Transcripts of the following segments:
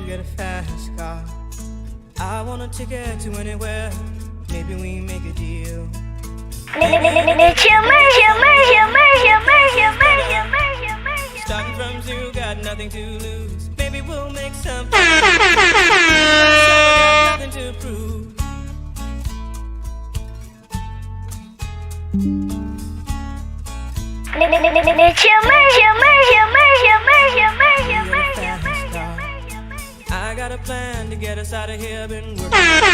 get a fast car. I want a ticket to anywhere. Maybe we make a deal. Starting from zero, got nothing to lose. Maybe we'll make something. Got nothing to prove. I got a plan to get us out of here. Been working. Managed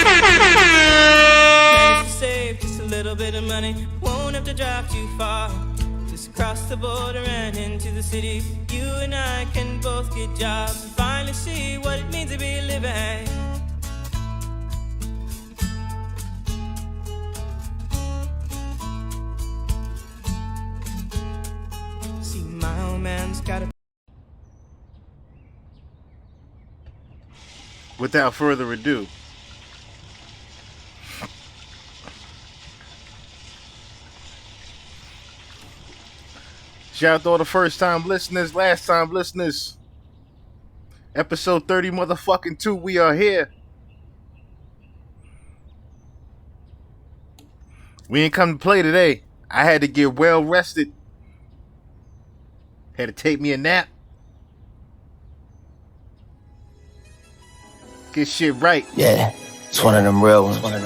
to save just a little bit of money. Won't have to drive too far. Just cross the border and into the city. You and I can both get jobs and finally see what it means to be living. See, my old man's got a. Without further ado, shout out to all the first time listeners, last time listeners. Episode 30 motherfucking 2, we are here. We ain't come to play today. I had to get well rested. Had to take me a nap. Get shit right. Yeah, it's one of them real ones. You Had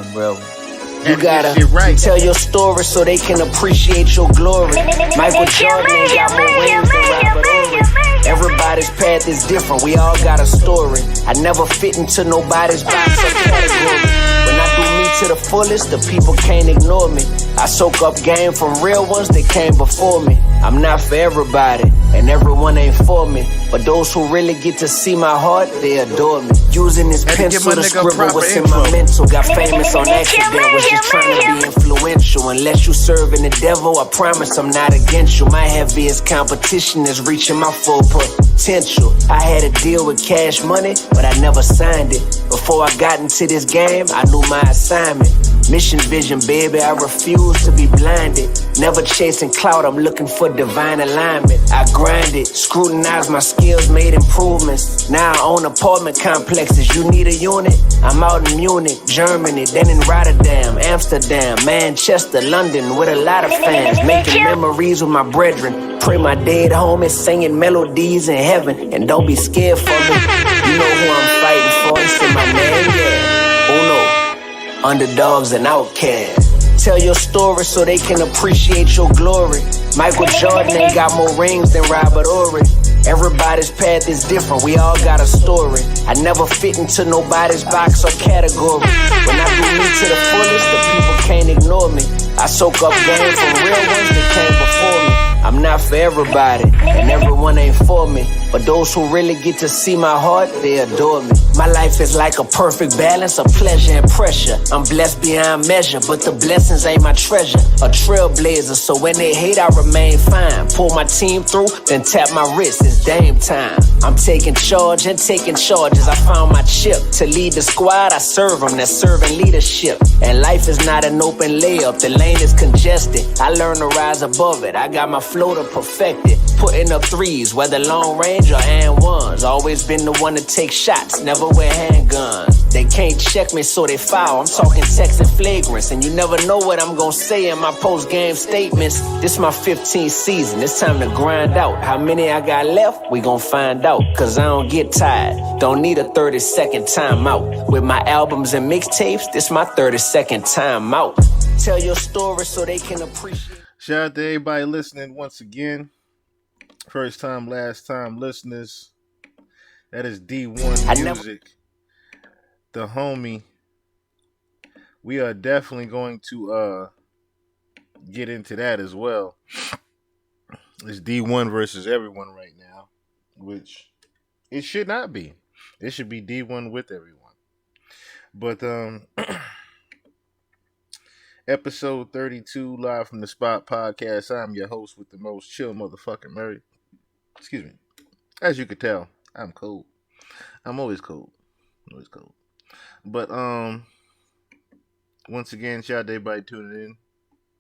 to get gotta shit right. tell your story so they can appreciate your glory. Michael Jordan ain't got more wings than Robert Ory. Everybody's path is different, we all got a story. I never fit into nobody's box or category. When I do me to the fullest, the people can't ignore me. I soak up game from real ones that came before me. I'm not for everybody, and everyone ain't for me. But those who really get to see my heart, they adore me. Using this Had to give pencil my to nigga a scribble proper what's in intro. my mental. Got famous on accident, was just trying to be influential. Unless you serving the devil, I promise I'm not against you. My heaviest competition is reaching my full potential. I had a deal with Cash Money, but I never signed it. Before I got into this game, I knew my assignment. Mission vision, baby, I refuse to be blinded. Never chasing clout, I'm looking for divine alignment. I grinded, scrutinized my skills, made improvements. Now I own apartment complexes, you need a unit? I'm out in Munich, Germany, then in Rotterdam, Amsterdam, Manchester, London, with a lot of fans. Making memories with my brethren. Pray my dead home is singing melodies in heaven. And don't be scared for me, you know who I'm fighting for, it's in my name, yeah. Uno. Underdogs and outcasts. Tell your story so they can appreciate your glory. Michael Jordan ain't got more rings than Robert Ory. Everybody's path is different, we all got a story. I never fit into nobody's box or category. When I do me to the fullest, the people can't ignore me. I soak up game from real ones that came before me. I'm not for everybody, and everyone ain't for me. But those who really get to see my heart, they adore me. My life is like a perfect balance of pleasure and pressure. I'm blessed beyond measure, but the blessings ain't my treasure. A trailblazer, so when they hate, I remain fine. Pull my team through, then tap my wrist, it's Dame time. I'm taking charge and taking charges. I found my chip. To lead the squad, I serve them, that's serving leadership. And life is not an open layup, the lane is congested. I learned to rise above it, I got my floater perfected. Putting up threes, whether long range or and ones. Always been the one to take shots, never wear handguns. They can't check me, so they foul. I'm talking sex and flagrants, and you never know what I'm gonna say in my post-game statements. This my 15th season, it's time to grind out. How many I got left? We gon' find out, cause I don't get tired. Don't need a 30-second timeout. With my albums and mixtapes, this my 30-second timeout. Tell your story so they can appreciate. Shout out to everybody listening once again. First time, last time listeners. That is D1 Music. The homie. We are definitely going to get into that as well. It's D1 versus everyone right now, which it should not be. It should be D1 with everyone. But episode 32, live from the Spot Podcast. I'm your host with the most chill motherfucking Murray. Excuse me. As you could tell, I'm cold. I'm always cold. Always cold. But Once again, shout out to everybody tuning in.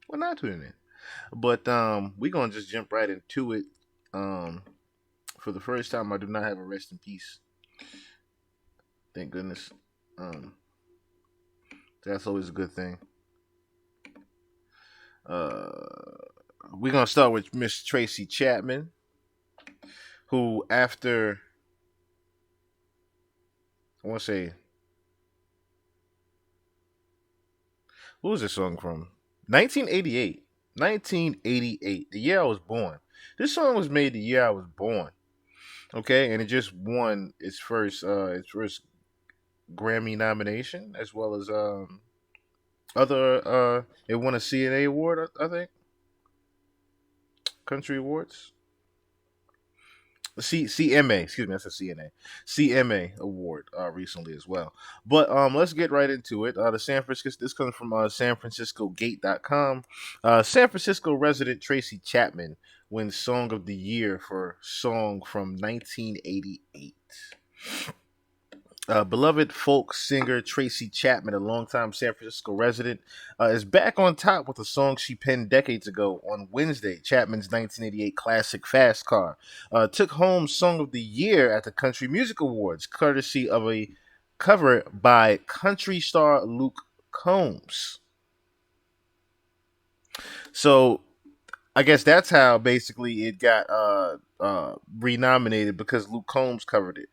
Well, not tuning in, but we're gonna just jump right into it. Um, for the first time, I do not have a rest in peace. Thank goodness. Um, that's always a good thing. Uh, we're gonna start with Miss Tracy Chapman, who after I want to say, what was this song from? 1988. 1988, the year I was born. This song was made the year I was born. Okay, and it just won its first Grammy nomination, as well as other it won a CNA award, I think, Country Awards. CMA, excuse me, that's a CMA award recently as well. But let's get right into it. The San Francisco, this comes from SanFranciscoGate.com. San Francisco resident Tracy Chapman wins Song of the Year for song from 1988. Beloved folk singer Tracy Chapman, a longtime San Francisco resident, is back on top with a song she penned decades ago. On Wednesday, Chapman's 1988 classic Fast Car took home Song of the Year at the Country Music Awards, courtesy of a cover by country star Luke Combs. So I guess that's how basically it got renominated, because Luke Combs covered it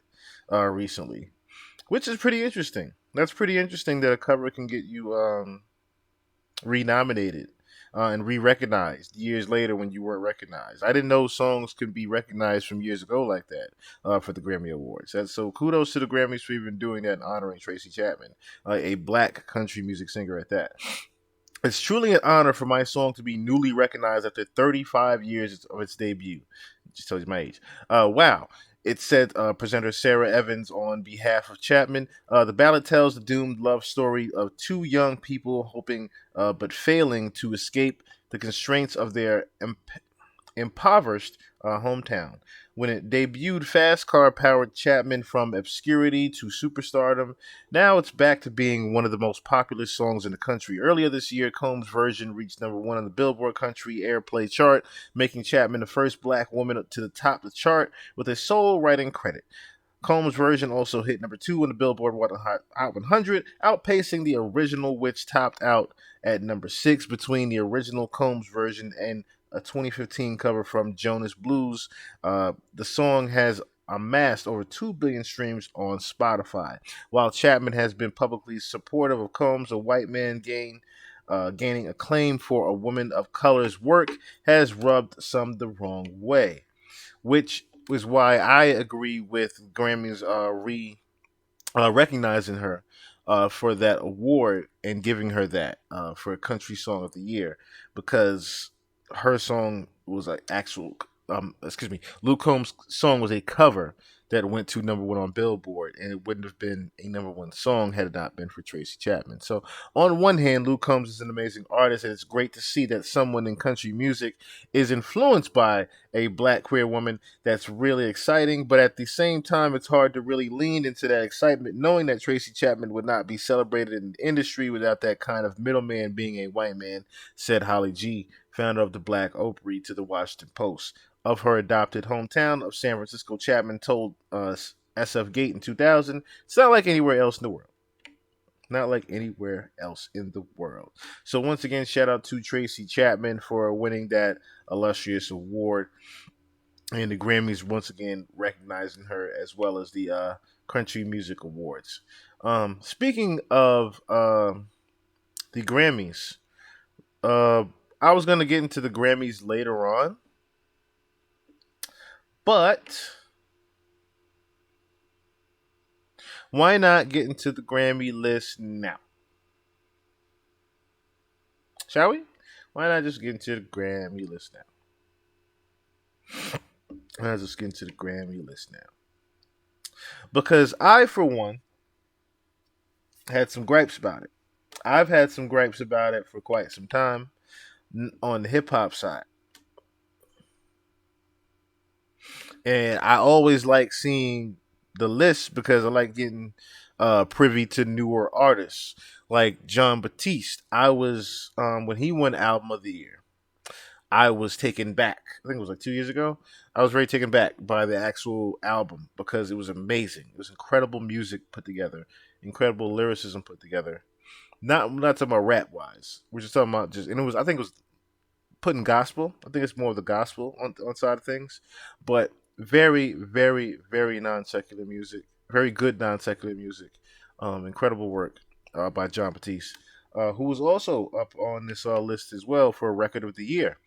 recently, which is pretty interesting. That's pretty interesting that a cover can get you renominated and re-recognized years later when you weren't recognized. I didn't know songs could be recognized from years ago like that for the Grammy Awards. So kudos to the Grammys for even doing that and honoring Tracy Chapman, a black country music singer at that. It's truly an honor for my song to be newly recognized after 35 years of its debut. Just tells you my age. Wow. It said presenter Sarah Evans on behalf of Chapman. The ballad tells the doomed love story of two young people hoping but failing to escape the constraints of their impoverished hometown. When it debuted, Fast Car powered Chapman from obscurity to superstardom. Now it's back to being one of the most popular songs in the country. Earlier this year, Combs' version reached #1 on the Billboard Country Airplay chart, making Chapman the first black woman to top the chart with a sole writing credit. Combs' version also hit #2 on the Billboard Hot 100, outpacing the original, which topped out at #6. Between the original Combs version and a 2015 cover from Jonas Blues, the song has amassed over 2 billion streams on Spotify. While Chapman has been publicly supportive of Combs, a white man gaining acclaim for a woman of color's work has rubbed some the wrong way, which is why I agree with Grammys recognizing her for that award and giving her that for Country Song of the Year, because her song was an actual, Luke Combs' song was a cover that went to #1 on Billboard, and it wouldn't have been a #1 song had it not been for Tracy Chapman. So, on one hand, Luke Combs is an amazing artist, and it's great to see that someone in country music is influenced by a black queer woman. That's really exciting, but at the same time, it's hard to really lean into that excitement, knowing that Tracy Chapman would not be celebrated in the industry without that kind of middleman being a white man, said Holly G., founder of the Black Opry, to the Washington Post. Of her adopted hometown of San Francisco, Chapman told SF Gate in 2000, "It's not like anywhere else in the world. Not like anywhere else in the world." So once again, shout out to Tracy Chapman for winning that illustrious award, and the Grammys once again recognizing her, as well as the Country Music Awards. Speaking of the Grammys, I was going to get into the Grammys later on, but why not get into the Grammy list now? Shall we? Why not just get into the Grammy list now? Let's just get into the Grammy list now. Because I, for one, had some gripes about it. I've had some gripes about it for quite some time on the hip hop side. And I always like seeing the list because I like getting privy to newer artists like John Batiste. I was when he won Album of the Year, I was taken back. I think it was like 2 years ago. I was very taken back by the actual album because it was amazing. It was incredible music put together, incredible lyricism put together. Not talking about rap wise. We're just talking about just, and it was, I think it was putting gospel. I think it's more of the gospel on side of things, but very, very, very non secular music. Very good non secular music. Incredible work by John Batiste, who was also up on this list as well for Record of the Year.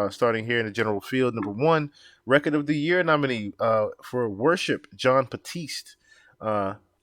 Starting here in the general field, number one Record of the Year nominee for Worship, John Batiste.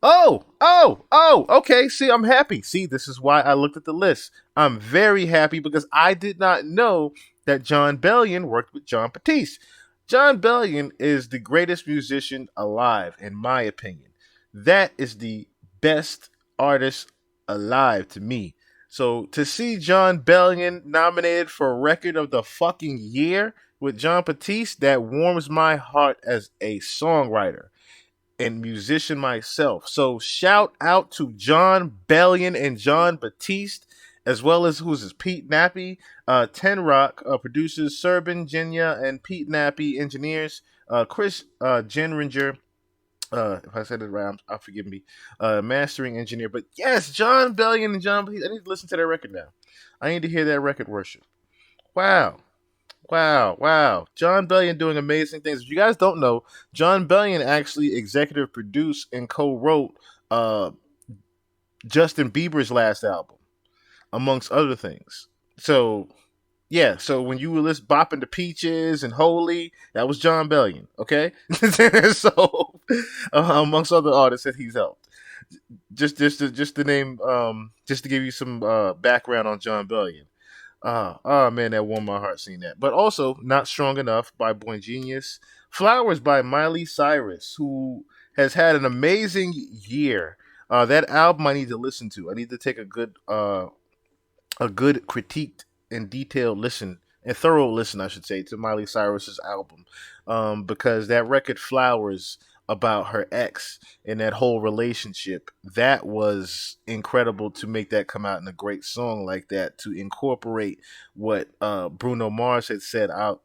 Okay. See, I'm happy. See, this is why I looked at the list. I'm very happy because I did not know that John Bellion worked with John Batiste. John Bellion is the greatest musician alive, in my opinion. That is the best artist alive to me. So to see John Bellion nominated for Record of the fucking Year with John Batiste, that warms my heart as a songwriter and musician myself. So shout out to John Bellion and John Batiste, as well as Pete Nappy, Ten Rock, producers Serban, Genya, and Pete Nappy, engineers, Chris Genringer, if I said it right, I'll forgive me, mastering engineer. But yes, John Bellion and John Batiste, I need to listen to that record now. I need to hear that record, Worship. Wow. John Bellion doing amazing things. If you guys don't know, John Bellion actually executive produced and co-wrote Justin Bieber's last album, amongst other things. So, yeah. So when you were bopping the Peaches and Holy, that was John Bellion. Okay. So amongst other artists that he's helped. Just to name, just to give you some background on John Bellion. Man, that warmed my heart seeing that. But also, Not Strong Enough by Boy Genius. Flowers by Miley Cyrus, who has had an amazing year. That album I need to listen to. I need to take a good critiqued and detailed listen, and thorough listen, I should say, to Miley Cyrus's album. Because that record, Flowers, about her ex and that whole relationship, that was incredible to make that come out in a great song like that, to incorporate what Bruno Mars had said, I'll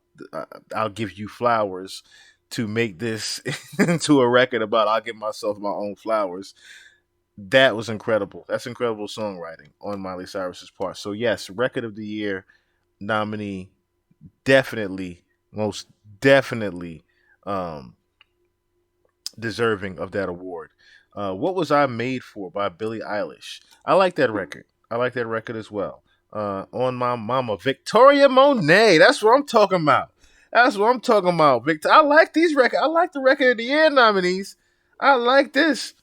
give you flowers, to make this into a record about I'll give myself my own flowers. That was incredible. That's incredible songwriting on Miley Cyrus's part. So yes, Record of the Year nominee, definitely, most definitely deserving of that award. What Was I Made For by Billie Eilish. I like that record. I like that record as well. On My Mama, Victoria Monet. That's what I'm talking about. I like these records. I like the Record of the Year nominees. I like this.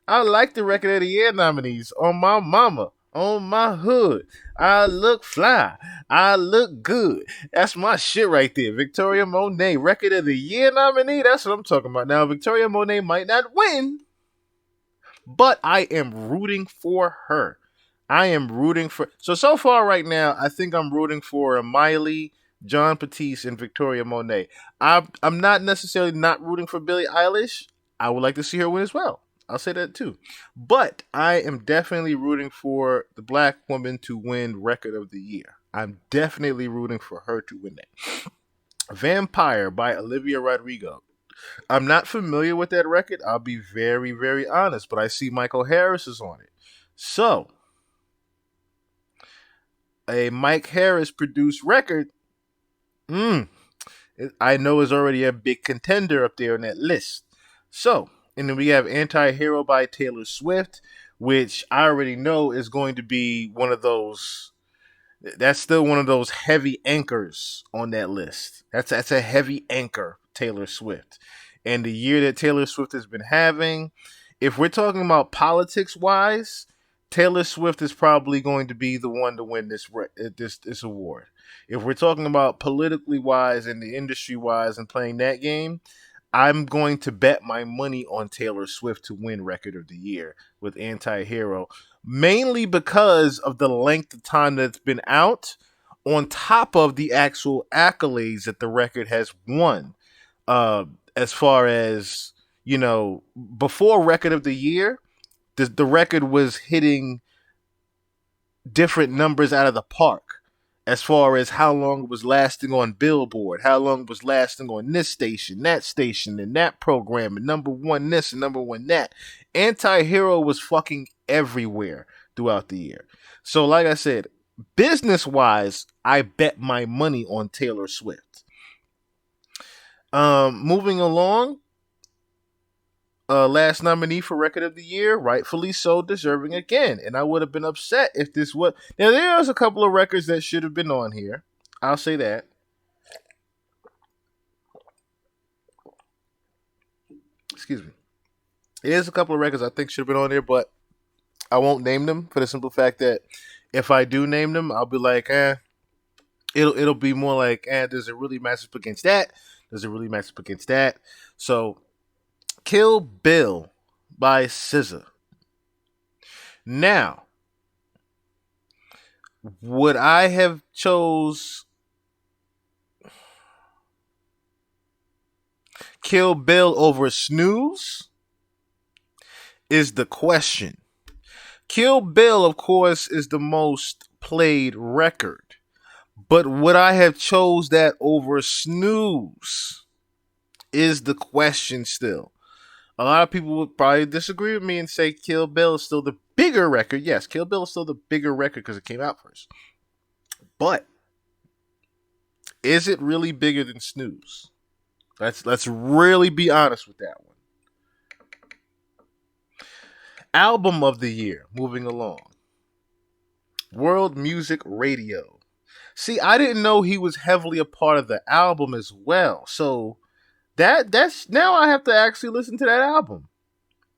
I like the Record of the Year nominees. On My Mama, On My Hood, I Look Fly, I Look Good. That's my shit right there. Victoria Monet, Record of the Year nominee. That's what I'm talking about. Now, Victoria Monet might not win, but I am rooting for her. So far right now, I think I'm rooting for Miley, John Batiste, and Victoria Monet. I'm not necessarily not rooting for Billie Eilish. I would like to see her win as well. I'll say that too. But I am definitely rooting for the black woman to win Record of the Year. I'm definitely rooting for her to win that. Vampire by Olivia Rodrigo. I'm not familiar with that record. I'll be very, very honest, but I see Michael Harris is on it. So, a Mike Harris produced record, I know is already a big contender up there on that list. So, and then we have Anti-Hero by Taylor Swift, which I already know is going to be one of those. That's still one of those heavy anchors on that list. That's a heavy anchor, Taylor Swift. And the year that Taylor Swift has been having, if we're talking about politics-wise, Taylor Swift is probably going to be the one to win this award. If we're talking about politically-wise and the industry-wise and playing that game, I'm going to bet my money on Taylor Swift to win Record of the Year with Anti-Hero, mainly because of the length of time that it's been out, on top of the actual accolades that the record has won. As far as, before Record of the Year, the record was hitting different numbers out of the park as far as how long it was lasting on Billboard, how long it was lasting on this station, and that program, and number one this and number one that. Anti-Hero was fucking everywhere throughout the year. So like I said, business-wise, I bet my money on Taylor Swift. Moving along, last nominee for Record of the Year, rightfully so, deserving again. And I would have been upset if this was... Now, there's a couple of records that should have been on here. I'll say that. Excuse me. There's a couple of records I think should have been on there, but I won't name them for the simple fact that if I do name them, I'll be like, it'll be more like, does it really match up against that? Does it really match up against that? So... Kill Bill by SZA. Now, would I have chose Kill Bill over Snooze? Is the question. Kill Bill, of course, is the most played record. But would I have chose that over Snooze? Is the question still. A lot of people would probably disagree with me and say Kill Bill is still the bigger record. Yes, Kill Bill is still the bigger record because it came out first. But is it really bigger than Snooze? Let's really be honest with that one. Album of the year, moving along. World Music Radio. See, I didn't know he was heavily a part of the album as well. So that's now I have to actually listen to that album.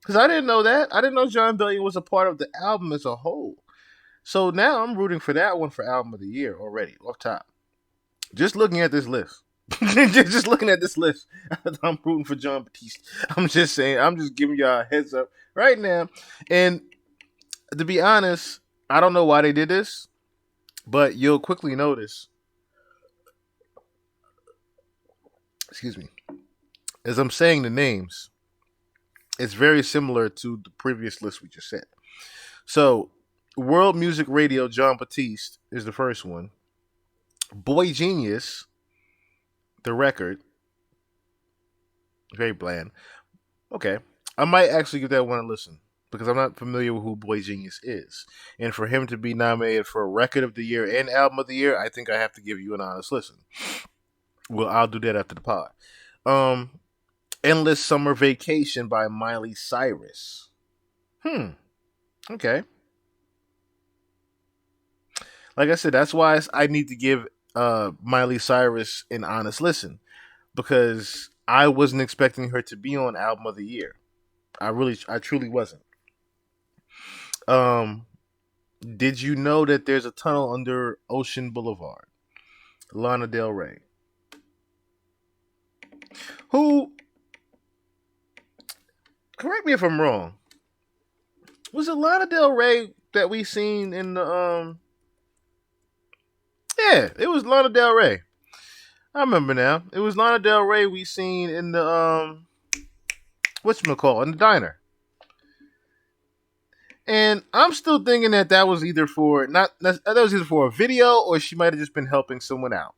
Because I didn't know that. I didn't know Jon Bellion was a part of the album as a whole. So now I'm rooting for that one for Album of the Year already, off top. Just looking at this list. just looking at this list, I'm rooting for Jon Batiste. I'm just saying, I'm just giving y'all a heads up right now. And to be honest, I don't know why they did this, but you'll quickly notice, excuse me, as I'm saying the names, it's very similar to the previous list we just said. So, World Music Radio, Jon Batiste is the first one. Boy Genius, the record, very bland. Okay, I might actually give that one a listen because I'm not familiar with who Boy Genius is. And for him to be nominated for Record of the Year and Album of the Year, I think I have to give you an honest listen. Well, I'll do that after the pod. Endless Summer Vacation by Miley Cyrus. Okay. Like I said, that's why I need to give Miley Cyrus an honest listen. Because I wasn't expecting her to be on Album of the Year. I truly wasn't. Did you know that there's a tunnel under Ocean Boulevard? Lana Del Rey. Who, correct me if I'm wrong, was it Lana Del Rey that we seen in the, yeah, it was Lana Del Rey. I remember now. It was Lana Del Rey we seen in the, whatchamacallit, in the diner. And I'm still thinking that was either for, that was either for a video or she might have just been helping someone out.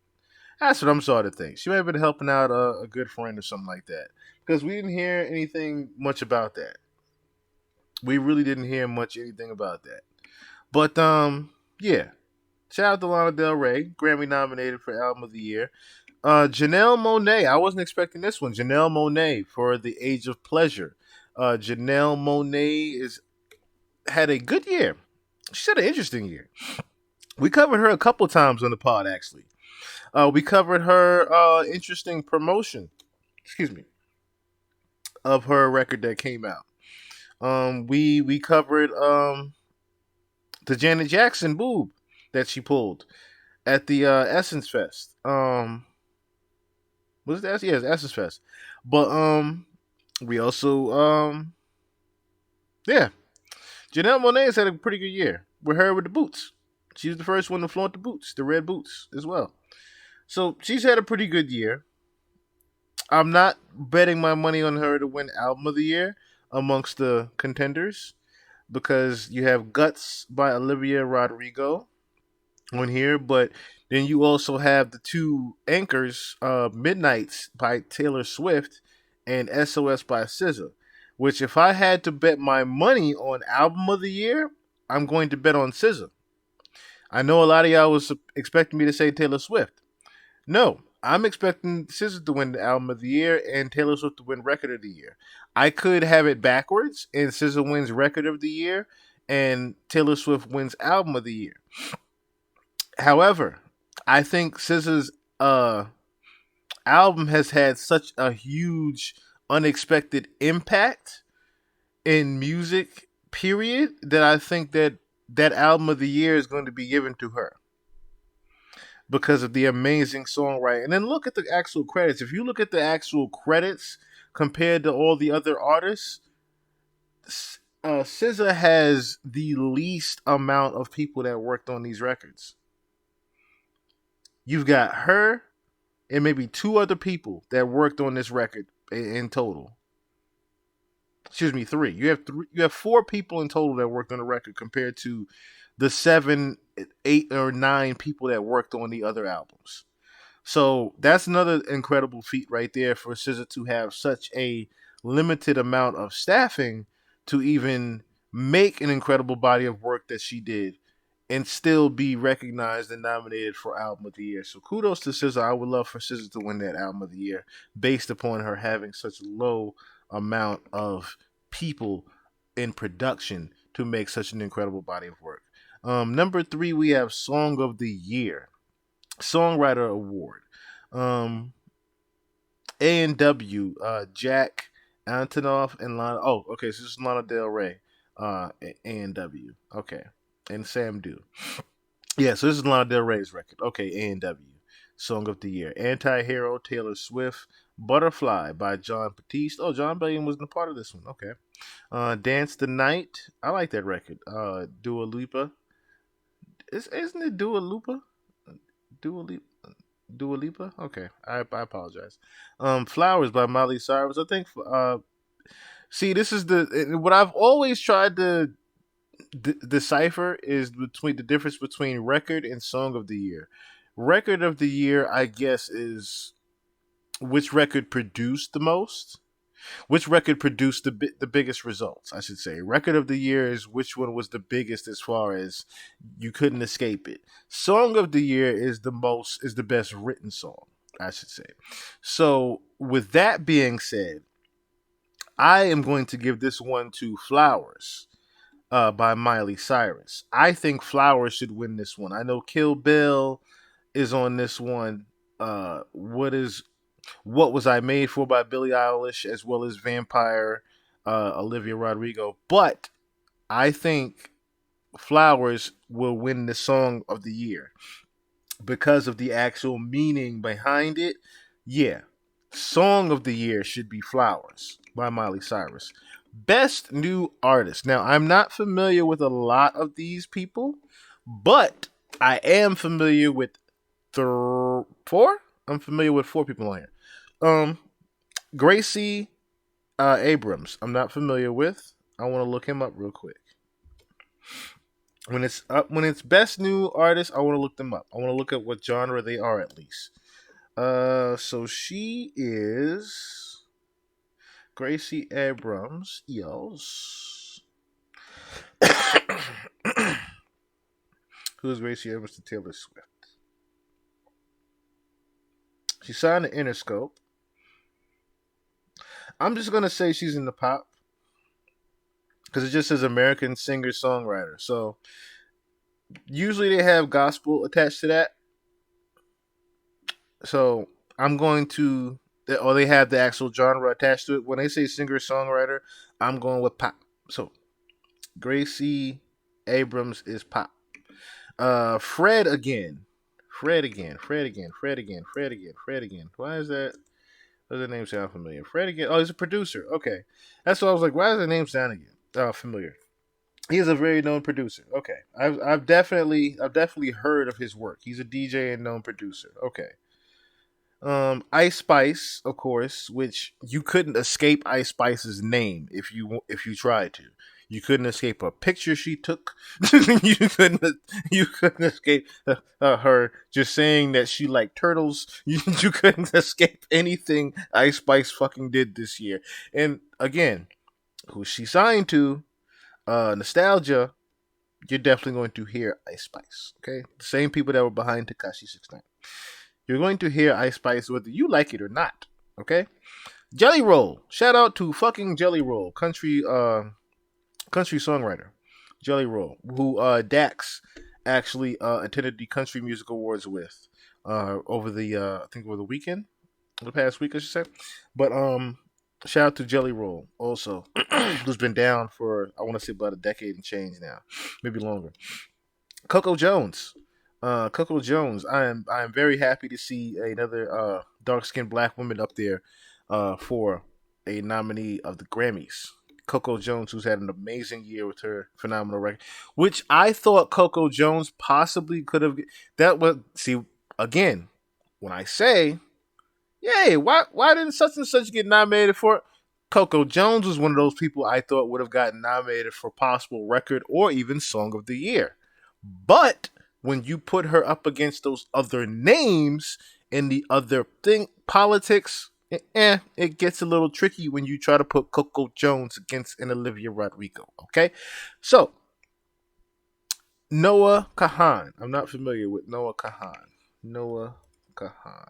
That's what I'm starting to think. She might have been helping out a good friend or something like that. Because we didn't hear anything much about that. We really didn't hear anything about that. But, yeah. Shout out to Lana Del Rey. Grammy nominated for Album of the Year. Janelle Monáe. I wasn't expecting this one. Janelle Monáe for The Age of Pleasure. Janelle Monáe had a good year. She had an interesting year. We covered her a couple times on the pod, actually. We covered her interesting promotion, of her record that came out. We covered the Janet Jackson boob that she pulled at the Essence Fest. Was it that? Yeah, it's Essence Fest. But we also yeah, Janelle Monáe's had a pretty good year with her with the boots. She was the first one to flaunt the boots, the red boots as well. So she's had a pretty good year. I'm not betting my money on her to win Album of the Year amongst the contenders. because you have Guts by Olivia Rodrigo on here, but then you also have the two anchors, Midnights by Taylor Swift and SOS by SZA. Which, if I had to bet my money on album of the year, I'm going to bet on SZA. I know a lot of y'all was expecting me to say Taylor Swift. No, I'm expecting SZA to win the album of the year and Taylor Swift to win record of the year. I could have it backwards and SZA wins record of the year and Taylor Swift wins album of the year. However, I think SZA's album has had such a huge unexpected impact in music, period, that I think that album of the year is going to be given to her because of the amazing songwriting. And then look at the actual credits. If you look at the actual credits compared to all the other artists, SZA has the least amount of people that worked on these records. You've got her and maybe two other people that worked on this record in total. Excuse me, three. You have four people in total that worked on the record compared to the 7, 8, or 9 people that worked on the other albums. So that's another incredible feat right there for SZA to have such a limited amount of staffing to even make an incredible body of work that she did and still be recognized and nominated for Album of the Year. So kudos to SZA. I would love for SZA to win that Album of the Year based upon her having such low amount of people in production to make such an incredible body of work. Number 3, we have Song of the Year, Songwriter Award. A&W, Jack Antonoff and Lana. Oh, okay, so this is Lana Del Rey, A&W. Okay, and Sam Du. Yeah, so this is Lana Del Rey's record. Okay, A&W, Song of the Year. Anti-Hero, Taylor Swift. Butterfly by John Batiste. Oh, John Bellion wasn't a part of this one. Okay. Dance the Night. I like that record. Dua Lipa. Isn't it Dua Lipa? Dua Lipa? Okay. I apologize. Flowers by Miley Cyrus. I think. See, this is what I've always tried to decipher is between the difference between record and Song of the Year. Record of the Year, I guess, is which record produced the most, which record produced the biggest results, I should say. Record of the Year is which one was the biggest as far as you couldn't escape it. Song of the Year is the best written song, I should say. So with that being said, I am going to give this one to Flowers by Miley Cyrus. I think Flowers should win this one. I know Kill Bill is on this one. What Was I Made For by Billie Eilish, as well as Vampire, Olivia Rodrigo. But I think Flowers will win the Song of the Year because of the actual meaning behind it. Yeah, Song of the Year should be Flowers by Miley Cyrus. Best New Artist. Now, I'm not familiar with a lot of these people, but I am familiar with 4? I'm familiar with 4 people on here. Gracie Abrams, I'm not familiar with. I want to look him up real quick. When it's Best New Artist, I want to look them up. I want to look at what genre they are at least. So she is Gracie Abrams. Yes. Who is Gracie Abrams to Taylor Swift? She signed to Interscope. I'm just going to say she's in the pop because it just says American singer-songwriter. So usually they have gospel attached to that. So I'm going to, or they have the actual genre attached to it. When they say singer-songwriter, I'm going with pop. So Gracie Abrams is pop. Fred again. Why is that? Does the name sound familiar? Fred again. Oh, he's a producer. Okay, that's what I was like. Why does the name sound again? Familiar. He is a very known producer. Okay, I've definitely heard of his work. He's a DJ and known producer. Okay. Ice Spice, of course, which you couldn't escape Ice Spice's name if you tried to. You couldn't escape a picture she took. you couldn't escape her just saying that she liked turtles. You couldn't escape anything Ice Spice fucking did this year. And again, who she signed to, Nostalgia, you're definitely going to hear Ice Spice. Okay, the same people that were behind Tekashi 69. You're going to hear Ice Spice whether you like it or not. Okay, Jelly Roll. Shout out to fucking Jelly Roll, country songwriter, Jelly Roll, who Dax actually attended the Country Music Awards with over the I think over the weekend, the past week I should say. But shout out to Jelly Roll also, who's been down for I want to say about a decade and change now, maybe longer. Coco Jones. Coco Jones, I am very happy to see another dark skinned black woman up there for a nominee of the Grammys. Coco Jones, who's had an amazing year with her phenomenal record, which I thought Coco Jones possibly could have. That was again when I say, yay, why didn't such and such get nominated for it? Coco Jones was one of those people I thought would have gotten nominated for possible record or even song of the year, but when you put her up against those other names in the other thing, politics, it gets a little tricky when you try to put Coco Jones against an Olivia Rodrigo. Okay, so Noah Kahan. I'm not familiar with Noah Kahan. Noah Kahan,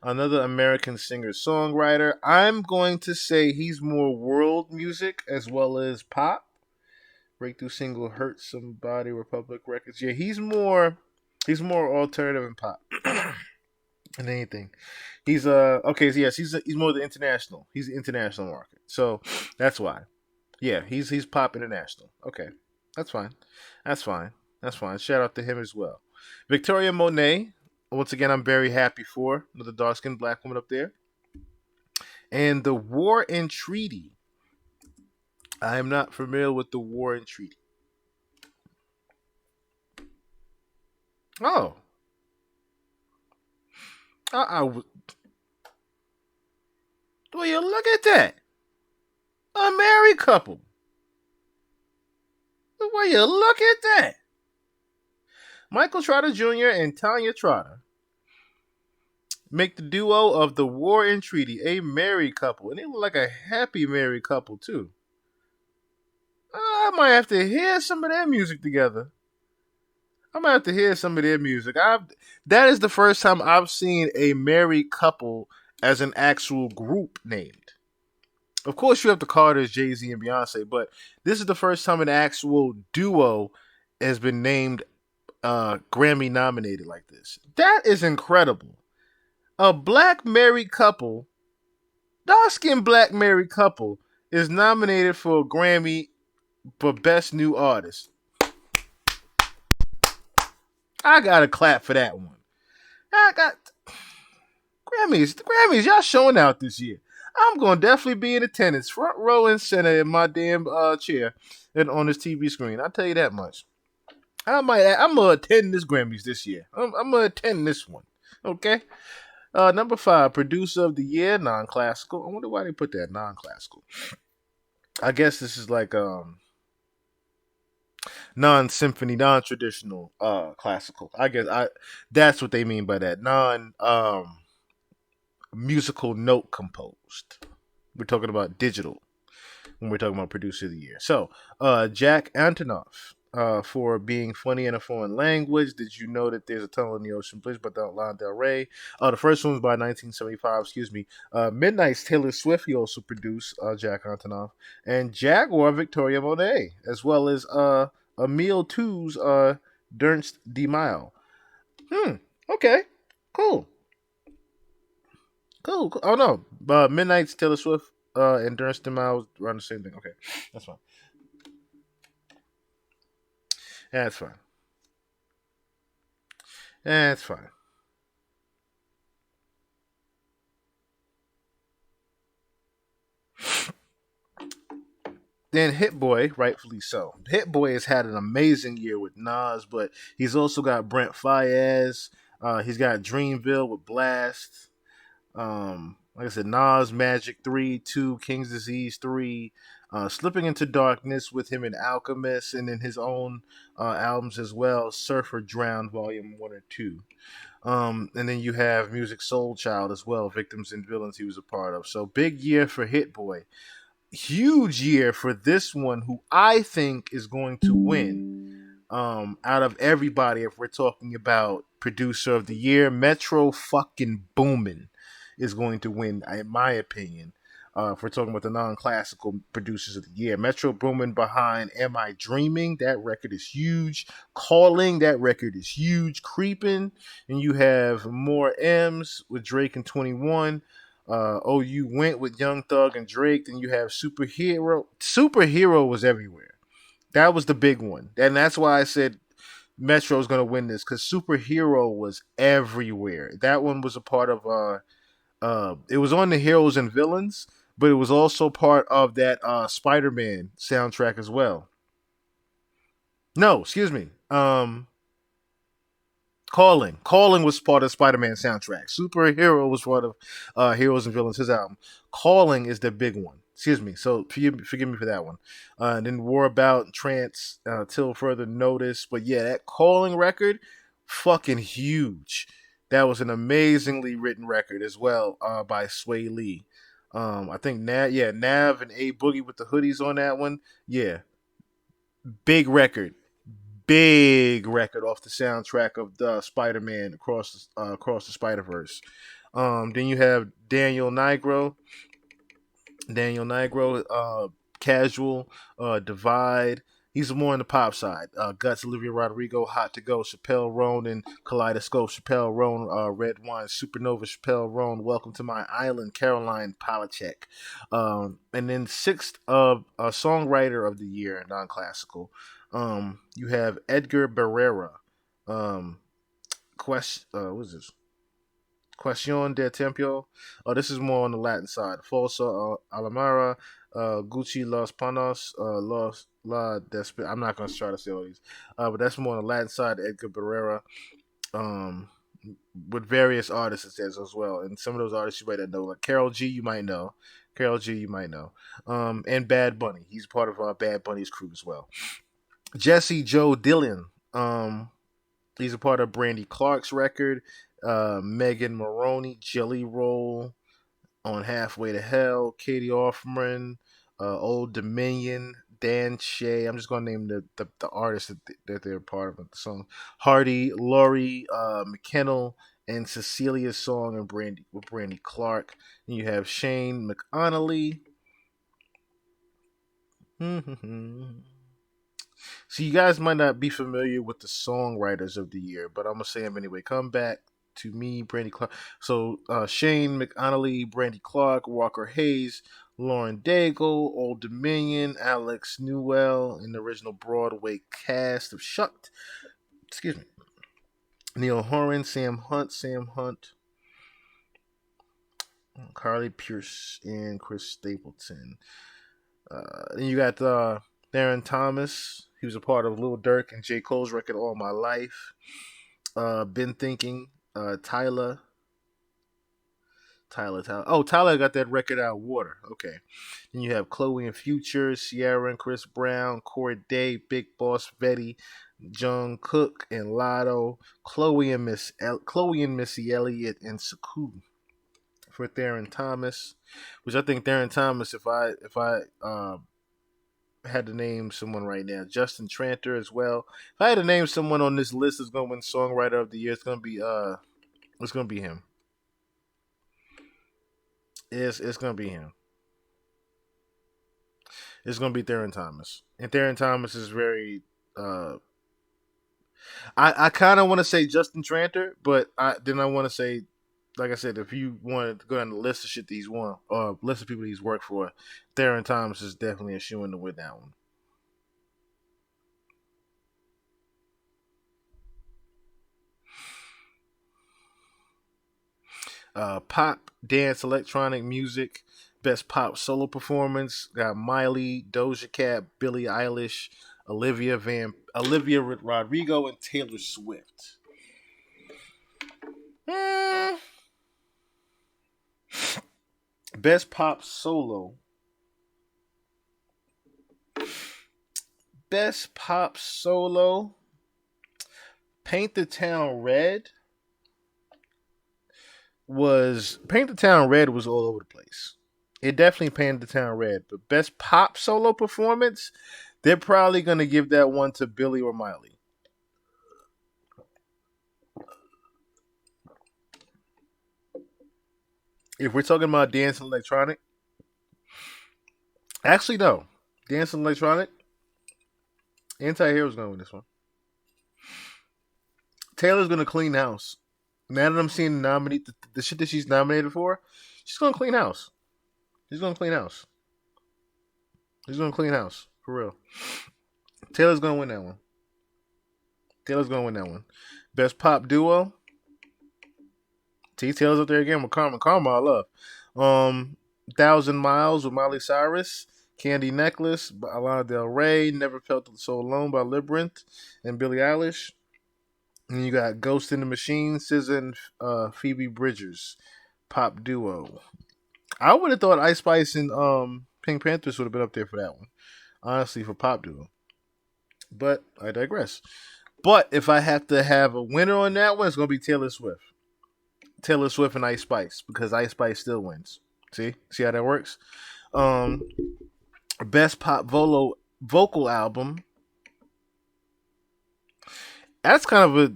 another American singer-songwriter. I'm going to say he's more world music as well as pop. Breakthrough single Hurt Somebody, Republic Records. Yeah, he's more alternative and pop than anything. He's okay, so yes, he's more the international. He's the international market. So that's why. Yeah, he's pop international. Okay. That's fine. Shout out to him as well. Victoria Monet, once again, I'm very happy for another dark-skinned black woman up there. And the War and Treaty. I am not familiar with the War and Treaty. Oh. Will you look at that? A married couple. Will you look at that? Michael Trotter Jr. and Tanya Trotter make the duo of the War and Treaty a married couple. And they look like a happy married couple, too. I might have to hear some of their music together. That is the first time I've seen a married couple as an actual group named. Of course, you have the Carters, Jay-Z, and Beyonce, but this is the first time an actual duo has been named Grammy nominated like this. That is incredible. A black married couple, dark-skinned black married couple, is nominated for a Grammy for Best New Artist. I gotta clap for that one. I got Grammys, y'all showing out this year. I'm gonna definitely be in attendance, front row and center in my damn chair and on this TV screen. I'll tell you that much. I'm gonna attend this Grammys this year. I'm gonna attend this one. Okay. Number 5, producer of the year, non-classical. I wonder why they put that non-classical. I guess this is like non-symphony, non-traditional classical. I guess that's what they mean by that. Musical note composed. We're talking about digital when we're talking about producer of the year. So, Jack Antonoff for being funny in a foreign language. Did you know that there's a tunnel in the ocean bridge by Lana Del Rey? The first one was by 1975, Midnight's Taylor Swift, he also produced Jack Antonoff. And Jaguar, Victoria Monet, as well as Emile 2's Ernst de Mile. Okay. Cool. Oh, no. Midnight's Taylor Swift and Ernst de Mile around the same thing. Okay. That's fine. That's fine. Then Hit Boy, rightfully so. Hit Boy has had an amazing year with Nas, but he's also got Brent Faiyaz. He's got Dreamville with Blast. I like I said, Nas, Magic 3, 2, King's Disease 3, Slipping into Darkness with him in Alchemist, and then his own albums as well, Surfer Drowned Volume 1 or 2. And then you have Music Soul Child as well, Victims and Villains he was a part of. So big year for Hit Boy. Huge year for this one, who I think is going to win. Out of everybody, if we're talking about producer of the year, Metro fucking Boomin is going to win, in my opinion. If we're talking about the non-classical producers of the year, Metro Boomin behind Am I Dreaming? That record is huge. Calling, that record is huge. Creeping, and you have More M's with Drake and 21. Oh, You Went with Young Thug and Drake. Then you have Superhero. Superhero was everywhere. That was the big one, and that's why I said Metro's going to win this, because Superhero was everywhere. That one was a part of it was on the Heroes and Villains, but it was also part of that Spider-Man soundtrack as well. No, excuse me. Calling was part of Spider-Man soundtrack. Superhero was part of Heroes and Villains, his album. Calling is the big one. Excuse me. So forgive me for that one. And then War About Trance, Till Further Notice. But yeah, that Calling record, fucking huge. That was an amazingly written record as well, by Sway Lee. I think Nav and A Boogie with the hoodies on that one. Yeah, big record off the soundtrack of the Spider-Man across the Spider-Verse. Then you have Daniel Nigro, Casual, Divide. He's more on the pop side. Guts, Olivia Rodrigo, Hot to Go, Chappelle Roan, and Kaleidoscope, Chappelle Roan, Red Wine, Supernova, Chappelle Roan, Welcome to My Island, Caroline Polachek. And then sixth songwriter of the year, non-classical, you have Edgar Barrera. What is this? Cuestión de Tiempo. This is more on the Latin side. Falsa Alamara, Gucci Los Panos, Los La Despe. I'm not going to try to say all these, but that's more on the Latin side. Edgar Barrera, with various artists it says as well, and some of those artists you might not know, like Karol G. You might know, and Bad Bunny. He's part of Bad Bunny's crew as well. Jesse Joe Dillon. He's a part of Brandy Clark's record. Megan Maroney, Jelly Roll, on Halfway to Hell, Katie Hoffman, Old Dominion, Dan Shay. I'm just going to name the artists that they're part of the song. Hardy, Laurie, McKennell, and Cecilia's song and Brandy Clark. And you have Shane McAnally. So you guys might not be familiar with the songwriters of the year, but I'm going to say them anyway. Come Back to Me, Brandy Clark. So Shane McAnally, Brandy Clark, Walker Hayes, Lauren Daigle, Old Dominion, Alex Newell, in the original Broadway cast of Shucked. Excuse me. Neil Horan, Sam Hunt, Carly Pierce, and Chris Stapleton. Then you got Theron Thomas. He was a part of Lil Durk and J. Cole's record All My Life. Been Thinking. Tyler. Oh, Tyler got that record out, Water. Okay. Then you have Chloe and Future, Sierra and Chris Brown, Corey Day, Big Boss Vetty, Jung Cook and Lotto, Chloe and Missy Elliott, and Saku for Theron Thomas. Which I think Theron Thomas, if I had to name someone right now, Justin Tranter as well. If I had to name someone on this list that's going to win Songwriter of the Year, it's going to be him. It's going to be him. It's going to be Theron Thomas. And Theron Thomas is very I kind of want to say Justin Tranter, but I want to say, like I said, if you want to go down the list of shit that he's won, or list of people he's worked for, Theron Thomas is definitely a shoo-in to win that one. Pop, dance, electronic music, best pop solo performance, got Miley, Doja Cat, Billie Eilish, Olivia Rodrigo, and Taylor Swift. Best pop solo. Best pop solo. Paint the Town Red was all over the place. It definitely painted the town red. But best pop solo performance, they're probably gonna give that one to Billy or Miley. If we're talking about dance and electronic, actually no, dance and electronic, Anti-Hero's gonna win this one. Taylor's gonna clean house. Now that I'm seeing the shit that she's nominated for, she's gonna clean house. She's gonna clean house. She's gonna clean house for real. Taylor's gonna win that one. Taylor's gonna win that one. Best pop duo. T Taylor's up there again with Karma. Karma, I love. 1,000 Miles with Miley Cyrus. Candy Necklace by Lana Del Rey. Never Felt So Alone by Labyrinth and Billie Eilish. And you got Ghost in the Machine, SZA and Phoebe Bridgers. Pop duo. I would have thought Ice Spice and Pink Panthers would have been up there for that one. Honestly, for pop duo. But I digress. But if I have to have a winner on that one, it's going to be Taylor Swift. Taylor Swift and Ice Spice, because Ice Spice still wins. See how that works? Best pop vocal album. That's kind of a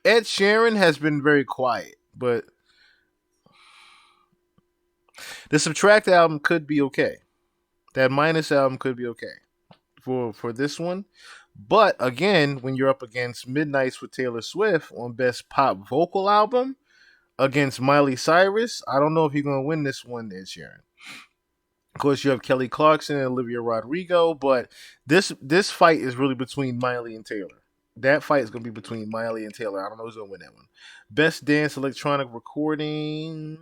Ed Sheeran has been very quiet, but the Subtract album could be okay. That Minus album could be okay for this one. But again, when you're up against Midnights with Taylor Swift on Best Pop Vocal Album against Miley Cyrus, I don't know if you're going to win this one, Ed Sheeran. Of course, you have Kelly Clarkson and Olivia Rodrigo, but this fight is really between Miley and Taylor. That fight is going to be between Miley and Taylor. I don't know who's going to win that one. Best Dance Electronic Recording.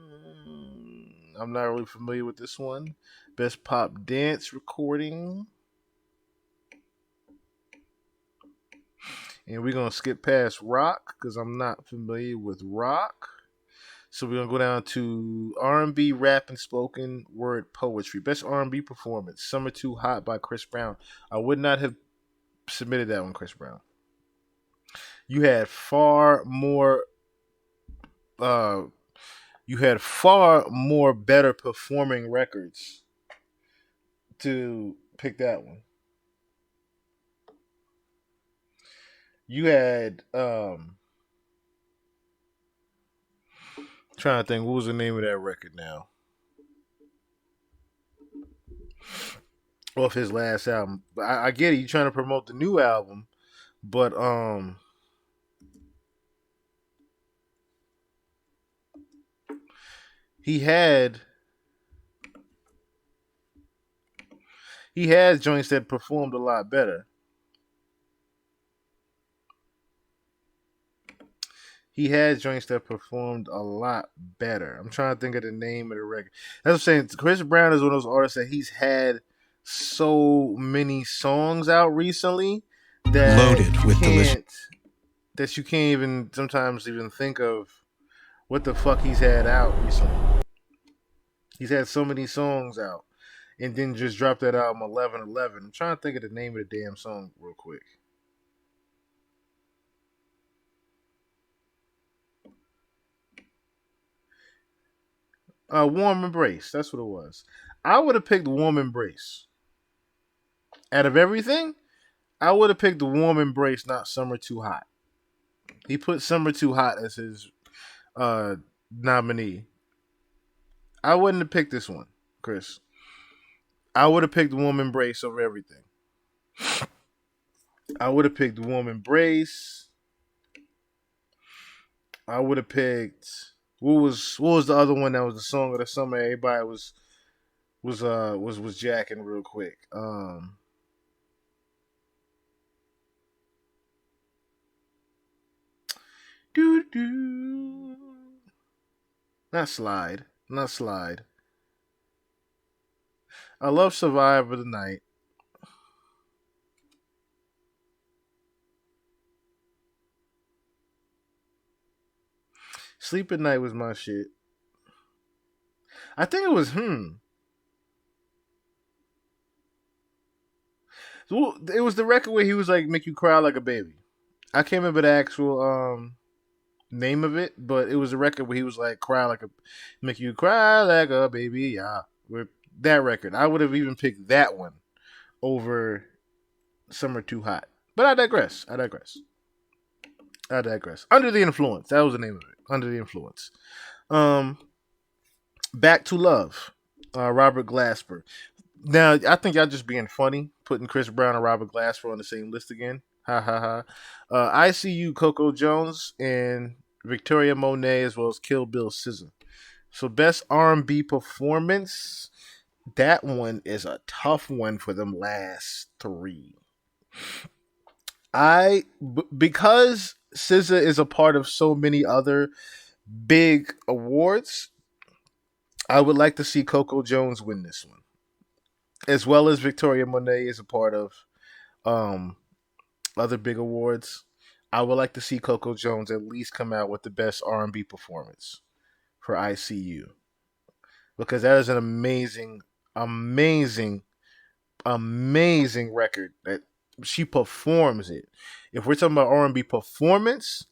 I'm not really familiar with this one. Best Pop Dance Recording. And we're going to skip past rock because I'm not familiar with rock. So we're going to go down to R&B, rap, and spoken word poetry. Best R&B performance, Summer Too Hot by Chris Brown. I would not have submitted that one, Chris Brown. You had far more better performing records to pick that one. You had trying to think, what was the name of that record now? Off his last album. I get it, you're trying to promote the new album, but he had joints that performed a lot better. He has joints that performed a lot better. I'm trying to think of the name of the record. As I'm saying, Chris Brown is one of those artists that he's had so many songs out recently that loaded with that you can't even sometimes even think of what the fuck he's had out recently. He's had so many songs out and then just dropped that album 11-11. I'm trying to think of the name of the damn song real quick. Warm Embrace. That's what it was. I would have picked Warm Embrace. Out of everything, I would have picked the Warm Embrace, not Summer Too Hot. He put Summer Too Hot as his nominee. I wouldn't have picked this one, Chris. I would have picked Warm Embrace over everything. I would have picked Warm Embrace. I would have picked... What was the other one that was the song of the summer? Everybody was jacking real quick. Not Slide. I love Survivor of the Night. Sleep at Night was my shit. I think it was It was the record where he was like "Make You Cry Like a Baby." I can't remember the actual name of it, but it was a record where he was like "Make You Cry Like a Baby." Yeah, with that record, I would have even picked that one over "Summer Too Hot." But I digress. Under the Influence. That was the name of it. Under the Influence. Back to Love. Robert Glasper. Now, I think y'all just being funny, putting Chris Brown and Robert Glasper on the same list again. Ha ha ha. ICU, Coco Jones, and Victoria Monet, as well as Kill Bill SZA. So, best R&B performance. That one is a tough one for them last three. Because SZA is a part of so many other big awards, I would like to see Coco Jones win this one, as well as Victoria Monet is a part of other big awards. I would like to see Coco Jones at least come out with the best R&B performance for ICU, because that is an amazing record that she performs it. If we're talking about R&B performance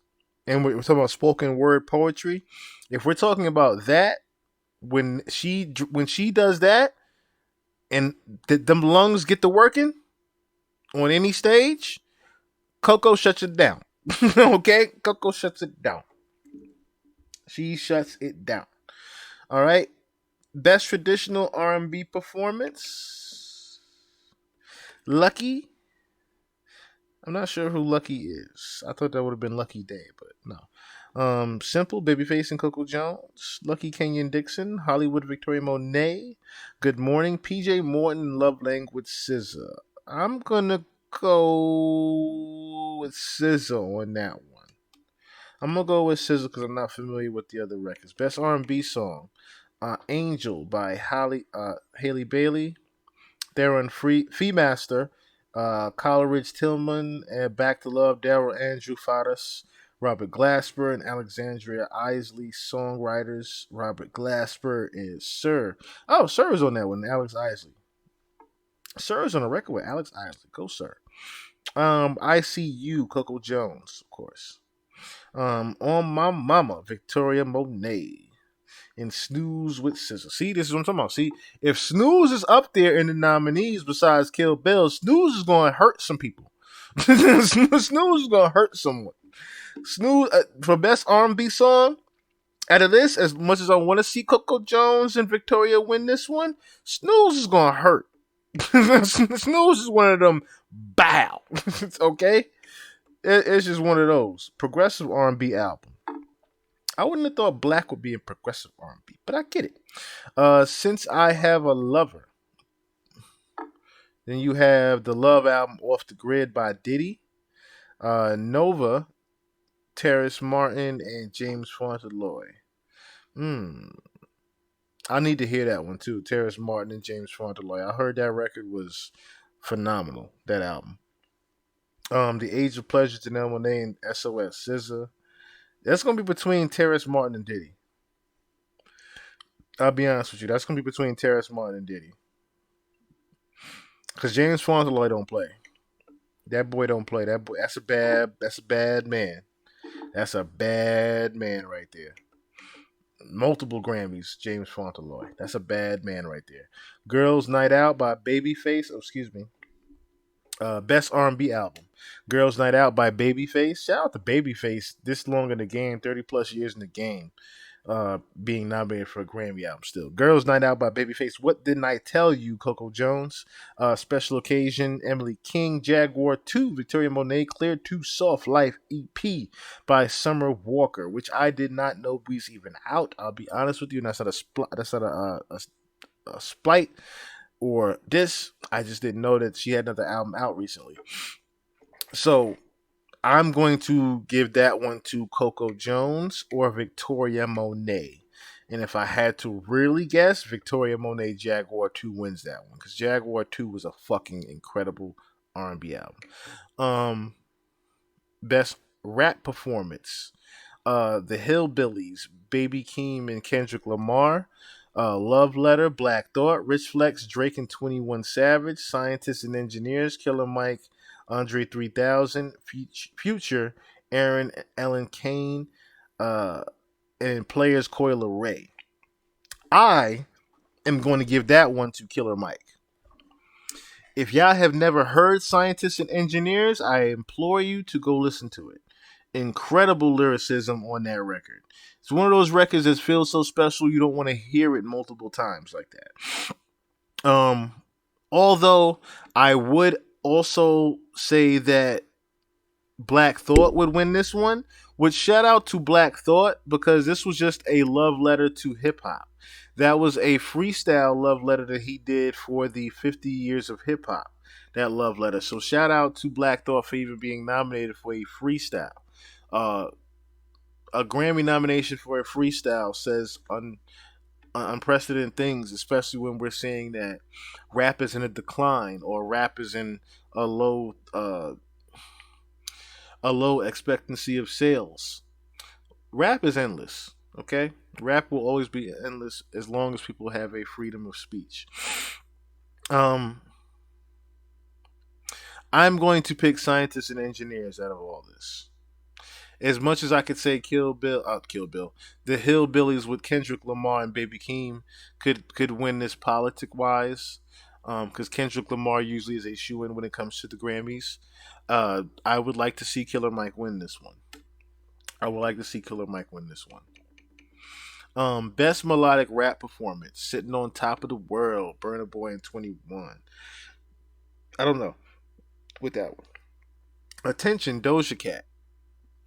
and we're talking about spoken word poetry, if we're talking about that, when she does that and them lungs get to working on any stage, Coco shuts it down. Okay? Coco shuts it down. She shuts it down. All right? Best traditional R&B performance. Lucky. I'm not sure who Lucky is. I thought that would have been Lucky Day, but no. Simple, Babyface and Coco Jones. Lucky, Kenyon Dixon. Hollywood, Victoria Monet. Good Morning, PJ Morton. Love Language, SZA. I'm going to go with SZA on that one. I'm going to go with SZA because I'm not familiar with the other records. Best R&B song. Angel by Haley Bailey. Darren Fee Master. Coleridge Tillman, and Back to Love, Daryl Andrew Fadas, Robert Glasper, and Alexandria Isley, songwriters. Robert Glasper is Sir. Oh, Sir is on that one, Alex Isley. Sir is on a record with Alex Isley. Go, Sir. ICU, Coco Jones, of course. On My Mama, Victoria Monet. And Snooze with SZA. See, this is what I'm talking about. See, if Snooze is up there in the nominees besides Kill Bill, Snooze is going to hurt some people. Snooze is going to hurt someone. Snooze, for best R&B song, out of this, as much as I want to see Coco Jones and Victoria win this one, Snooze is going to hurt. Snooze is one of them bow. Okay? It's just one of those. Progressive R&B album. I wouldn't have thought Black would be in progressive R&B, but I get it. Since I Have a Lover. Then you have the Love album Off the Grid by Diddy. Nova, Terrace Martin, and James Fauntleroy. I need to hear that one too. Terrace Martin and James Fauntleroy. I heard that record was phenomenal, that album. The Age of Pleasure, Janelle Monáe and SOS SZA. That's going to be between Terrace Martin and Diddy. I'll be honest with you. That's going to be between Terrace Martin and Diddy. Because James Fauntleroy don't play. That boy don't play. That boy, that's a bad man. That's a bad man right there. Multiple Grammys, James Fauntleroy. That's a bad man right there. Girls Night Out by Babyface. Oh, excuse me. Best R&B album. Girls Night Out by Babyface. Shout out to Babyface. This long in the game, 30 plus years in the game, being nominated for a Grammy album still. Girls Night Out by Babyface. What Didn't I Tell You, Coco Jones. Special Occasion, Emily King. Jaguar 2, Victoria Monet. Clear 2, Soft Life EP by Summer Walker, which I did not know was even out. I'll be honest with you, and that's not a spite or this. I just didn't know that she had another album out recently. So I'm going to give that one to Coco Jones or Victoria Monet. And if I had to really guess, Victoria Monet Jaguar 2 wins that one. Because Jaguar 2 was a fucking incredible R&B album. Best rap performance. The Hillbillies, Baby Keem and Kendrick Lamar. Love Letter, Black Thought, Rich Flex, Drake and 21 Savage, Scientists and Engineers, Killer Mike, Andre 3000, Future, Aaron Ellen Kane, and Players Coil Ray. I am going to give that one to Killer Mike. If y'all have never heard Scientists and Engineers, I implore you to go listen to it. Incredible lyricism on that record. It's one of those records that feels so special you don't want to hear it multiple times like that. Although I would also say that Black Thought would win this one, which shout out to Black Thought because this was just a love letter to hip hop. That was a freestyle love letter that he did for the 50 years of hip hop. That love letter. So shout out to Black Thought for even being nominated for a freestyle. A Grammy nomination for a freestyle says unprecedented things, especially when we're seeing that rap is in a decline or rap is in a low expectancy of sales. Rap is endless. Okay, rap will always be endless as long as people have a freedom of speech. I'm going to pick Scientists and Engineers out of all this. As much as I could say Kill Bill, the Hillbillies with Kendrick Lamar and Baby Keem could win this politic wise, because Kendrick Lamar usually is a shoe-in when it comes to the Grammys. I would like to see Killer Mike win this one. Best melodic rap performance, Sitting on Top of the World, Burna Boy and 21. I don't know with that one. Attention, Doja Cat.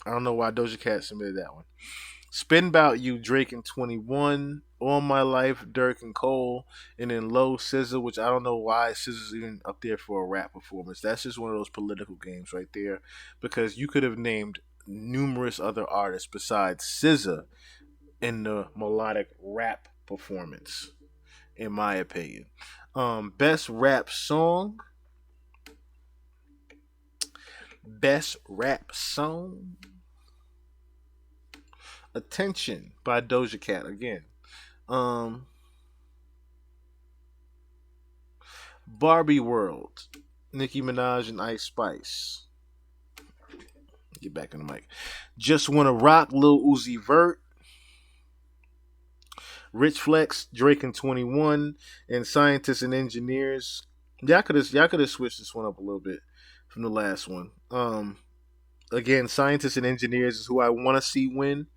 I don't know why Doja Cat submitted that one. Spin About You, Drake and 21. All My Life, Dirk and Cole. And then Low, SZA, which I don't know why SZA's even up there for a rap performance. That's just one of those political games right there. Because you could have named numerous other artists besides SZA in the melodic rap performance, in my opinion. Best rap song. Attention by Doja Cat again. Barbie World, Nicki Minaj and Ice Spice. Get back in the mic. Just Wanna Rock, Lil Uzi Vert. Rich Flex, Drake and 21, and Scientists and Engineers. Y'all could have switched this one up a little bit from the last one. Again, Scientists and Engineers is who I want to see win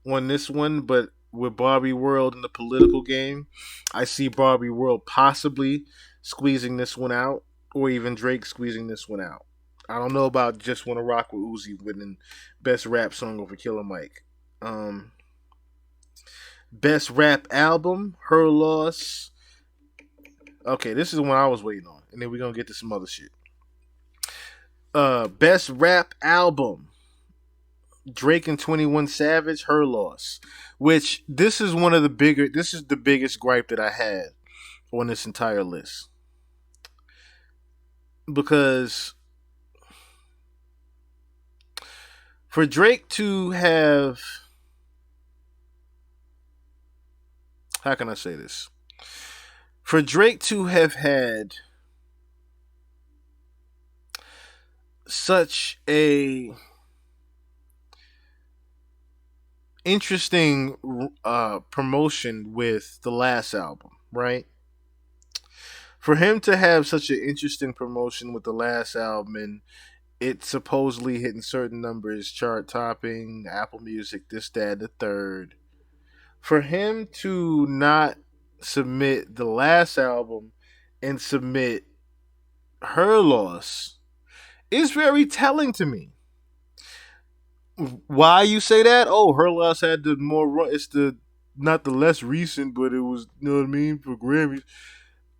on this one, but with Barbie World in the political game, I see Barbie World possibly squeezing this one out, or even Drake squeezing this one out. I don't know about Just Wanna Rock with Uzi winning Best Rap Song over Killer Mike. Best Rap Album, Her Loss. Okay, this is the one I was waiting on. And then we're going to get to some other shit. Best Rap Album, Drake and 21 Savage, Her Loss. Which, this is the biggest gripe that I had on this entire list. Because for Drake to have... How can I say this? For Drake to have had such a interesting promotion with the last album, right? For him to have such an interesting promotion with the last album and it supposedly hitting certain numbers, chart topping, Apple Music, this, that, the third. For him to not submit the last album and submit Her Loss is very telling to me. Why you say that? Oh, Her Loss had the more, it's the, not the less recent, but it was, you know what I mean, for Grammys.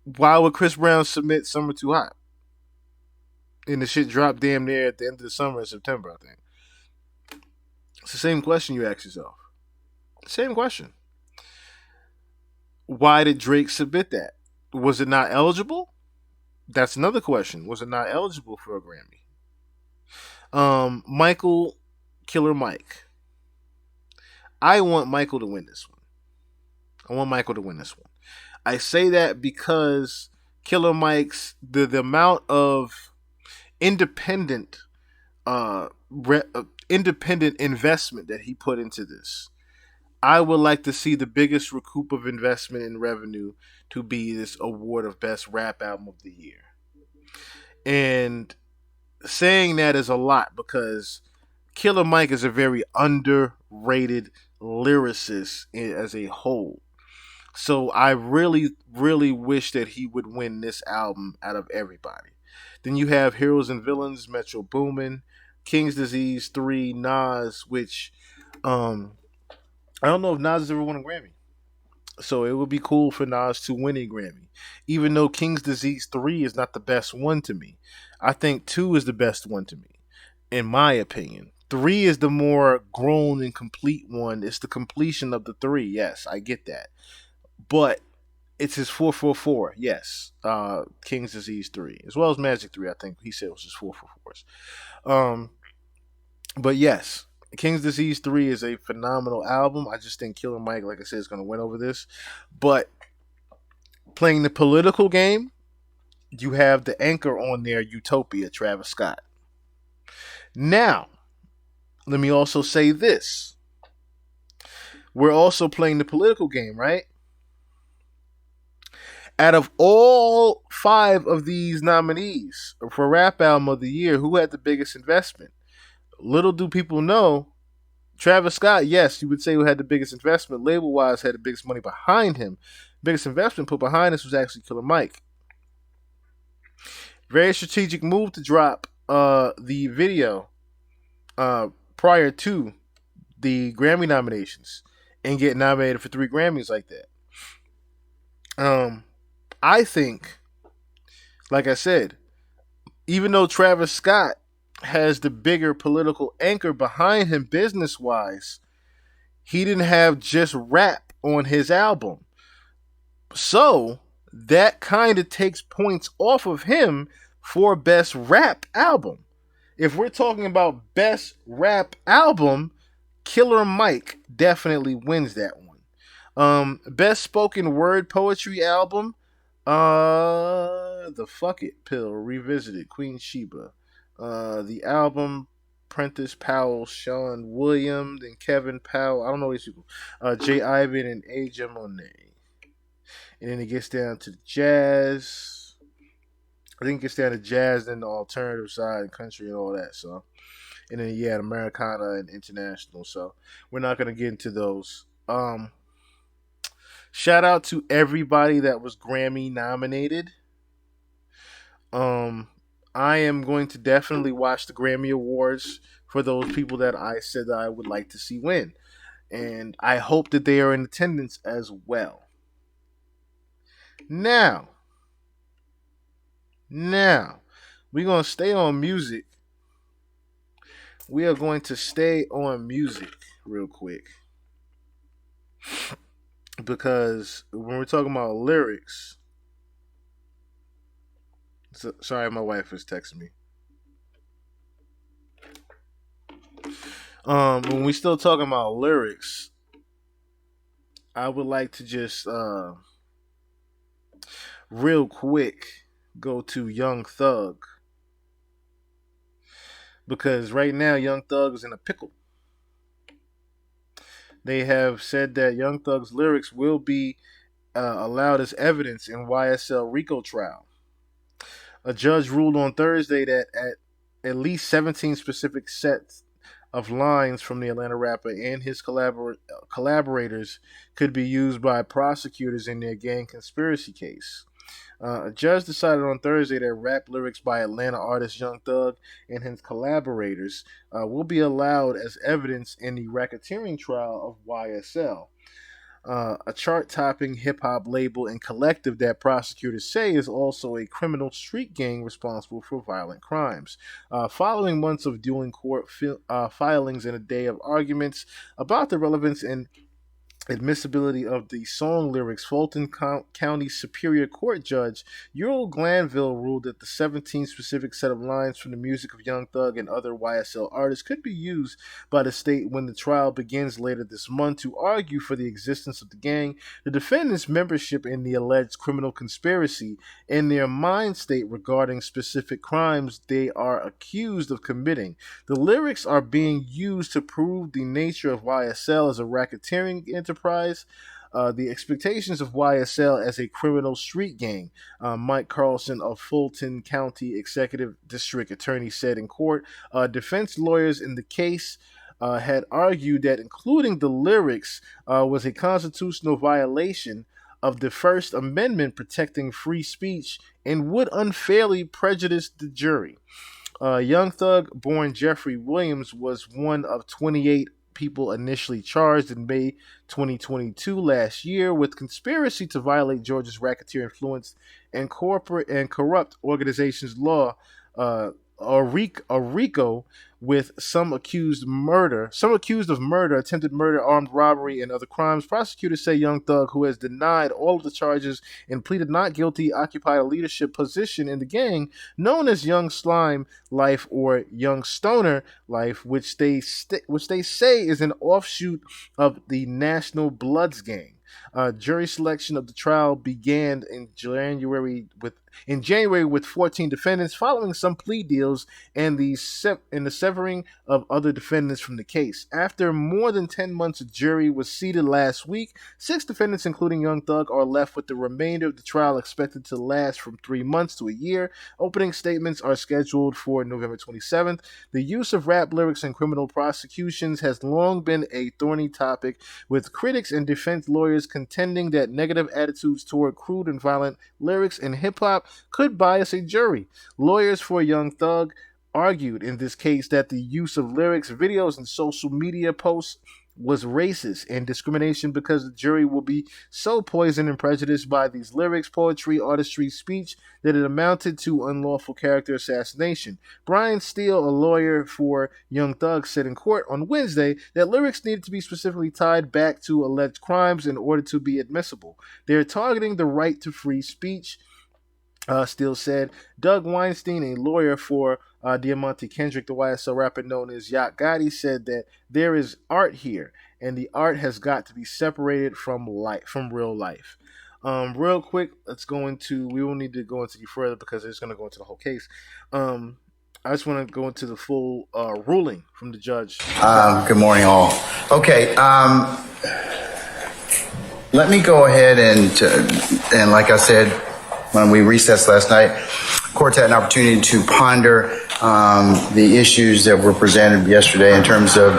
Why would Chris Brown submit Summer Too Hot? And the shit dropped damn near at the end of the summer in September, I think. It's the same question you ask yourself. Same question. Why did Drake submit that? Was it not eligible? That's another question. Was it not eligible for a Grammy? Michael, Killer Mike. I want Michael to win this one. I want Michael to win this one. I say that because Killer Mike's the amount of independent independent investment that he put into this. I would like to see the biggest recoup of investment in revenue to be this award of best rap album of the year. And saying that is a lot because Killer Mike is a very underrated lyricist as a whole. So I really, really wish that he would win this album out of everybody. Then you have Heroes and Villains, Metro Boomin, King's Disease 3, Nas, which I don't know if Nas has ever won a Grammy. So it would be cool for Nas to win a Grammy. Even though King's Disease 3 is not the best one to me. I think 2 is the best one to me, in my opinion. 3 is the more grown and complete one. It's the completion of the 3. Yes, I get that. But it's his 444. Yes. King's Disease 3. As well as Magic 3, I think he said it was his 444s. But yes, King's Disease 3 is a phenomenal album. I just think Killer Mike, like I said, is going to win over this. But playing the political game, you have the anchor on there, Utopia, Travis Scott. Now, let me also say this. We're also playing the political game, right? Out of all 5 of these nominees for Rap Album of the Year, who had the biggest investment? Little do people know, Travis Scott, yes, you would say who had the biggest investment, label-wise had the biggest money behind him. Biggest investment put behind this was actually Killer Mike. Very strategic move to drop the video prior to the Grammy nominations and get nominated for 3 Grammys like that. I think, like I said, even though Travis Scott has the bigger political anchor behind him business-wise, he didn't have just rap on his album. So that kind of takes points off of him for best rap album. If we're talking about best rap album, Killer Mike definitely wins that one. Best spoken word poetry album, the Fuck It Pill Revisited, Queen Sheba. The album, Prentice Powell, Sean Williams, and Kevin Powell. I don't know these people. Jay Ivan and Aja Monet. And then it gets down to jazz. I think it gets down to jazz, then the alternative side, and country, and all that. So, and then yeah, Americana and international. So we're not gonna get into those. Shout out to everybody that was Grammy nominated. I am going to definitely watch the Grammy Awards for those people that I said that I would like to see win. And I hope that they are in attendance as well. Now, we're going to stay on music. We are going to stay on music real quick. Because when we're talking about lyrics... sorry, my wife was texting me. When we still talking about lyrics, I would like to just real quick go to Young Thug, because right now Young Thug is in a pickle. They have said that Young Thug's lyrics will be allowed as evidence in YSL RICO trial. A judge ruled on Thursday that at least 17 specific sets of lines from the Atlanta rapper and his collaborators could be used by prosecutors in their gang conspiracy case. A judge decided on Thursday that rap lyrics by Atlanta artist Young Thug and his collaborators will be allowed as evidence in the racketeering trial of YSL. A chart-topping hip-hop label and collective that prosecutors say is also a criminal street gang responsible for violent crimes. Following months of dueling court filings and a day of arguments about the relevance and admissibility of the song lyrics, Fulton County Superior Court Judge Ural Glanville ruled that the 17 specific set of lines from the music of Young Thug and other YSL artists could be used by the state when the trial begins later this month to argue for the existence of the gang, the defendants' membership in the alleged criminal conspiracy, and their mind state regarding specific crimes they are accused of committing. The lyrics are being used to prove the nature of YSL as a racketeering enterprise, the expectations of YSL as a criminal street gang, Mike Carlson of Fulton County Executive District Attorney said in court. Defense lawyers in the case had argued that including the lyrics was a constitutional violation of the First Amendment protecting free speech and would unfairly prejudice the jury. Young Thug, born Jeffrey Williams, was one of 28 people initially charged in May 2022 last year with conspiracy to violate Georgia's racketeer influence and corporate and corrupt organizations law, RICO, with some accused of murder, attempted murder, armed robbery, and other crimes. Prosecutors say Young Thug, who has denied all of the charges and pleaded not guilty, occupied a leadership position in the gang known as Young Slime Life or Young Stoner Life, which they say is an offshoot of the National Bloods gang. Jury selection of the trial began in January with 14 defendants following some plea deals and the severing of other defendants from the case. After more than 10 months, a jury was seated last week. 6 defendants, including Young Thug, are left with the remainder of the trial expected to last from 3 months to a year. Opening statements are scheduled for November 27th. The use of rap lyrics in criminal prosecutions has long been a thorny topic, with critics and defense lawyers contending that negative attitudes toward crude and violent lyrics in hip-hop could bias a jury. Lawyers for Young Thug argued in this case that the use of lyrics, videos, and social media posts was racist and discrimination because the jury will be so poisoned and prejudiced by these lyrics, poetry, artistry, speech that it amounted to unlawful character assassination. Brian Steele, a lawyer for Young Thug, said in court on Wednesday that lyrics needed to be specifically tied back to alleged crimes in order to be admissible. They're targeting the right to free speech, Steele said. Doug Weinstein, a lawyer for Diamante Kendrick, the YSL rapper known as Yacht Gotti, said that there is art here, and the art has got to be separated from real life. Real quick, we won't need to go into it further because it's going to go into the whole case. I just want to go into the full ruling from the judge. Good morning, all. Okay, let me go ahead and like I said, when we recessed last night, courts had an opportunity to ponder the issues that were presented yesterday in terms of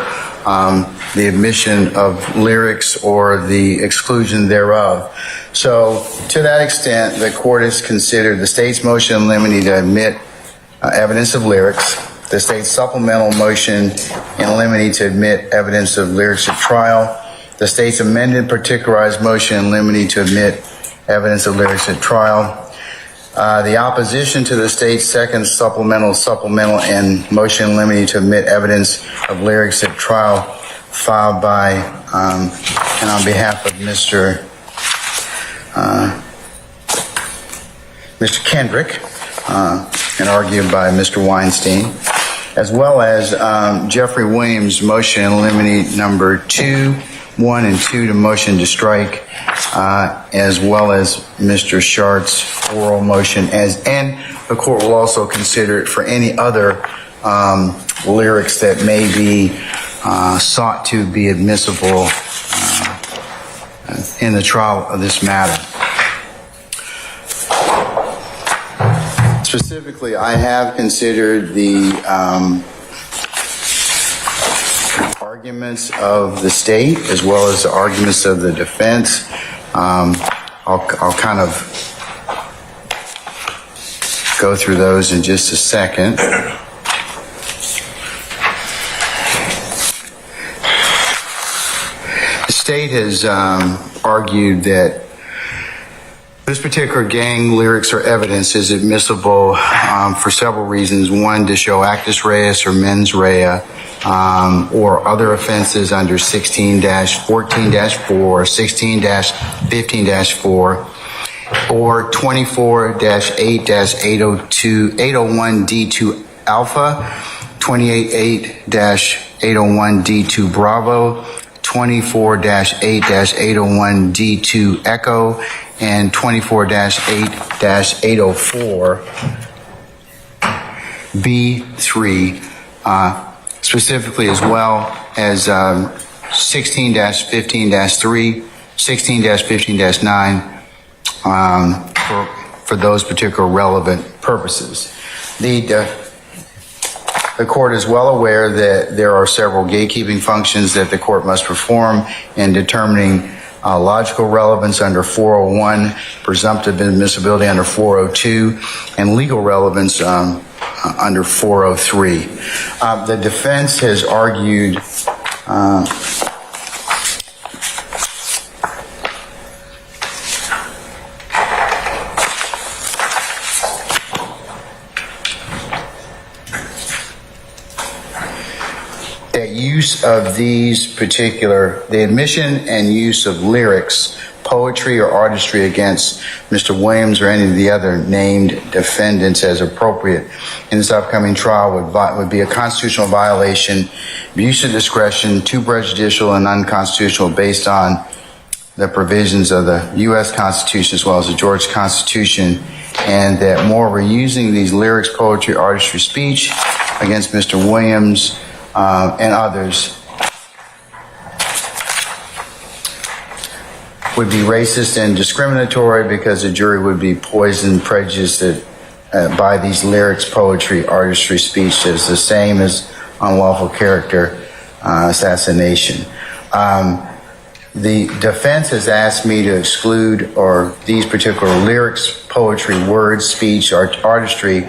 the admission of lyrics or the exclusion thereof. So to that extent, the court has considered the state's motion in limine to admit evidence of lyrics, the state's supplemental motion in limine to admit evidence of lyrics at trial, the state's amended particularized motion in limine to admit evidence of lyrics at trial, the opposition to the state's second supplemental, and motion in limine to admit evidence of lyrics at trial filed by and on behalf of Mr. Kendrick and argued by Mr. Weinstein, as well as Jeffrey Williams' motion in limine number 2, 1 and 2 to motion to strike, as well as Mr. Shart's oral motion, and the court will also consider it for any other lyrics that may be sought to be admissible in the trial of this matter. Specifically, I have considered the arguments of the state as well as the arguments of the defense. I'll kind of go through those in just a second. The state has argued that this particular gang lyrics or evidence is admissible for several reasons. One, to show actus reus or mens rea or other offenses under 16-14-4, 16-15-4, or 24-8-801D2 Alpha, 28-8-801D2 Bravo, 24-8-801D2 Echo, and 24-8-804 B3, specifically, as well as 16-15-3, 16-15-9, for those particular relevant purposes. The court is well aware that there are several gatekeeping functions that the court must perform in determining logical relevance under 401, presumptive admissibility under 402, and legal relevance under 403. The defense has argued that use of the admission and use of lyrics, poetry, or artistry against Mr. Williams or any of the other named defendants as appropriate in this upcoming trial would be a constitutional violation, abuse of discretion, too prejudicial and unconstitutional based on the provisions of the U.S. Constitution as well as the Georgia Constitution, and that moreover, using these lyrics, poetry, artistry, speech against Mr. Williams and others would be racist and discriminatory because the jury would be poisoned, prejudiced by these lyrics, poetry, artistry, speech that is the same as unlawful character assassination. The defense has asked me to exclude these particular lyrics, poetry, words, speech, artistry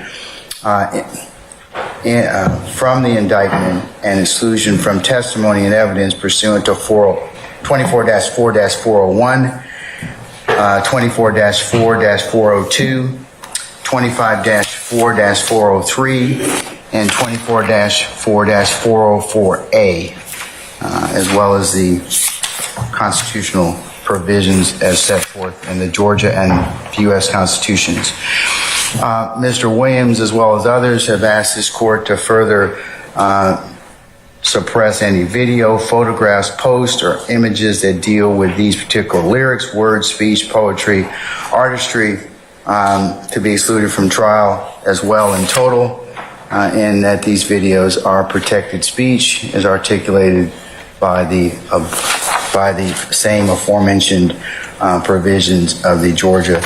from the indictment and exclusion from testimony and evidence pursuant to 24-4-401, 24-4-402, 25-4-403, and 24-4-404A, as well as the constitutional provisions as set forth in the Georgia and U.S. Constitutions. Mr. Williams, as well as others, have asked this court to further suppress any video, photographs, posts, or images that deal with these particular lyrics, words, speech, poetry, artistry, to be excluded from trial as well in total, and that these videos are protected speech as articulated by the same aforementioned provisions of the Georgia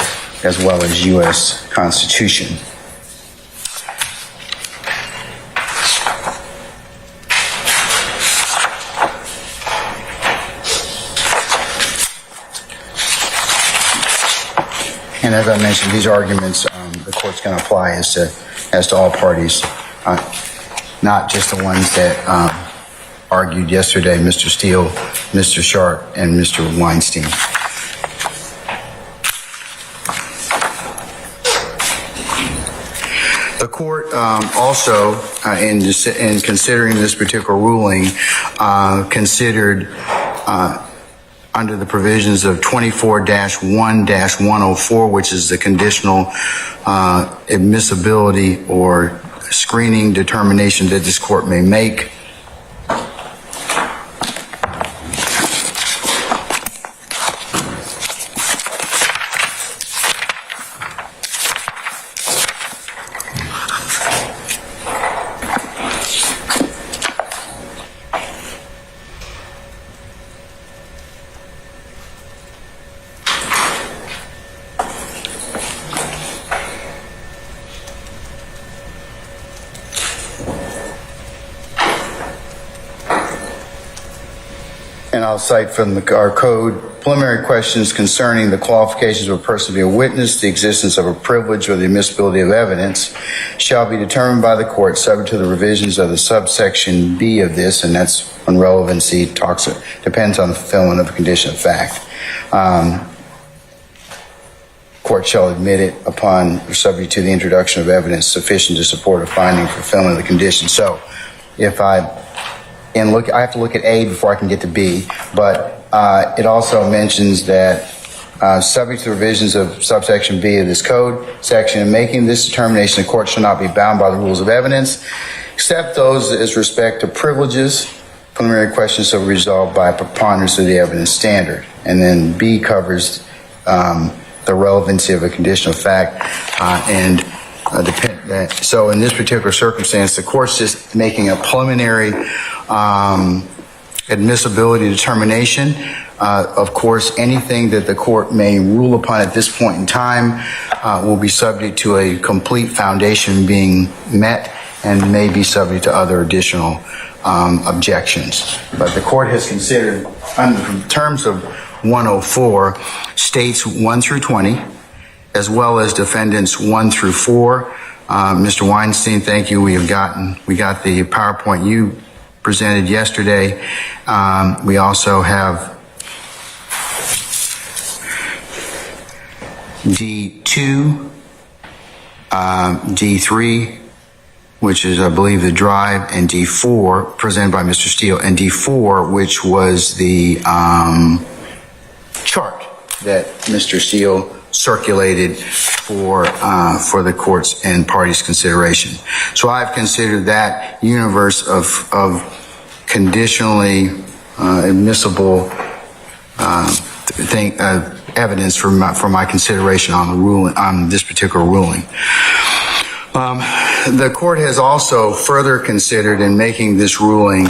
as well as U.S. Constitution. And as I mentioned, these arguments the court's going to apply as to all parties, not just the ones that argued yesterday, Mr. Steele, Mr. Sharp, and Mr. Weinstein. The court also, in considering this particular ruling, considered under the provisions of 24-1-104, which is the conditional admissibility or screening determination that this court may make. And I'll cite from our code, preliminary questions concerning the qualifications of a person to be a witness, the existence of a privilege, or the admissibility of evidence shall be determined by the court subject to the revisions of the subsection B of this, and that's when relevancy depends on the fulfillment of a condition of fact. Court shall admit it upon or subject to the introduction of evidence sufficient to support a finding fulfillment of the condition. So if I I have to look at A before I can get to B, but it also mentions that subject to the revisions of subsection B of this code section, in making this determination, the court shall not be bound by the rules of evidence, except those as respect to privileges. Preliminary questions shall be resolved by preponderance of the evidence standard. And then B covers the relevancy of a conditional fact so in this particular circumstance, the court's just making a preliminary admissibility determination. Of course, anything that the court may rule upon at this point in time will be subject to a complete foundation being met and may be subject to other additional objections. But the court has considered, in terms of 104, states 1 through 20, as well as defendants 1 through 4. Mr. Weinstein, thank you. We got the PowerPoint you presented yesterday. We also have D2, D3, which is, I believe, the drive, and D4, presented by Mr. Steele, and D4, which was the chart that Mr. Steele circulated for the courts and parties' consideration. So I've considered that universe of conditionally admissible evidence for my consideration on the ruling, on this particular ruling. The court has also further considered in making this ruling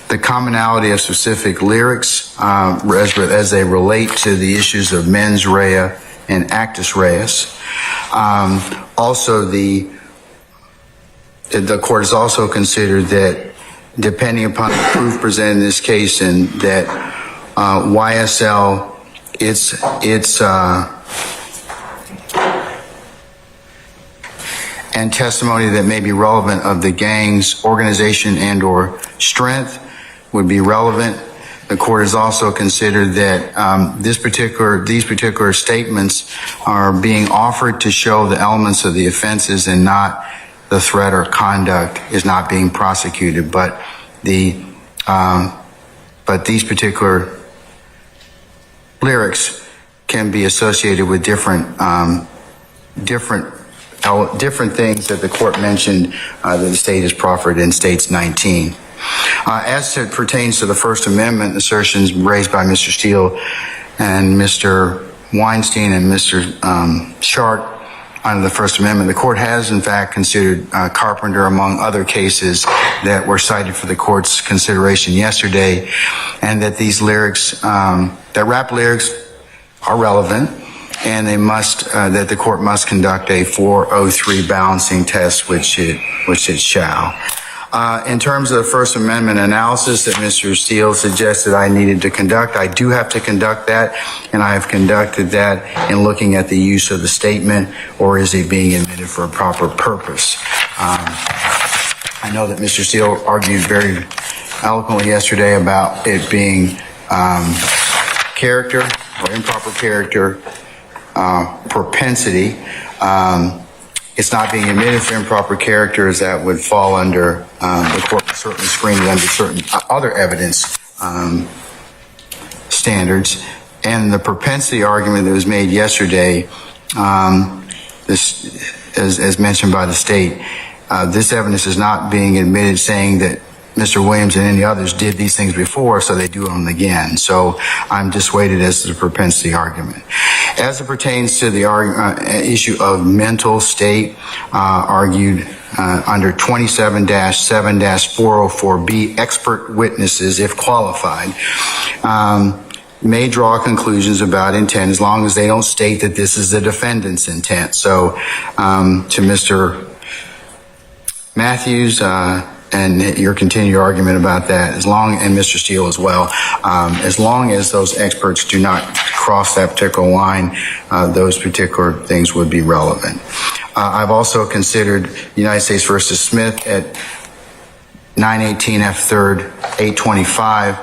the commonality of specific lyrics as they relate to the issues of mens rea and actus reus. Also, the court has also considered that, depending upon the proof presented in this case, and that YSL, its and testimony that may be relevant of the gang's organization and or strength would be relevant. The court has also considered that these particular statements are being offered to show the elements of the offenses and not the threat or conduct is not being prosecuted, but these particular lyrics can be associated with different things that the court mentioned that the state has proffered in States 19. As it pertains to the First Amendment assertions raised by Mr. Steele and Mr. Weinstein and Mr. Sharp under the First Amendment, the court has in fact considered Carpenter among other cases that were cited for the court's consideration yesterday, and that these lyrics, that rap lyrics are relevant, and they must, that the court must conduct a 403 balancing test, which it shall. In terms of the First Amendment analysis that Mr. Steele suggested I needed to conduct, I do have to conduct that, and I have conducted that in looking at the use of the statement, or is it being admitted for a proper purpose. I know that Mr. Steele argued very eloquently yesterday about it being character or improper character, propensity. It's not being admitted for improper characters that would fall under, the court would certainly screen it under certain other evidence standards. And the propensity argument that was made yesterday, this, as mentioned by the state, this evidence is not being admitted saying that Mr. Williams and any others did these things before, so they do them again. So I'm dissuaded as to the propensity argument. As it pertains to the issue of mental state, argued under 27-7-404B, expert witnesses, if qualified, may draw conclusions about intent as long as they don't state that this is the defendant's intent. So to Mr. Matthews, and your continued argument about that, and Mr. Steele as well, as long as those experts do not cross that particular line, those particular things would be relevant. I've also considered United States versus Smith at 918 F. 3rd 825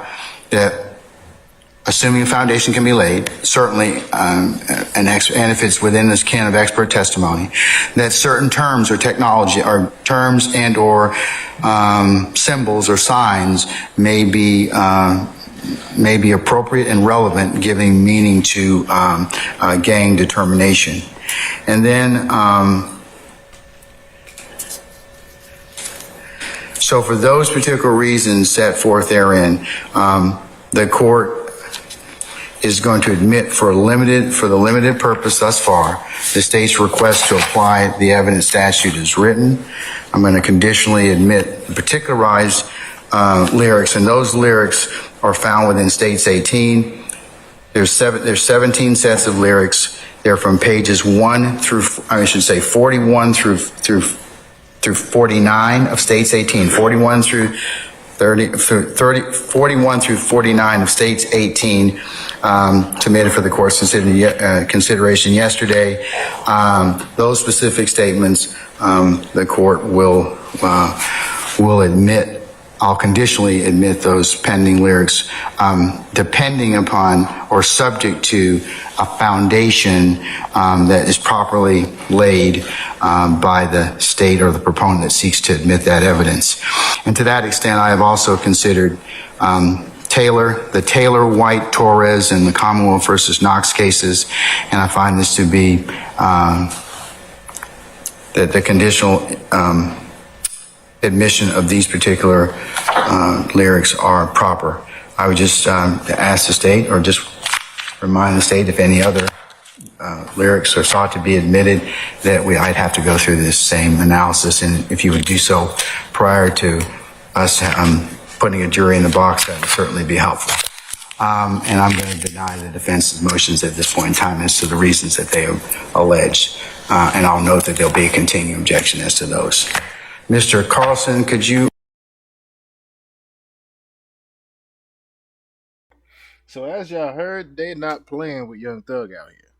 that assuming a foundation can be laid, certainly, and if it's within this can of expert testimony, that certain terms or technology or terms and or symbols or signs may be appropriate and relevant, giving meaning to gang determination. And then, so for those particular reasons set forth therein, the court is going to admit for the limited purpose thus far, the state's request to apply the evidence statute as written. I'm going to conditionally admit particularized lyrics, and those lyrics are found within States 18. There's 17 sets of lyrics. They're from pages 41 through 49 of States 18. 41 through 49 of States 18, submitted for the court's consideration yesterday. Those specific statements, the court will admit. I'll conditionally admit those pending lyrics, depending upon or subject to a foundation that is properly laid by the state or the proponent that seeks to admit that evidence. And to that extent, I have also considered the Taylor, White, Torres, and the Commonwealth versus Knox cases, and I find this to be that the conditional admission of these particular lyrics are proper. I would just ask the state, or just remind the state, if any other lyrics are sought to be admitted, that I'd have to go through this same analysis, and if you would do so prior to us putting a jury in the box, that would certainly be helpful. And I'm going to deny the defense's motions at this point in time as to the reasons that they have alleged, and I'll note that there'll be a continuing objection as to those. Mr. Carlson, could you? So as y'all heard, they're not playing with Young Thug out here.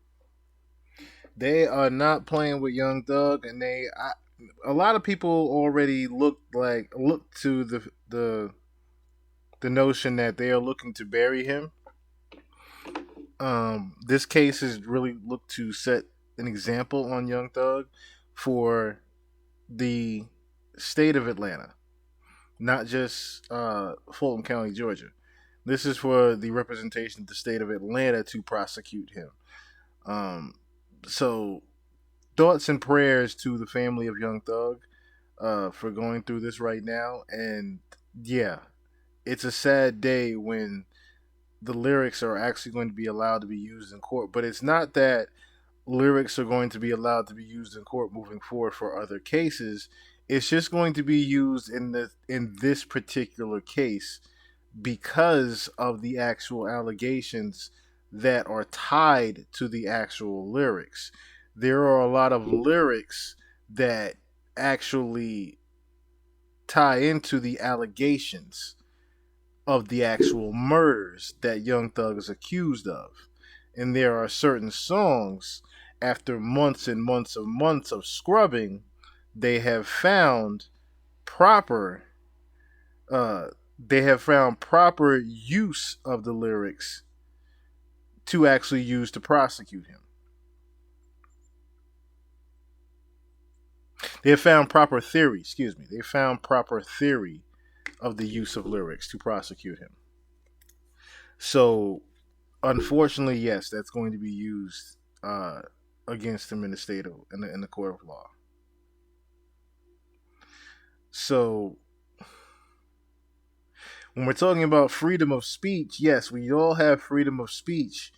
They are not playing with Young Thug, and a lot of people already look to the notion that they are looking to bury him. This case has really looked to set an example on Young Thug for the state of Atlanta, not just Fulton County, Georgia. This is for the representation of the state of Atlanta to prosecute him. So thoughts and prayers to the family of Young Thug for going through this right now. And yeah, it's a sad day when the lyrics are actually going to be allowed to be used in court. But it's not that lyrics are going to be allowed to be used in court moving forward for other cases. It's just going to be used in this particular case because of the actual allegations that are tied to the actual lyrics. There are a lot of lyrics that actually tie into the allegations of the actual murders that Young Thug is accused of. And there are certain songs, after months and months of scrubbing, they have found proper use of the lyrics to actually use to prosecute him. They found proper theory of the use of lyrics to prosecute him. So, unfortunately, yes, that's going to be used against him in the state of in the court of law. So, when we're talking about freedom of speech, yes, we all have freedom of speech,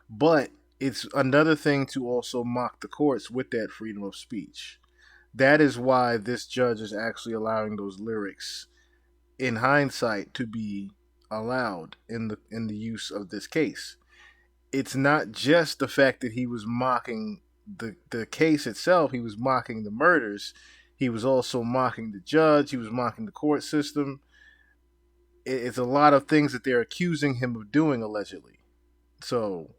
but it's another thing to also mock the courts with that freedom of speech. That is why this judge is actually allowing those lyrics, in hindsight, to be allowed in the use of this case. It's not just the fact that he was mocking the case itself, he was mocking the murders, he was also mocking the judge, he was mocking the court system. It's a lot of things that they're accusing him of doing, allegedly. So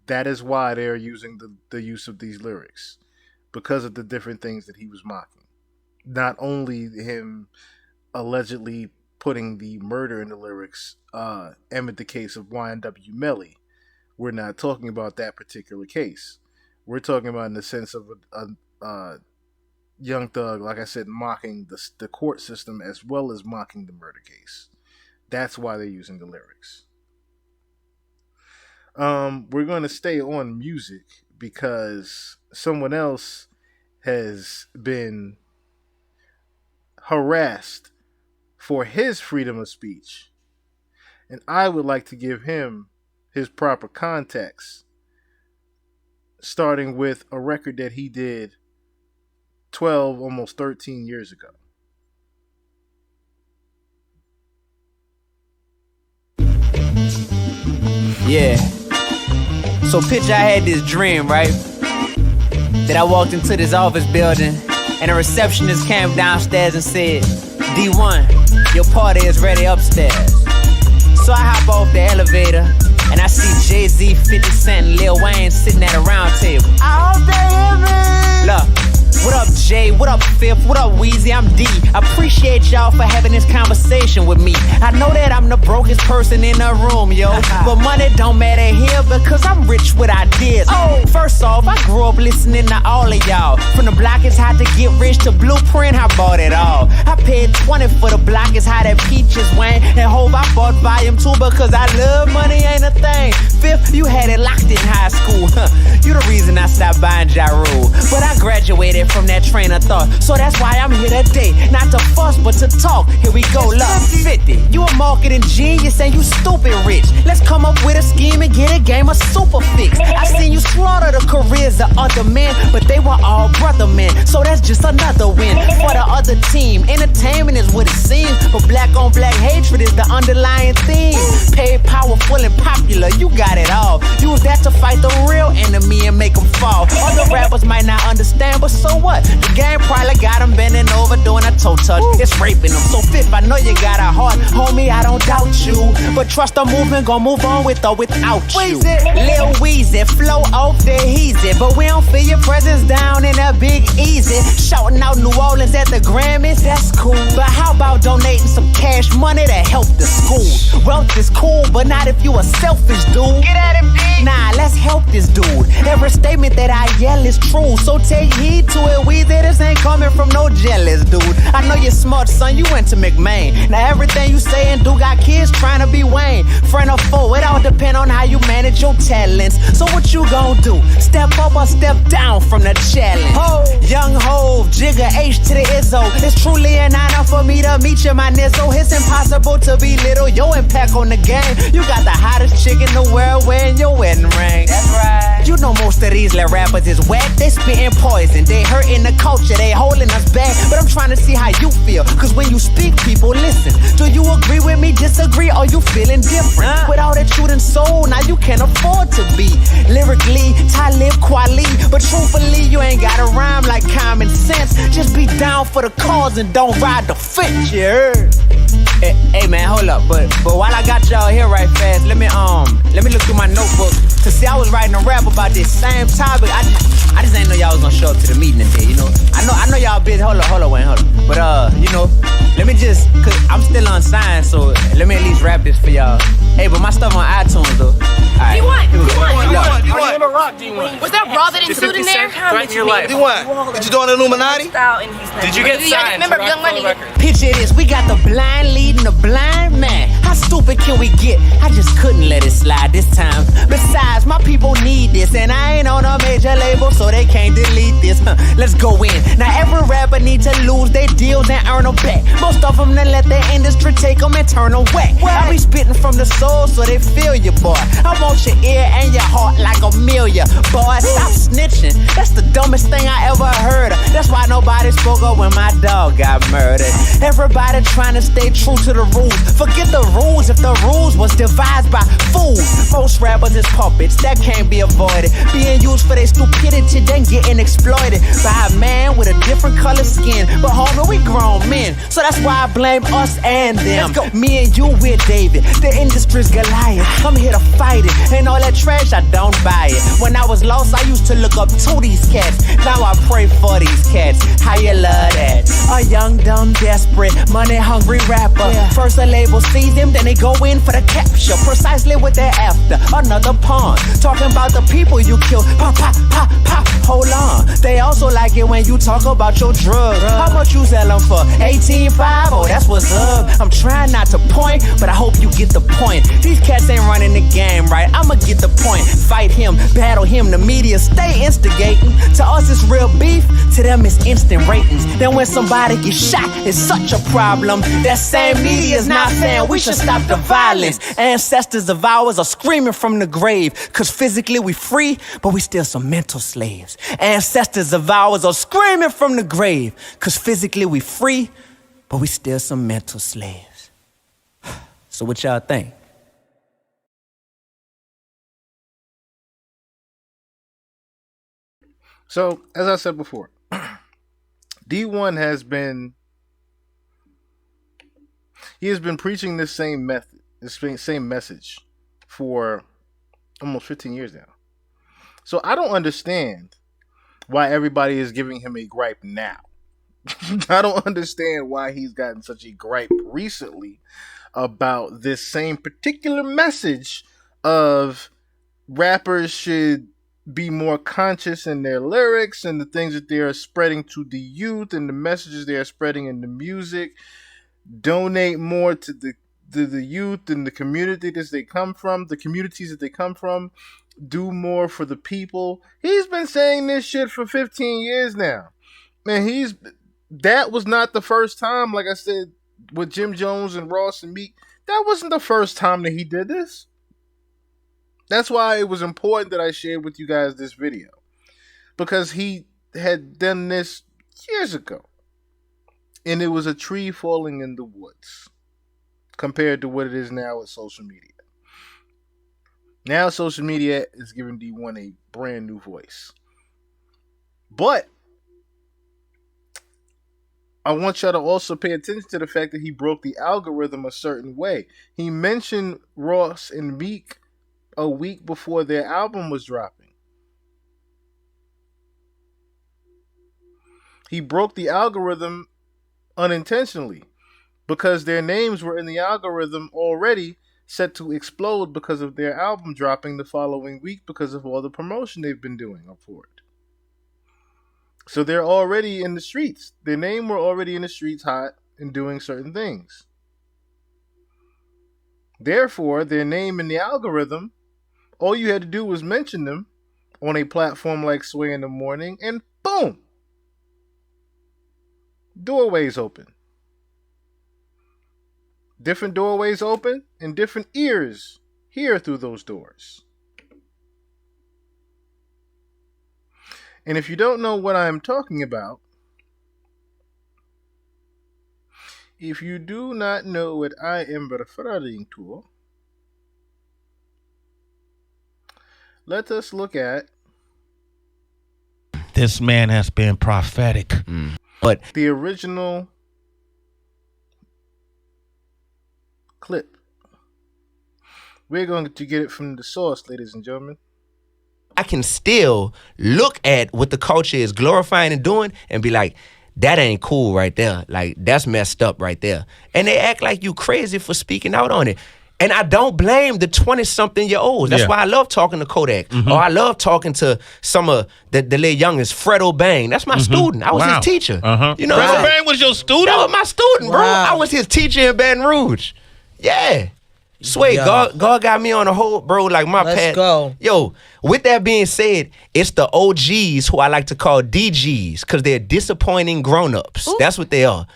that is why they're using the use of these lyrics, because of the different things that he was mocking. Not only him allegedly putting the murder in the lyrics Emmett the case of YNW Melly. We're not talking about that particular case. We're talking about in the sense of a Young Thug, like I said, mocking the court system as well as mocking the murder case. That's why they're using the lyrics. We're going to stay on music because someone else has been harassed for his freedom of speech. And I would like to give him his proper context, starting with a record that he did 12, almost 13 years ago. Yeah. So picture I had this dream, right? That I walked into this office building and a receptionist came downstairs and said, D1, your party is ready upstairs. So I hop off the elevator and I see Jay-Z, 50 Cent, and Lil Wayne sitting at a round table. I hope they hear me! Look. What up, Jay? What up, Fifth? What up, Weezy? I'm D. I appreciate y'all for having this conversation with me. I know that I'm the brokest person in the room, yo. But money don't matter here because I'm rich with ideas. Oh, first off, I grew up listening to all of y'all. From the block is how to get rich to Blueprint, I bought it all. I paid 20 for the block is how that Peaches Wayne. And hope I bought volume 2 because I love money ain't a thing. Fifth, you had it locked in high school. You the reason I stopped buying Ja Rule. But I graduated from that train of thought, so that's why I'm here today. Not to fuss, but to talk. Here we go, love 50. You a marketing genius and you stupid rich. Let's come up with a scheme and get a game of super fix. I seen you slaughter the careers of other men, but they were all brother men, so that's just another win for the other team. Entertainment is what it seems, but black on black hatred is the underlying theme. Paid, powerful, and popular, you got it all. Use that to fight the real enemy and make them fall. Other rappers might not understand, but so what? The game probably got them bending over doing a toe touch. It's raping them. So Fifth, I know you got a heart, homie, I don't doubt you. But trust the movement, gon' move on with or without you. Lil Weezy, flow off the easy, but we don't feel your presence down in that Big Easy. Shouting out New Orleans at the Grammys, that's cool. But how about donating some cash money to help the schools? Wealth is cool, but not if you a selfish dude. Get at him, D. Nah, let's help this dude. Every statement that I yell is true, so take heed to it, Weezy. This ain't coming from no jealous dude. I know you're smart, son, you went to McMain. Now everything you say and do got kids trying to be Wayne. Friend or foe, it all depend on how you manage your talents. So what you gon' do? Step up or step down from the challenge? Ho, Young Hove, Jigga, H to the Izzo. It's truly an honor for me to meet you, my nizzo. It's impossible to belittle your impact on the game. You got the hottest chick in the world wearing your wedding ring. That's right. You know most of these little rappers is whack. They spitting poison, they hurting the culture, they holding us back. But I'm trying to see how you feel, cause when you speak, people listen. Do you agree with me, disagree, or you feeling different? With all that truth and soul, now you can't afford to be lyrically Talib Kweli. But truthfully, you ain't gotta rhyme like common sense. Just be down for the cause and don't ride the fence, you heard? Hey man, hold up, but while I got y'all here right fast, let me look through my notebook. To see, I was writing a rap about this same topic. I just ain't know y'all was gonna show up to the meeting today, you know. I know y'all busy. Hold up, Wayne. But you know, let me just, cause I'm still unsigned, so let me at least rap this for y'all. Hey, but my stuff on iTunes though. Alright. D1. Was that raw that ensued in there? Right in your life. D1. Did you join the Illuminati? Did you get signed? Remember Young Money? Picture this, we got the blind leading the blind man. How stupid can we get? I just couldn't let it slide this time. Besides, my people need this, and I ain't on a major label, so they can't delete this. Let's go in. Now every rapper needs to lose their deals and earn them back. Most of them then let the industry take them and turn them whack. I be spitting from the soul so they feel you, boy. I want your ear and your heart like a million. Boy, stop snitching. That's the dumbest thing I ever heard of. That's why nobody spoke up when my dog got murdered. Everybody trying to stay true to the rules. Forget the rules if the rules was devised by fools. Most rappers is puppets, that can't be avoided. Being used for their stupidity, then getting exploited by a man with a different color good skin. But homie, we grown men, so that's why I blame us and them. Let's go. Me and you with David, the industry's Goliath. I'm here to fight it, and all that trash, I don't buy it. When I was lost, I used to look up to these cats. Now I pray for these cats. How you love that? A young, dumb, desperate, money-hungry rapper. First a label sees him, then they go in for the capture. Precisely what they're after, another pawn. Talking about the people you kill. Pop, pop, pop, pop. Hold on. They also like it when you talk about your drugs. How much you sell them for? 18.5? Oh, that's what's up. I'm trying not to point, but I hope you get the point. These cats ain't running the game right. I'ma get the point. Fight him, battle him. The media stay instigating. To us it's real beef, to them it's instant ratings. Then when somebody gets shot, it's such a problem. That same media is now saying we should stop the violence. Ancestors of ours are screaming from the grave, cause physically we free, but we still some mental slaves. Ancestors of ours are screaming from the grave, cause physically we free, but we still some mental slaves. So what y'all think? So, as I said before, D1 has been preaching this same method, this same message for almost 15 years now. So I don't understand why everybody is giving him a gripe now. I don't understand why he's gotten such a gripe recently about this same particular message of rappers should be more conscious in their lyrics and the things that they are spreading to the youth and the messages they are spreading in the music. Donate more to the youth and the community that they come from, the communities that they come from. Do more for the people. He's been saying this shit for 15 years now. Man, that was not the first time, like I said, with Jim Jones and Ross and Meek. That wasn't the first time that he did this. That's why it was important that I shared with you guys this video. Because he had done this years ago. And it was a tree falling in the woods compared to what it is now with social media. Now social media is giving D1 a brand new voice. But I want y'all to also pay attention to the fact that he broke the algorithm a certain way. He mentioned Ross and Meek a week before their album was dropping. He broke the algorithm unintentionally because their names were in the algorithm already set to explode because of their album dropping the following week because of all the promotion they've been doing up for it. So they're already in the streets. Their name were already in the streets hot and doing certain things. Therefore, their name in the algorithm, all you had to do was mention them on a platform like Sway in the Morning and boom! Doorways open. Different doorways open and different ears hear through those doors. And if you don't know what I'm talking about, if you do not know what I am referring to, let us look at this man has been prophetic. But the original clip. We're going to get it from the source, ladies and gentlemen. I can still look at what the culture is glorifying and doing and be like, that ain't cool right there. Like, that's messed up right there. And they act like you crazy for speaking out on it. And I don't blame the 20-something-year-olds. That's why I love talking to Kodak. Or I love talking to some of the little youngest, Fred O'Bang. That's my student. I was his teacher. You know, Fred O'Bang was your student? That was my student, bro. I was his teacher in Baton Rouge. Yeah. Sway, God got me on the whole, bro, like my path. Let's go. Yo, with that being said, it's the OGs who I like to call DGs because they're disappointing grown-ups. That's what they are.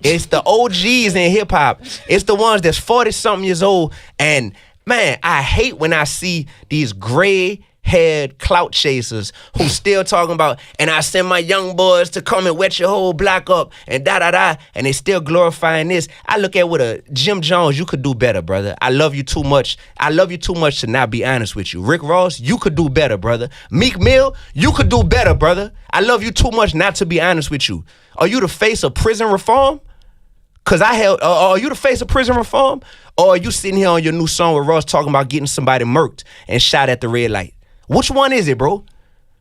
It's the OGs in hip-hop. It's the ones that's 40-something years old. And, man, I hate when I see these gray haired clout chasers who still talking about, and I send my young boys to come and wet your whole block up and da-da-da, and they still glorifying this. I look at with a Jim Jones, you could do better, brother. I love you too much. I love you too much to not be honest with you. Rick Ross, you could do better, brother. Meek Mill, you could do better, brother. I love you too much not to be honest with you. Are you the face of prison reform? Cause are you the face of prison reform? Or are you sitting here on your new song with Ross talking about getting somebody murked and shot at the red light? Which one is it, bro?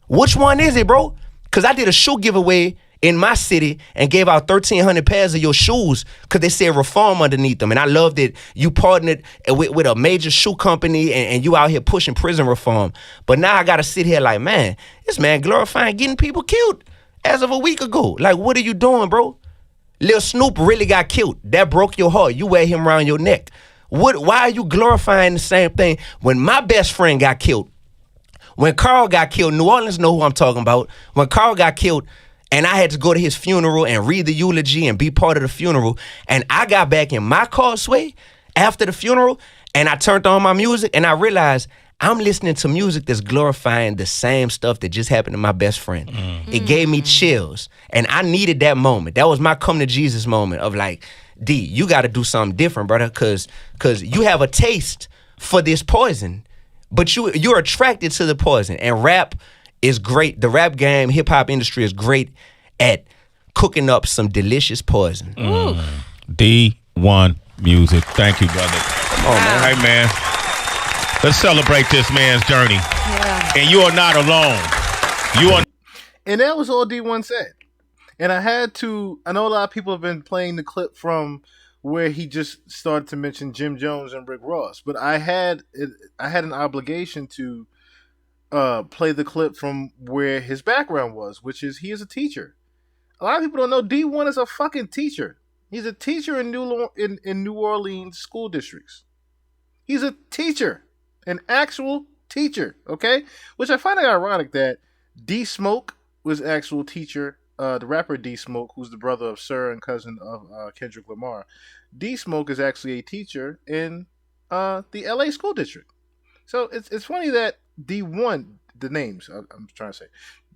Which one is it, bro? Cause I did a shoe giveaway in my city and gave out 1,300 pairs of your shoes because they said reform underneath them. And I love that you partnered with a major shoe company and you out here pushing prison reform. But now I got to sit here like, man, this man glorifying getting people killed as of a week ago. Like, what are you doing, bro? Lil Snoop really got killed. That broke your heart. You wear him around your neck. Why are you glorifying the same thing when my best friend got killed? When Carl got killed, New Orleans know who I'm talking about. When Carl got killed, and I had to go to his funeral and read the eulogy and be part of the funeral, and I got back in my car, Sway, after the funeral, and I turned on my music, and I realized I'm listening to music that's glorifying the same stuff that just happened to my best friend. It gave me chills, and I needed that moment. That was my come to Jesus moment of like, D, you got to do something different, brother, because you have a taste for this poison, but you're attracted to the poison, and rap is great. The rap game, hip-hop industry is great at cooking up some delicious poison. D1 Music. Thank you, brother. Come on, man. Hey, man. Let's celebrate this man's journey. Yeah. And you are not alone. And that was all D1 said. And I know a lot of people have been playing the clip from where he just started to mention Jim Jones and Rick Ross, but I had an obligation to play the clip from where his background was, which is he is a teacher. A lot of people don't know D1 is a fucking teacher. He's a teacher in New Orleans school districts. He's a teacher. An actual teacher, okay? Which I find it ironic that D Smoke was an actual teacher. The rapper D Smoke, who's the brother of Sir and cousin of Kendrick Lamar. D Smoke is actually a teacher in the LA school district. So it's funny that D1, the names I'm trying to say,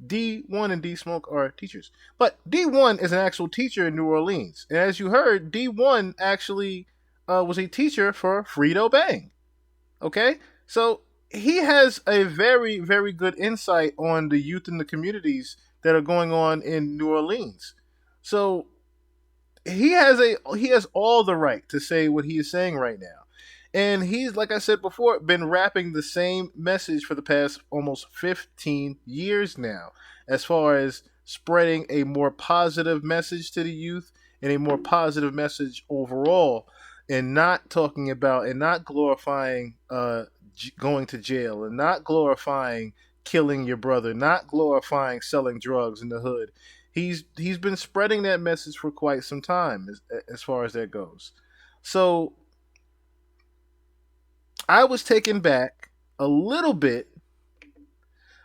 D1 and D Smoke are teachers. But D1 is an actual teacher in New Orleans. And as you heard, D1 actually was a teacher for Frito Bang. Okay? So he has a very, very good insight on the youth and the communities that are going on in New Orleans. So he has all the right to say what he is saying right now. And he's, like I said before, been rapping the same message for the past almost 15 years now, as far as spreading a more positive message to the youth and a more positive message overall, and not talking about and not glorifying going to jail, and not glorifying killing your brother, not glorifying selling drugs in the hood. He's been spreading that message for quite some time as far as that goes. So I was taken back a little bit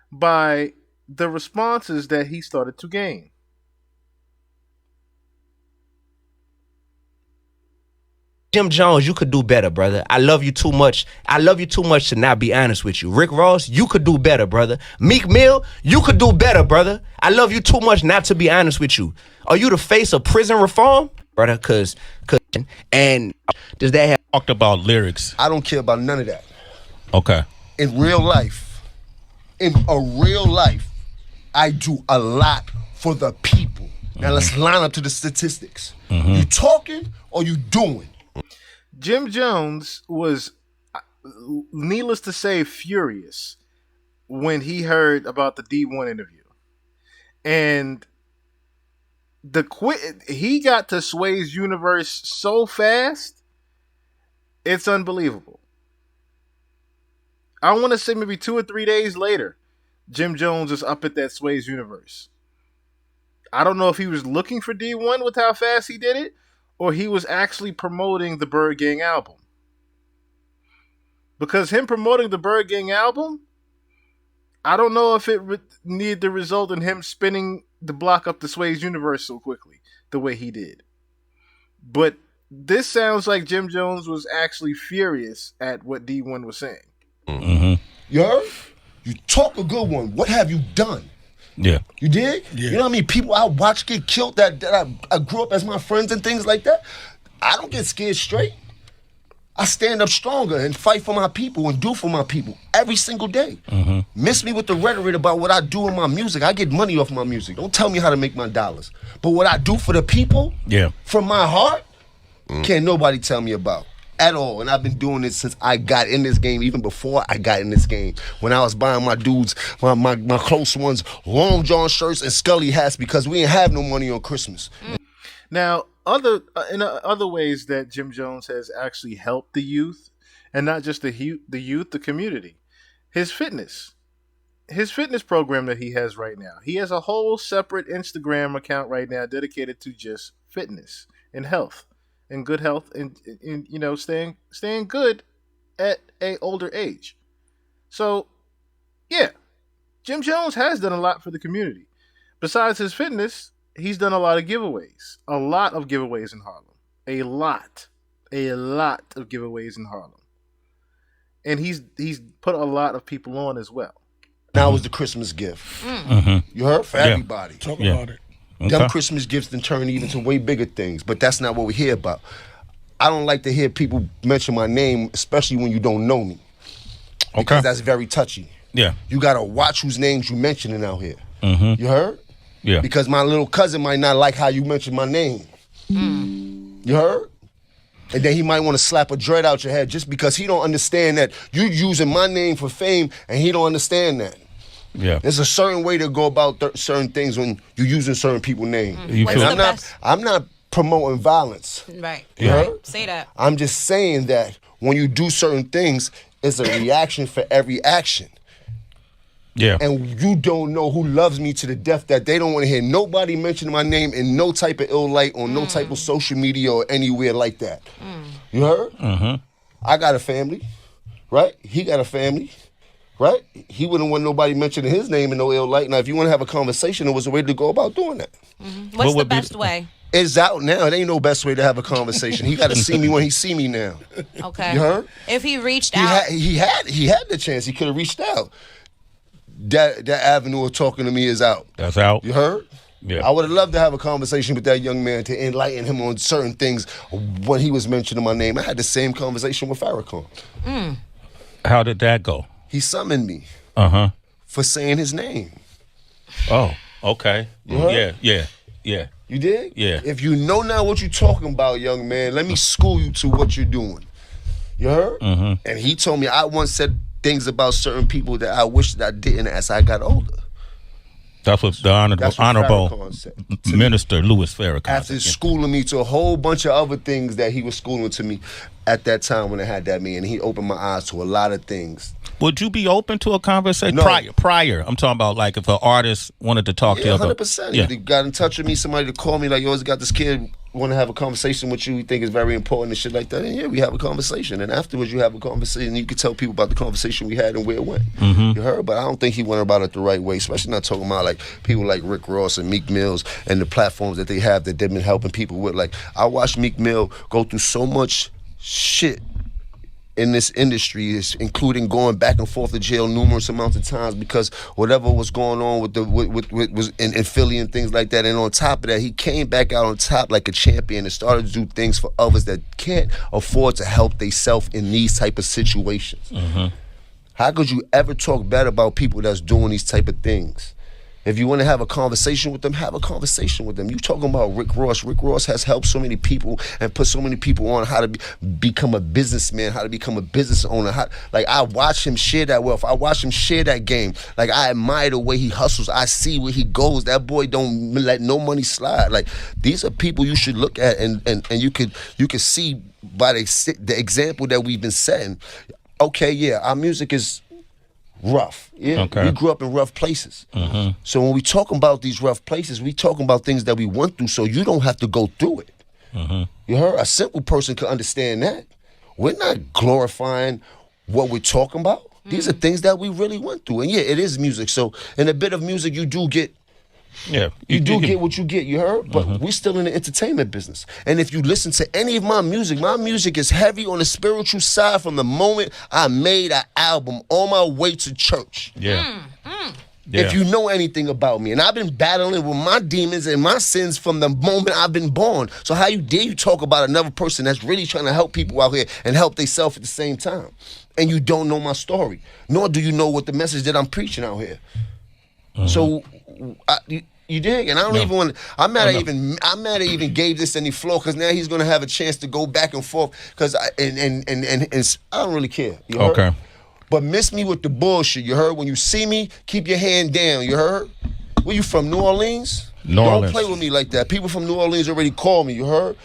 by the responses that he started to gain. Jim Jones, you could do better, brother. I love you too much. I love you too much to not be honest with you. Rick Ross, you could do better, brother. Meek Mill, you could do better, brother. I love you too much not to be honest with you. Are you the face of prison reform, brother? And does that have talked about lyrics? I don't care about none of that. Okay. In real life, I do a lot for the people. Now let's line up to the statistics. You talking or you doing? Jim Jones was, needless to say, furious when he heard about the D1 interview. And he got to Sway's universe so fast, it's unbelievable. I want to say maybe 2 or 3 days later, Jim Jones is up at that Sway's universe. I don't know if he was looking for D1 with how fast he did it, or he was actually promoting the Bird Gang album. Because him promoting the Bird Gang album, I don't know if it needed to result in him spinning the block up the Sway's universe so quickly, the way he did. But this sounds like Jim Jones was actually furious at what D1 was saying. You heard? You talk a good one. What have you done? Yeah. You dig? Yeah. You know how many people I watch get killed that I grew up as my friends and things like that? I don't get scared straight. I stand up stronger and fight for my people and do for my people every single day. Miss me with the rhetoric about what I do in my music. I get money off my music. Don't tell me how to make my dollars. But what I do for the people, from my heart, can't nobody tell me about at all. And I've been doing it since I got in this game, even before I got in this game. When I was buying my dudes, my close ones, Long John shirts and Scully hats because we didn't have no money on Christmas. Now, in other ways that Jim Jones has actually helped the youth, and not just the youth, the community, his fitness program that he has right now. He has a whole separate Instagram account right now dedicated to just fitness and health, and good health, and you know, staying good at a older age. So, yeah, Jim Jones has done a lot for the community. Besides his fitness, he's done a lot of giveaways. A lot of giveaways in Harlem. A lot of giveaways in Harlem. And he's put a lot of people on as well. Now is the Christmas gift. You heard? For everybody. Talk about it. Them Christmas gifts then turn even to way bigger things, but that's not what we hear about. I don't like to hear people mention my name, especially when you don't know me. Because that's very touchy. Yeah. You gotta watch whose names you mentioning out here. You heard? Yeah. Because my little cousin might not like how you mention my name. You heard? And then he might want to slap a dread out your head just because he don't understand that you using my name for fame, and he don't understand that. Yeah. There's a certain way to go about certain things when you're using certain people's names. I'm not promoting violence. Right. You heard? Say that. I'm just saying that when you do certain things, it's a reaction for every action. Yeah. And you don't know who loves me to the death that they don't want to hear nobody mention my name in no type of ill light on no type of social media or anywhere like that. You heard? I got a family, right? He got a family, right? He wouldn't want nobody mentioning his name in no ill light. Now, if you want to have a conversation, there was a way to go about doing that. What's the best way? It's out now. It ain't no best way to have a conversation. He got to see me when he see me now. Okay. You heard? If he reached out. He had the chance. He could have reached out. That avenue of talking to me is out. That's out. You heard? Yeah. I would have loved to have a conversation with that young man to enlighten him on certain things when he was mentioning my name. I had the same conversation with Farrakhan. How did that go? He summoned me for saying his name. Oh, okay. You heard? Yeah. You did? Yeah. If you know now what you're talking about, young man, let me school you to what you're doing. You heard? And he told me I once said things about certain people that I wish that I didn't as I got older. That's what the honorable Minister Louis Farrakhan. After schooling me to a whole bunch of other things that he was schooling to me at that time when I had that meeting, he opened my eyes to a lot of things. Would you be open to a conversation? No. Prior. I'm talking about like if an artist wanted to talk to you. 100%. Yeah. He got in touch with me, somebody to call me like, yo, got this kid want to have a conversation with you, we think it's very important and shit like that. And yeah, we have a conversation. And afterwards you have a conversation, you can tell people about the conversation we had and where it went. You heard? But I don't think he went about it the right way, especially not talking about like people like Rick Ross and Meek Mills and the platforms that they have that they've been helping people with. Like, I watched Meek Mill go through so much shit in this industry, including going back and forth to jail numerous amounts of times because whatever was going on with was in Philly and things like that. And on top of that, he came back out on top like a champion and started to do things for others that can't afford to help themselves in these type of situations. How could you ever talk bad about people that's doing these type of things? If you want to have a conversation with them, have a conversation with them. You talking about Rick Ross. Rick Ross has helped so many people and put so many people on how to become a businessman, how to become a business owner. Like, I watch him share that wealth. I watch him share that game. Like, I admire the way he hustles. I see where he goes. That boy don't let no money slide. Like, these are people you should look at and you could see by the example that we've been setting. Okay, yeah, our music is rough. Yeah, okay. We grew up in rough places. So when we talking about these rough places, we talking about things that we went through so you don't have to go through it. You heard? A simple person could understand that. We're not glorifying what we're talking about. These are things that we really went through. And yeah, it is music. So in a bit of music, you do get Yeah. You do get what you get, you heard? But we're still in the entertainment business. And if you listen to any of my music is heavy on the spiritual side from the moment I made an album on my way to church. Yeah. If you know anything about me. And I've been battling with my demons and my sins from the moment I've been born. So how you dare you talk about another person that's really trying to help people out here and help themselves at the same time? And you don't know my story. Nor do you know what the message that I'm preaching out here. So you dig? And I don't even want. I'm mad I even gave this any floor because now he's gonna have a chance to go back and forth. Because I don't really care. You heard? Okay. But miss me with the bullshit. You heard? When you see me, keep your hand down. You heard? Where you from? New Orleans? Don't play with me like that. People from New Orleans already called me. You heard?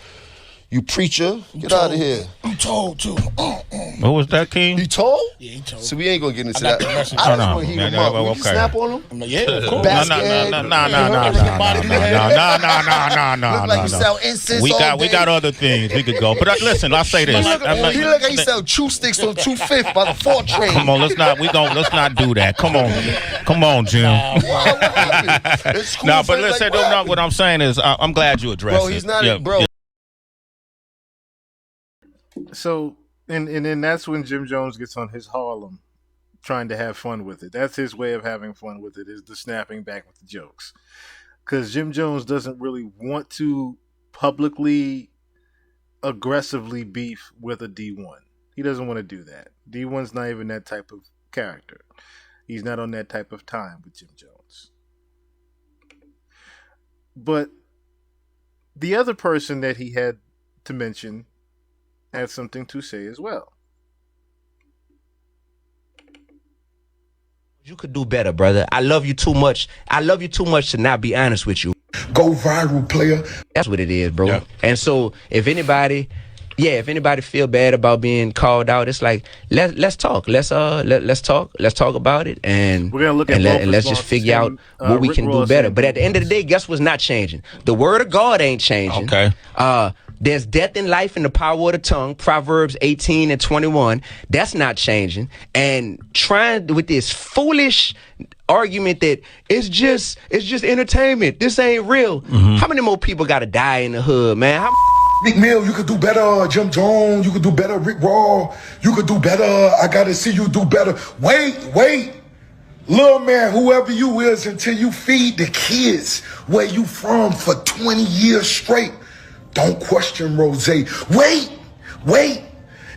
You preacher, get out of here. I'm told too. What was that, King? He told? Yeah, he told. So we ain't gonna get into that. I just want to heat him up. Will you snap on him? Yeah, of course. No. Look like you sell incense. We got other things we could go. But listen, I'll say this. He look like he sell chew sticks on 2/5 by the 4 train. Come on, let's not do that. Come on, Jim. No, but listen, what I'm saying is, I'm glad you addressed it. Bro, he's not, bro. So, and then that's when Jim Jones gets on his Harlem, trying to have fun with it. That's his way of having fun with it, is the snapping back with the jokes. Because Jim Jones doesn't really want to publicly, aggressively beef with a D1. He doesn't want to do that. D1's not even that type of character. He's not on that type of time with Jim Jones. But the other person that he had to mention had something to say as well. You could do better, brother. I love you too much. I love you too much to not be honest with you. Go viral, player. That's what it is, bro. Yeah. And so if anybody feel bad about being called out, it's like let's talk. Let's talk. Let's talk about it, and we're gonna look at let's just figure out what we can do better. But at the end of the day, guess what's not changing? The word of God ain't changing. Okay. There's death and life in the power of the tongue, Proverbs 18 and 21. That's not changing. And trying with this foolish argument that it's just entertainment. This ain't real. How many more people got to die in the hood, man? Meek Mill, you could do better. Jim Jones, you could do better. Rick Raw, you could do better. I got to see you do better. Wait. Little man, whoever you is, until you feed the kids where you from for 20 years straight. Don't question Rose. Wait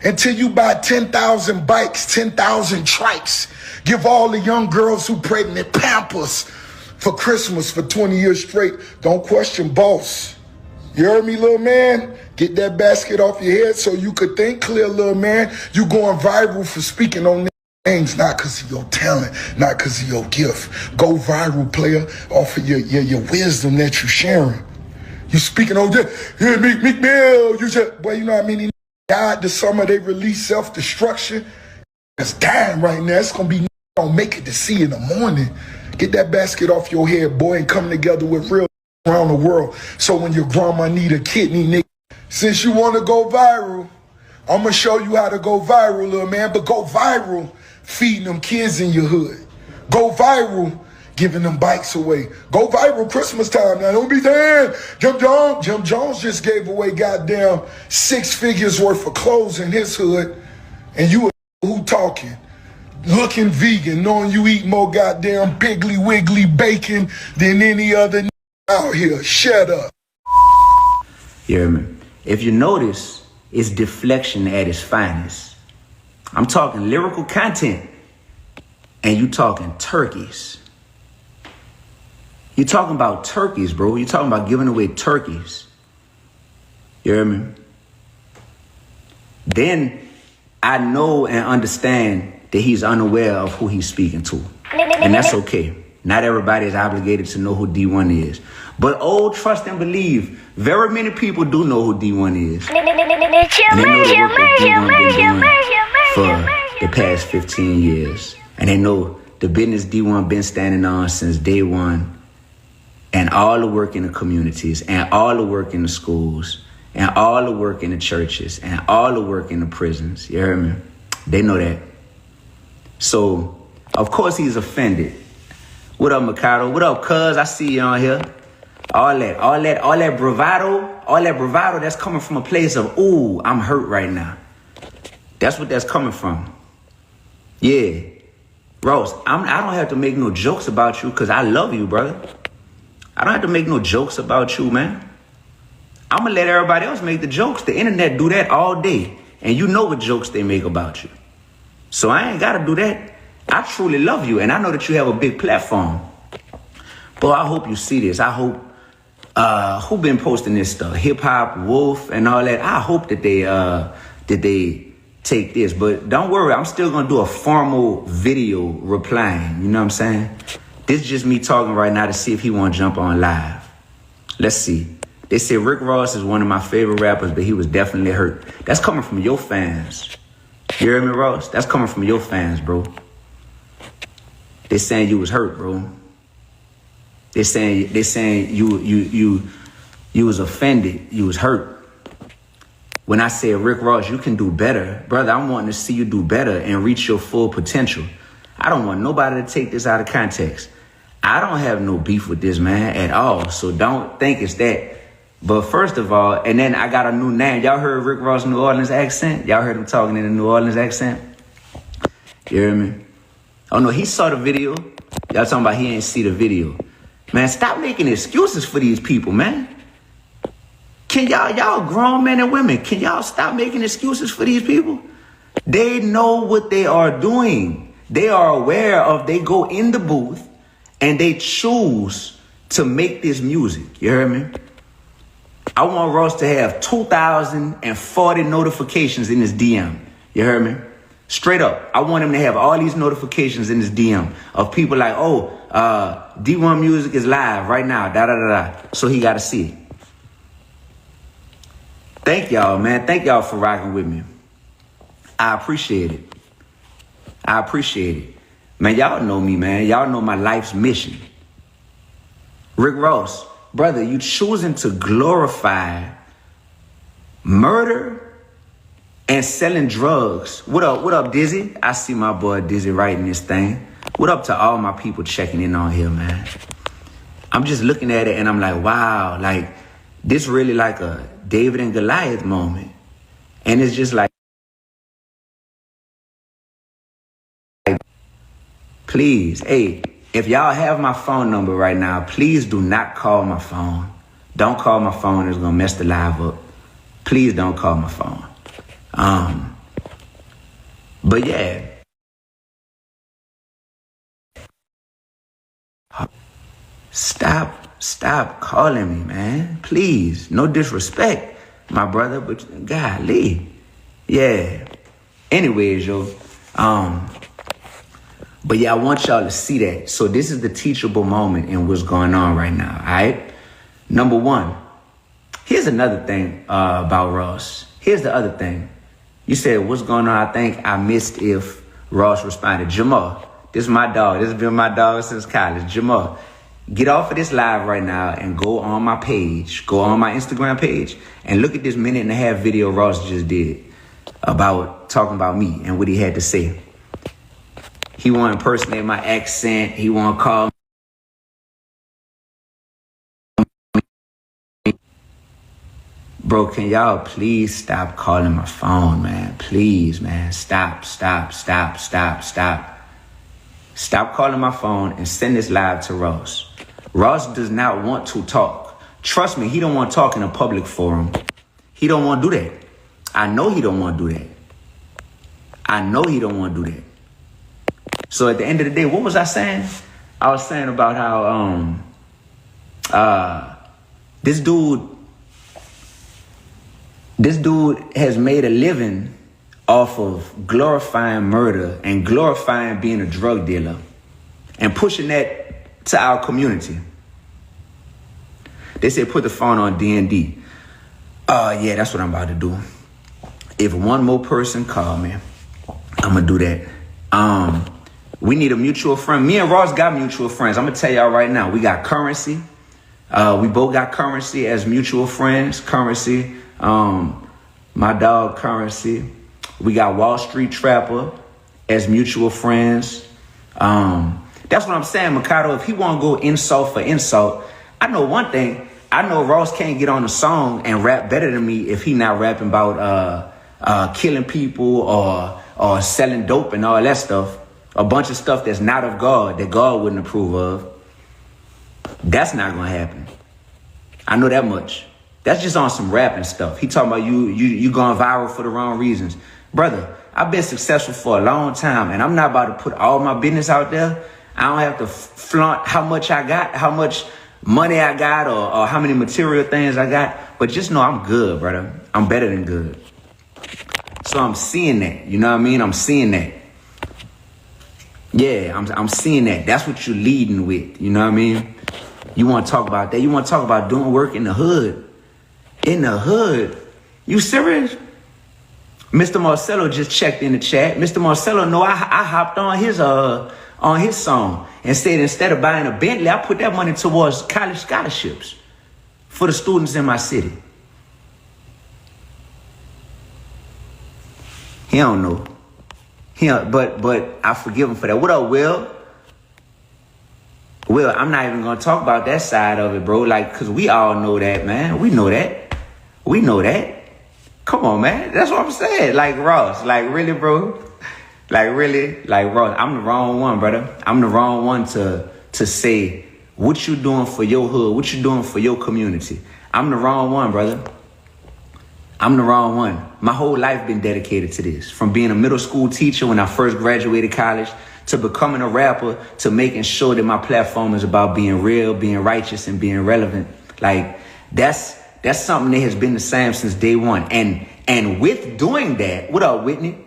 until you buy 10,000 bikes, 10,000 trikes. Give all the young girls who pregnant Pampers for Christmas for 20 years straight. Don't question boss. You heard me, little man? Get that basket off your head so you could think clear, little man. You going viral for speaking on things, not because of your talent, not because of your gift. Go viral, player, off of your wisdom that you're sharing. You speaking on this, yeah, Meek Mill, you said, well, you know what I mean? He died this summer, they released Self-Destruction. It's dying right now. It's going to be don't make it to see in the morning. Get that basket off your head, boy, and come together with real around the world. So when your grandma need a kidney, nigga, since you want to go viral, I'm going to show you how to go viral, little man, but go viral feeding them kids in your hood. Go viral giving them bikes away. Go viral Christmas time. Now, don't be saying, Jim Jones just gave away goddamn 6 figures worth of clothes in his hood, and you who talking? Looking vegan, knowing you eat more goddamn Piggly Wiggly bacon than any other out here. Shut up. You hear me? If you notice, it's deflection at its finest. I'm talking lyrical content, and you talking turkeys. You're talking about turkeys, bro. You're talking about giving away turkeys. You hear me? Then I know and understand that he's unaware of who he's speaking to. And that's okay. Not everybody is obligated to know who D1 is. But trust and believe, very many people do know who D1 is. And they know the work that D1 been doing for the past 15 years. And they know the business D1 been standing on since day one. And all the work in the communities, and all the work in the schools, and all the work in the churches, and all the work in the prisons. You hear me? They know that. So, of course he's offended What up, Mikado? What up, cuz? I see you on here. All that bravado that's coming from a place of, ooh, I'm hurt right now. That's what that's coming from. Yeah. Ross, I don't have to make no jokes about you because I love you, brother. I don't have to make no jokes about you, man. I'm going to let everybody else make the jokes. The internet do that all day. And you know what jokes they make about you. So I ain't got to do that. I truly love you. And I know that you have a big platform. But I hope you see this. I hope, who been posting this stuff? Hip Hop, Wolf, and all that. I hope that they take this. But don't worry, I'm still going to do a formal video replying. You know what I'm saying? This is just me talking right now to see if he want to jump on live. Let's see. They say Rick Ross is one of my favorite rappers, but he was definitely hurt. That's coming from your fans. You hear me, Ross? That's coming from your fans, bro. They saying you was hurt, bro. They saying you was offended. You was hurt. When I say Rick Ross, you can do better, brother. I'm wanting to see you do better and reach your full potential. I don't want nobody to take this out of context. I don't have no beef with this man at all, so don't think it's that. But first of all, and then I got a new name. Y'all heard Rick Ross' New Orleans accent? Y'all heard him talking in a New Orleans accent? You hear me? Oh no, he saw the video. Y'all talking about he ain't see the video. Man, stop making excuses for these people, man. Can y'all grown men and women, can y'all stop making excuses for these people? They know what they are doing. They are aware of, they go in the booth and they choose to make this music. You hear me? I want Ross to have 2,040 notifications in his DM. You heard me? Straight up. I want him to have all these notifications in his DM of people like, oh, D1 Music is live right now, da-da-da-da. So he got to see it. Thank y'all, man. Thank y'all for rocking with me. I appreciate it. I appreciate it. Man, y'all know me, man. Y'all know my life's mission. Rick Ross, brother, you choosing to glorify murder and selling drugs. What up, Dizzy? I see my boy Dizzy writing this thing. What up to all my people checking in on here, man? I'm just looking at it and I'm like, wow, like this really like a David and Goliath moment. And it's just like, please, hey, if y'all have my phone number right now, please do not call my phone. Don't call my phone. It's going to mess the live up. Please don't call my phone. But yeah. Stop calling me, man. Please. No disrespect, my brother, but golly. Yeah. Anyways, yo. But yeah, I want y'all to see that. So this is the teachable moment in what's going on right now, all right? Number one, here's another thing about Ross. Here's the other thing. You said, what's going on? I think I missed if Ross responded. Jamal, this is my dog. This has been my dog since college. Jamal, get off of this live right now and go on my page. Go on my Instagram page and look at this 1.5-minute video Ross just did about talking about me and what he had to say. He want to impersonate my accent. He want to call me. Bro, can y'all please stop calling my phone, man? Please, man. Stop. Stop calling my phone and send this live to Ross. Ross does not want to talk. Trust me, he don't want to talk in a public forum. He don't want to do that. I know he don't want to do that. I know he don't want to do that. So at the end of the day, what was I saying? I was saying about how this dude has made a living off of glorifying murder and glorifying being a drug dealer and pushing that to our community. They said put the phone on D&D. Yeah, that's what I'm about to do. If one more person call me, I'm gonna do that. We need a mutual friend. Me and Ross got mutual friends. I'm going to tell y'all right now. We got Currency. We both got Currency as mutual friends. Currency. My dog Currency. We got Wall Street Trapper as mutual friends. That's That's what I'm saying, Mikado. If he want to go insult for insult, I know one thing. I know Ross can't get on a song and rap better than me if he not rapping about killing people or selling dope and all that stuff. A bunch of stuff that's not of God, that God wouldn't approve of. That's not gonna happen. I know that much. That's just on some rapping stuff. He talking about you going viral for the wrong reasons. Brother, I've been successful for a long time, and I'm not about to put all my business out there. I don't have to flaunt how much I got, how much money I got, or how many material things I got. But just know I'm good, brother. I'm better than good. So I'm seeing that. You know what I mean? I'm seeing that. Yeah, I'm seeing that. That's what you're leading with. You know what I mean? You want to talk about that? You want to talk about doing work in the hood? In the hood? You serious? Mr. Marcelo just checked in the chat. Mr. Marcelo, no, I hopped on his song and said instead of buying a Bentley, I put that money towards college scholarships for the students in my city. He don't know. But I forgive him for that. What up, Will? Will, I'm not even gonna talk about that side of it, bro. Like, cause we all know that, man. We know that. We know that. Come on, man. That's what I'm saying. Like Ross, like really, bro. Like really, like Ross. I'm the wrong one, brother. I'm the wrong one to say what you doing for your hood, what you doing for your community. I'm the wrong one, brother. I'm the wrong one. My whole life been dedicated to this. From being a middle school teacher when I first graduated college, to becoming a rapper, to making sure that my platform is about being real, being righteous, and being relevant. Like, that's something that has been the same since day one. And with doing that, what up, Whitney?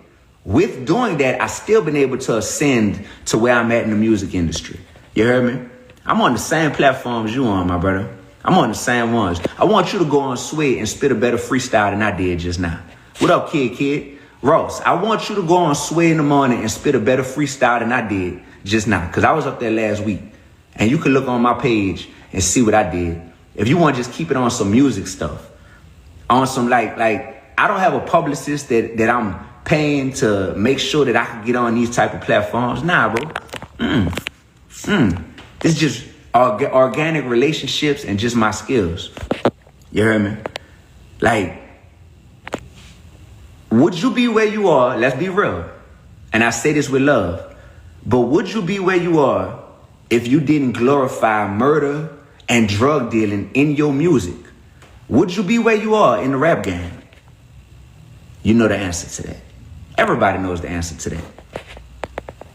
With doing that, I still been able to ascend to where I'm at in the music industry. You heard me? I'm on the same platforms you on, my brother. I'm on the same ones. I want you to go on Sway and spit a better freestyle than I did just now. What up, kid? Ross, I want you to go on Sway in the morning and spit a better freestyle than I did just now. Because I was up there last week. And you can look on my page and see what I did. If you want to just keep it on some music stuff. On some like I don't have a publicist that I'm paying to make sure that I can get on these type of platforms. Nah, bro. It's just organic relationships and just my skills. You heard me? Like, would you be where you are? Let's be real. And I say this with love. But would you be where you are if you didn't glorify murder and drug dealing in your music? Would you be where you are in the rap game? You know the answer to that. Everybody knows the answer to that.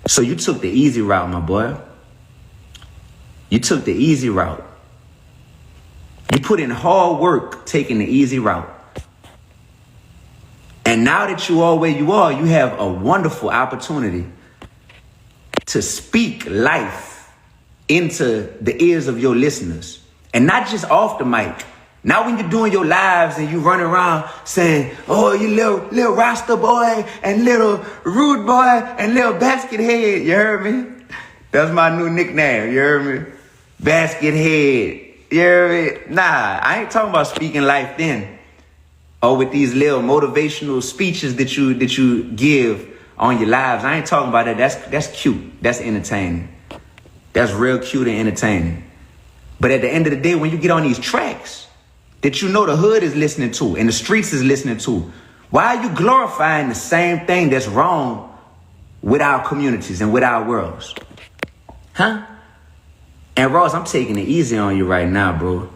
So you took the easy route, my boy. You took the easy route. You put in hard work taking the easy route. And now that you are where you are, you have a wonderful opportunity to speak life into the ears of your listeners. And not just off the mic. Now when you're doing your lives and you running around saying, oh, you little Rasta boy and little rude boy and little basket head. You heard me? That's my new nickname. You heard me? Basket head. You heard me? Nah, I ain't talking about speaking life then. Or with these little motivational speeches that you give on your lives. I ain't talking about that. That's cute. That's entertaining. That's real cute and entertaining. But at the end of the day, when you get on these tracks that you know the hood is listening to and the streets is listening to, why are you glorifying the same thing that's wrong with our communities and with our worlds? Huh? And Ross, I'm taking it easy on you right now, bro.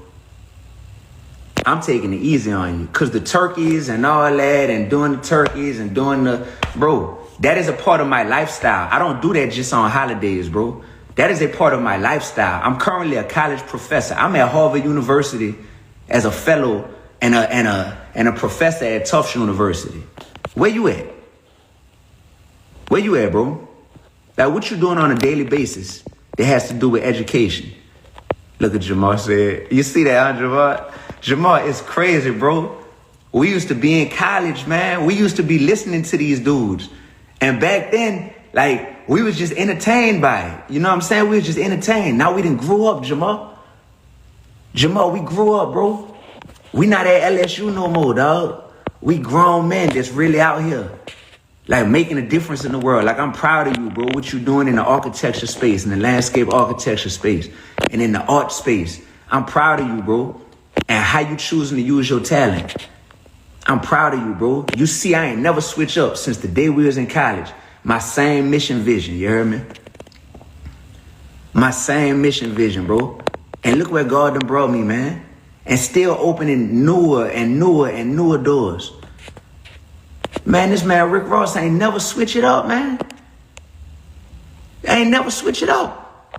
I'm taking it easy on you. Because the turkeys and all that and doing the turkeys and doing the... Bro, that is a part of my lifestyle. I don't do that just on holidays, bro. That is a part of my lifestyle. I'm currently a college professor. I'm at Harvard University as a fellow and a professor at Tufts University. Where you at? Where you at, bro? Like, what you doing on a daily basis that has to do with education? Look at Jamar said. You see that, huh, Jamar? Jamar, it's crazy, bro. We used to be in college, man. We used to be listening to these dudes. And back then, like, we was just entertained by it. You know what I'm saying? We was just entertained. Now we done grew up, Jamar. Jamar, we grew up, bro. We not at LSU no more, dog. We grown men that's really out here. like making a difference in the world. Like, I'm proud of you, bro, what you're doing in the architecture space, in the landscape architecture space, and in the art space. I'm proud of you, bro, and how you choosing to use your talent. I'm proud of you, bro. You see, I ain't never switch up since the day we was in college. My same mission vision, you heard me? My same mission vision, bro. And look where God done brought me, man. And still opening newer and newer and newer doors. Man, this man Rick Ross ain't never switch it up, man. Ain't never switch it up.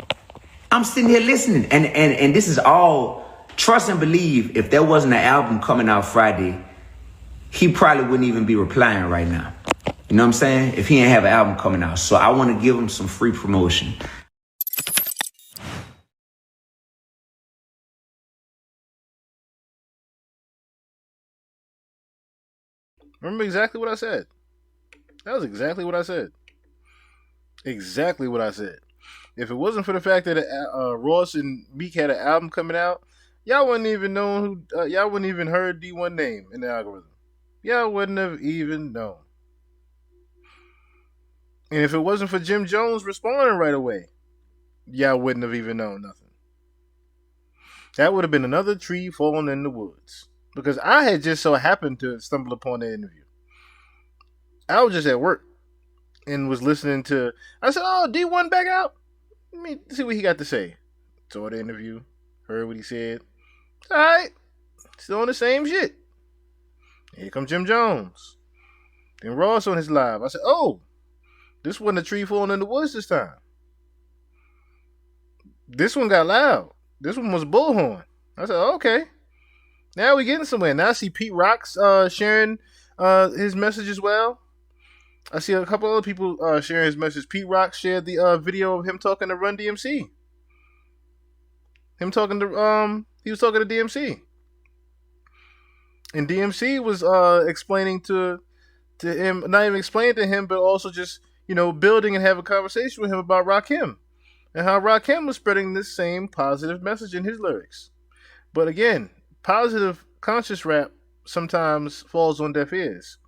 I'm sitting here listening. And this is all trust and believe. If there wasn't an album coming out Friday, he probably wouldn't even be replying right now. You know what I'm saying? If he ain't have an album coming out. So I want to give him some free promotion. Remember exactly what I said. That was exactly what I said. Exactly what I said. If it wasn't for the fact that Ross and Meek had an album coming out, y'all wouldn't even know who. Y'all wouldn't even heard D1 name in the algorithm. Y'all wouldn't have even known. And if it wasn't for Jim Jones responding right away, y'all wouldn't have even known nothing. That would have been another tree falling in the woods. Because I had just so happened to stumble upon that interview. I was just at work and was listening to. I said, "Oh, D1 back out. Let me see what he got to say." Saw the interview, heard what he said. All right, still on the same shit. Here comes Jim Jones. Then Ross on his live. I said, "Oh, this wasn't a tree falling in the woods this time. This one got loud. This one was bullhorn." I said, "Okay. Now we're getting somewhere." Now I see Pete Rock's sharing his message as well. I see a couple other people sharing his message. Pete Rock shared the video of him talking to Run DMC. He was talking to DMC. And DMC was explaining to him, not even explaining to him, but also just, building and having a conversation with him about Rakim. And how Rakim was spreading this same positive message in his lyrics. But again, positive conscious rap sometimes falls on deaf ears.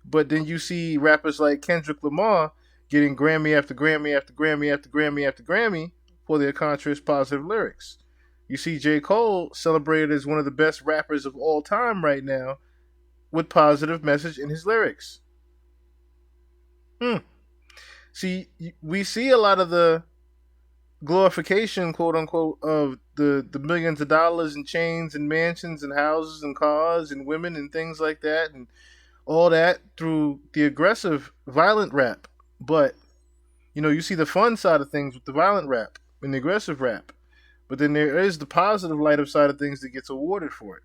But then you see rappers like Kendrick Lamar getting Grammy after Grammy after Grammy after Grammy after Grammy for their conscious positive lyrics. You see J. Cole celebrated as one of the best rappers of all time right now with positive message in his lyrics. See, we see a lot of the glorification, quote unquote, of the millions of dollars and chains and mansions and houses and cars and women and things like that and all that through the aggressive, violent rap. But, you see the fun side of things with the violent rap and the aggressive rap. But then there is the positive light of side of things that gets awarded for it.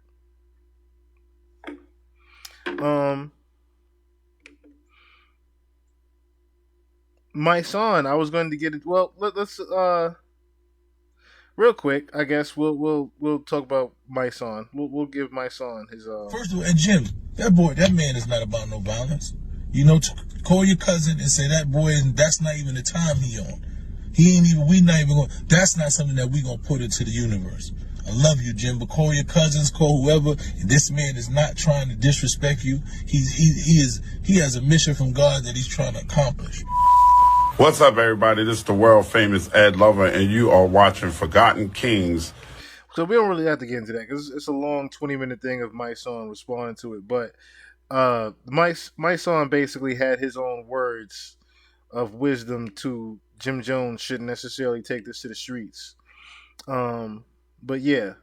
My son, I was going to get it. Well, let's real quick. I guess we'll talk about my son. We'll give my son his. First of all, and Jim, that man is not about no violence. Call your cousin and say that boy, that's not even the time he on. He ain't even. We not even going. That's not something that we gonna put into the universe. I love you, Jim, but call your cousins, call whoever. And this man is not trying to disrespect you. He has a mission from God that he's trying to accomplish. What's up, everybody? This is the world famous Ed Lover, and you are watching Forgotten Kings. So we don't really have to get into that because it's a long 20-minute thing of my son responding to it. But my son basically had his own words of wisdom to Jim Jones shouldn't necessarily take this to the streets. But yeah,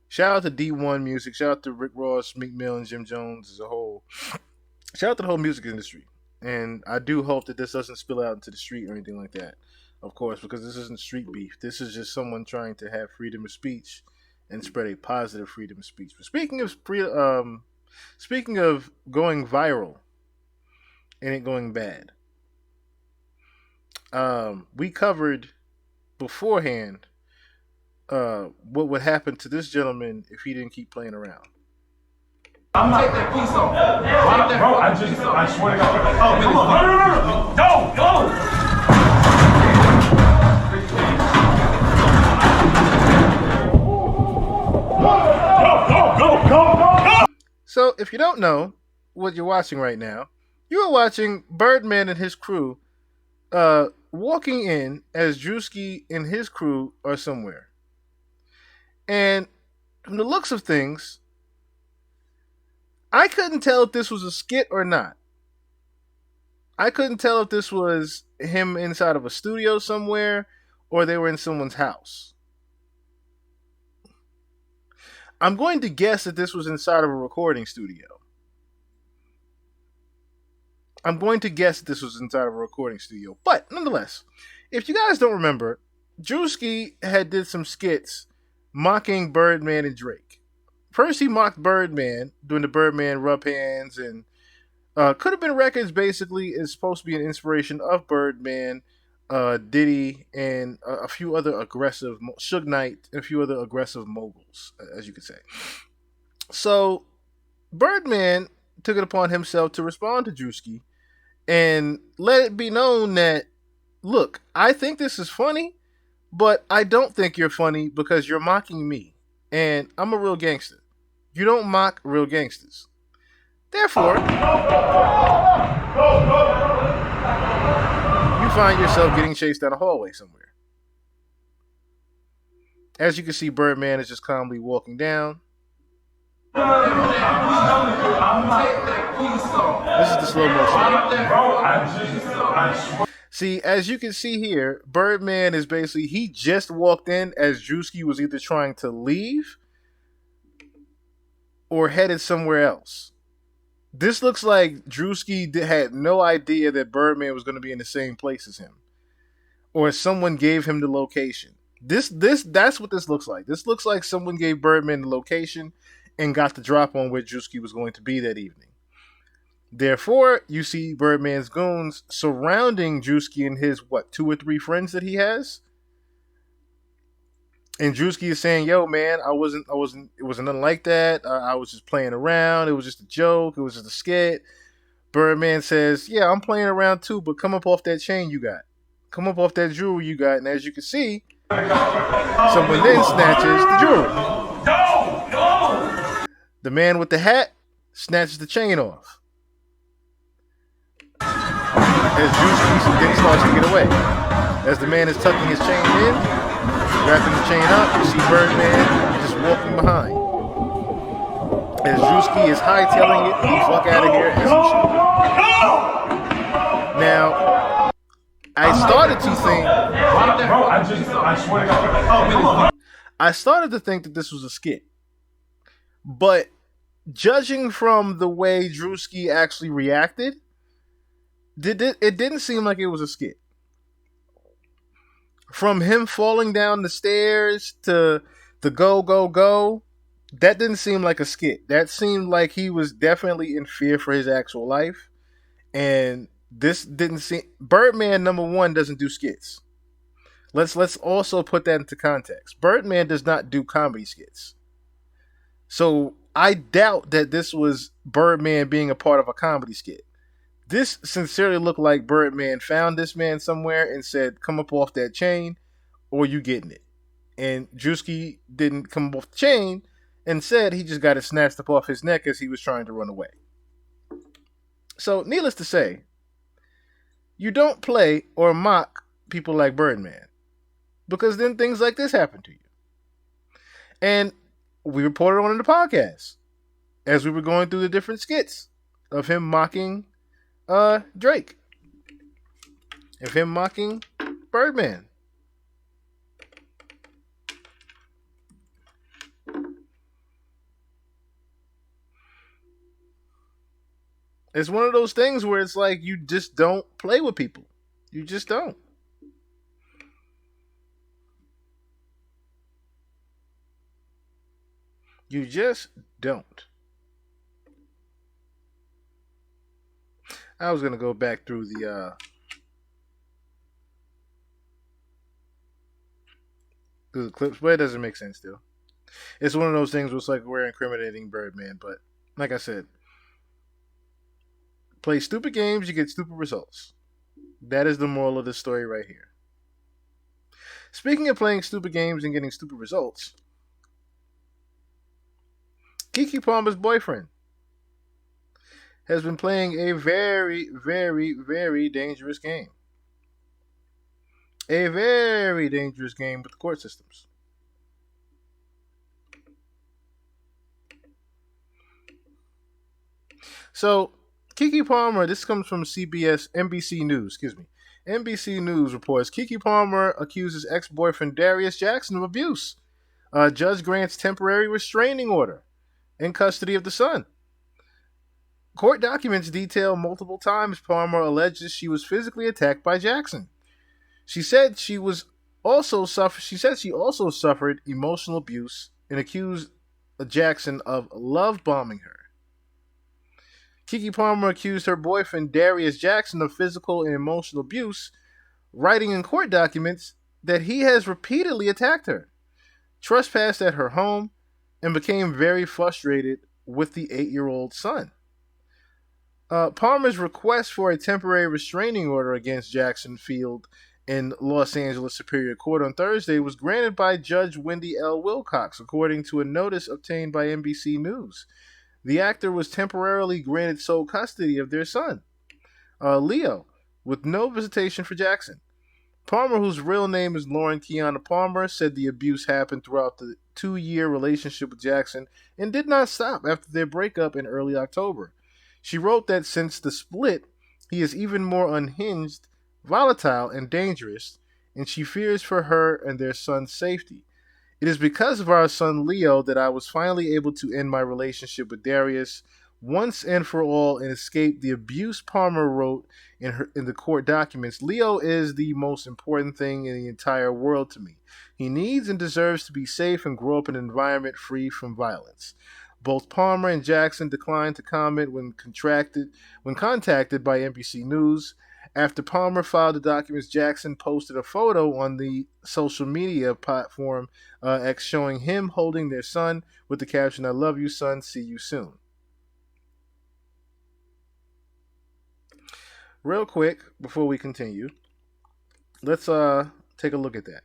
shout out to D1 Music. Shout out to Rick Ross, Meek Mill, and Jim Jones as a whole. Shout out to the whole music industry. And I do hope that this doesn't spill out into the street or anything like that, of course, because this isn't street beef. This is just someone trying to have freedom of speech and spread a positive freedom of speech. But speaking of going viral and it going bad, we covered beforehand what would happen to this gentleman if he didn't keep playing around. I'm not take that piece off. Bro, I swear to God. Oh, come on. No. Go. So, if you don't know what you're watching right now, You are watching Birdman and his crew walking in as Drewski and his crew are somewhere. And from the looks of things, I couldn't tell if this was a skit or not. I couldn't tell if this was him inside of a studio somewhere or they were in someone's house. I'm going to guess that this was inside of a recording studio. But nonetheless, if you guys don't remember, Drewski had did some skits mocking Birdman and Drake. First, he mocked Birdman, doing the Birdman rub hands, and Could Have Been Records basically is supposed to be an inspiration of Birdman, Diddy, and a few other aggressive, Suge Knight, and a few other aggressive moguls, as you could say. So, Birdman took it upon himself to respond to Drewski and let it be known that, look, I think this is funny, but I don't think you're funny because you're mocking me, and I'm a real gangster. You don't mock real gangsters. Therefore, you find yourself getting chased down a hallway somewhere. As you can see, Birdman is just calmly walking down. This is the slow motion. See, as you can see here, Birdman is basically, he just walked in as Drewski was either trying to leave or headed somewhere else. This looks like Drewski had no idea that Birdman was going to be in the same place as him, or someone gave him the location. That's what this looks like. This looks like someone gave Birdman the location and got the drop on where Drewski was going to be that evening. Therefore, you see Birdman's goons surrounding Drewski and his, 2 or 3 friends that he has. And Drewski is saying, yo, man, it wasn't nothing like that. I was just playing around. It was just a joke. It was just a skit. Birdman says, yeah, I'm playing around too, but come up off that chain you got. Come up off that jewelry you got. And as you can see, someone then snatches the jewelry. The man with the hat snatches the chain off. As Drewski then starts to get away. As the man is tucking his chain in, wrapping the chain up, you see Birdman just walking behind. As Drewski is hightailing it, the fuck out of here as he should. Now, I started to think that this was a skit. But judging from the way Drewski actually reacted, it didn't seem like it was a skit. From him falling down the stairs to the go, that didn't seem like a skit. That seemed like he was definitely in fear for his actual life. And this didn't seem... Birdman, number one, doesn't do skits. Let's also put that into context. Birdman does not do comedy skits. So I doubt that this was Birdman being a part of a comedy skit. This sincerely looked like Birdman found this man somewhere and said, come up off that chain or you getting it. And Drewski didn't come off the chain and said he just got it snatched up off his neck as he was trying to run away. So needless to say, you don't play or mock people like Birdman, because then things like this happen to you. And we reported on in the podcast as we were going through the different skits of him mocking Drake, of him mocking Birdman. It's one of those things where it's like you just don't play with people. You just don't. You just don't. I was going to go back through the clips, but it doesn't make sense still. It's one of those things where it's like we're incriminating Birdman, but like I said, play stupid games, you get stupid results. That is the moral of this story right here. Speaking of playing stupid games and getting stupid results, Keke Palmer's boyfriend has been playing a very, very, very dangerous game. A very dangerous game with the court systems. So, Keke Palmer, this comes from NBC News, NBC News reports Keke Palmer accuses ex-boyfriend Darius Jackson of abuse. Judge grants temporary restraining order in custody of the son. Court documents detail multiple times Palmer alleges she was physically attacked by Jackson. She said she also suffered emotional abuse and accused Jackson of love bombing her. Keke Palmer accused her boyfriend Darius Jackson of physical and emotional abuse, writing in court documents that he has repeatedly attacked her, trespassed at her home, and became very frustrated with the 8-year-old son. Palmer's request for a temporary restraining order against Jackson Field in Los Angeles Superior Court on Thursday was granted by Judge Wendy L. Wilcox, according to a notice obtained by NBC News. The actor was temporarily granted sole custody of their son, Leo, with no visitation for Jackson. Palmer, whose real name is Lauren Kiana Palmer, said the abuse happened throughout the 2-year relationship with Jackson and did not stop after their breakup in early October. She wrote that since the split, he is even more unhinged, volatile, and dangerous, and she fears for her and their son's safety. It is because of our son Leo that I was finally able to end my relationship with Darius once and for all and escape the abuse, Palmer wrote in the court documents. Leo is the most important thing in the entire world to me. He needs and deserves to be safe and grow up in an environment free from violence. Both Palmer and Jackson declined to comment when contacted by NBC News. After Palmer filed the documents, Jackson posted a photo on the social media platform X showing him holding their son with the caption, "I love you, son. See you soon." Real quick, before we continue, let's take a look at that.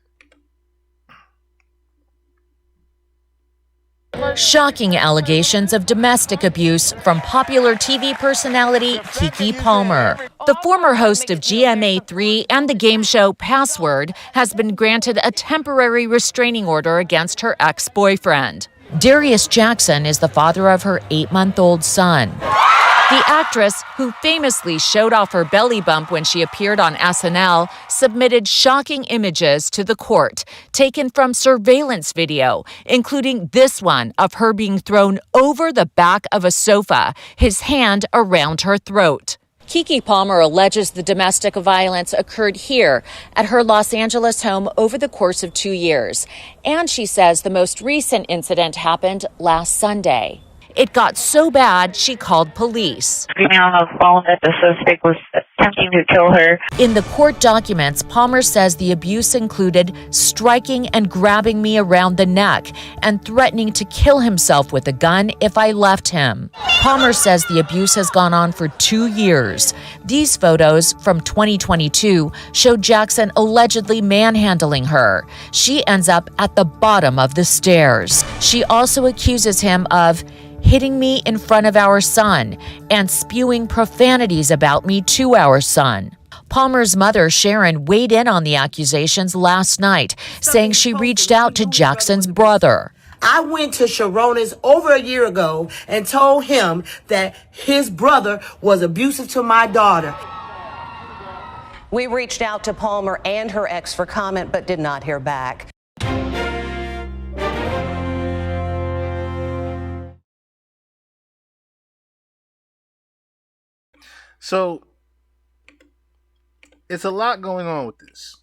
Shocking allegations of domestic abuse from popular TV personality Keke Palmer. The former host of GMA3 and the game show Password has been granted a temporary restraining order against her ex-boyfriend. Darius Jackson is the father of her 8-month-old son. The actress, who famously showed off her belly bump when she appeared on SNL, submitted shocking images to the court, taken from surveillance video, including this one of her being thrown over the back of a sofa, his hand around her throat. Keke Palmer alleges the domestic violence occurred here at her Los Angeles home over the course of 2 years. And she says the most recent incident happened last Sunday. It got so bad, she called police. Screaming on the phone that the suspect was attempting to kill her. In the court documents, Palmer says the abuse included striking and grabbing me around the neck and threatening to kill himself with a gun if I left him. Palmer says the abuse has gone on for 2 years. These photos from 2022 show Jackson allegedly manhandling her. She ends up at the bottom of the stairs. She also accuses him of hitting me in front of our son and spewing profanities about me to our son. Palmer's mother, Sharon, weighed in on the accusations last night, saying she reached out to Jackson's brother. I went to Sharona's over a year ago and told him that his brother was abusive to my daughter. We reached out to Palmer and her ex for comment, but did not hear back. So, it's a lot going on with this.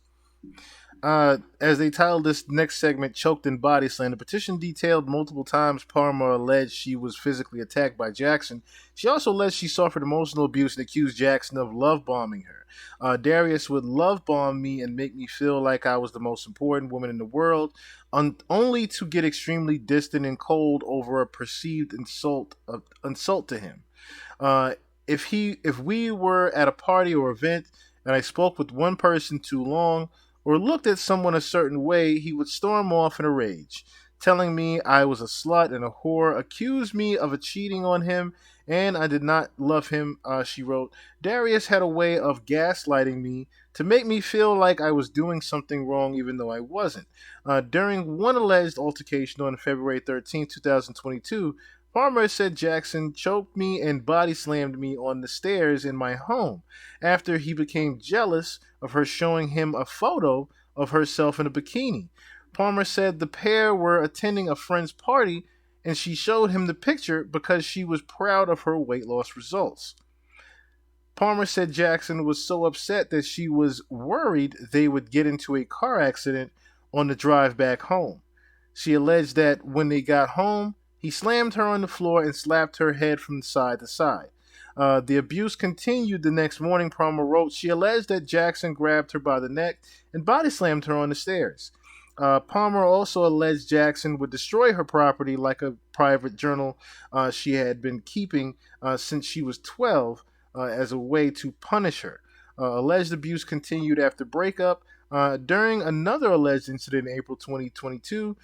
As they titled this next segment, Choked in Body Slam, the petition detailed multiple times Palmer alleged she was physically attacked by Jackson. She also alleged she suffered emotional abuse and accused Jackson of love bombing her. Darius would love bomb me and make me feel like I was the most important woman in the world, only to get extremely distant and cold over a perceived insult to him. If we were at a party or event and I spoke with one person too long or looked at someone a certain way, he would storm off in a rage. telling me I was a slut and a whore, accused me of cheating on him, and I did not love him, she wrote. Darius had a way of gaslighting me to make me feel like I was doing something wrong even though I wasn't. During one alleged altercation on February 13, 2022, Palmer said Jackson choked me and body slammed me on the stairs in my home after he became jealous of her showing him a photo of herself in a bikini. Palmer said the pair were attending a friend's party and she showed him the picture because she was proud of her weight loss results. Palmer said Jackson was so upset that she was worried they would get into a car accident on the drive back home. She alleged that when they got home, he slammed her on the floor and slapped her head from side to side. The abuse continued the next morning, Palmer wrote. She alleged that Jackson grabbed her by the neck and body slammed her on the stairs. Palmer also alleged Jackson would destroy her property like a private journal she had been keeping since she was 12 as a way to punish her. Alleged abuse continued after breakup. During another alleged incident in April 2022,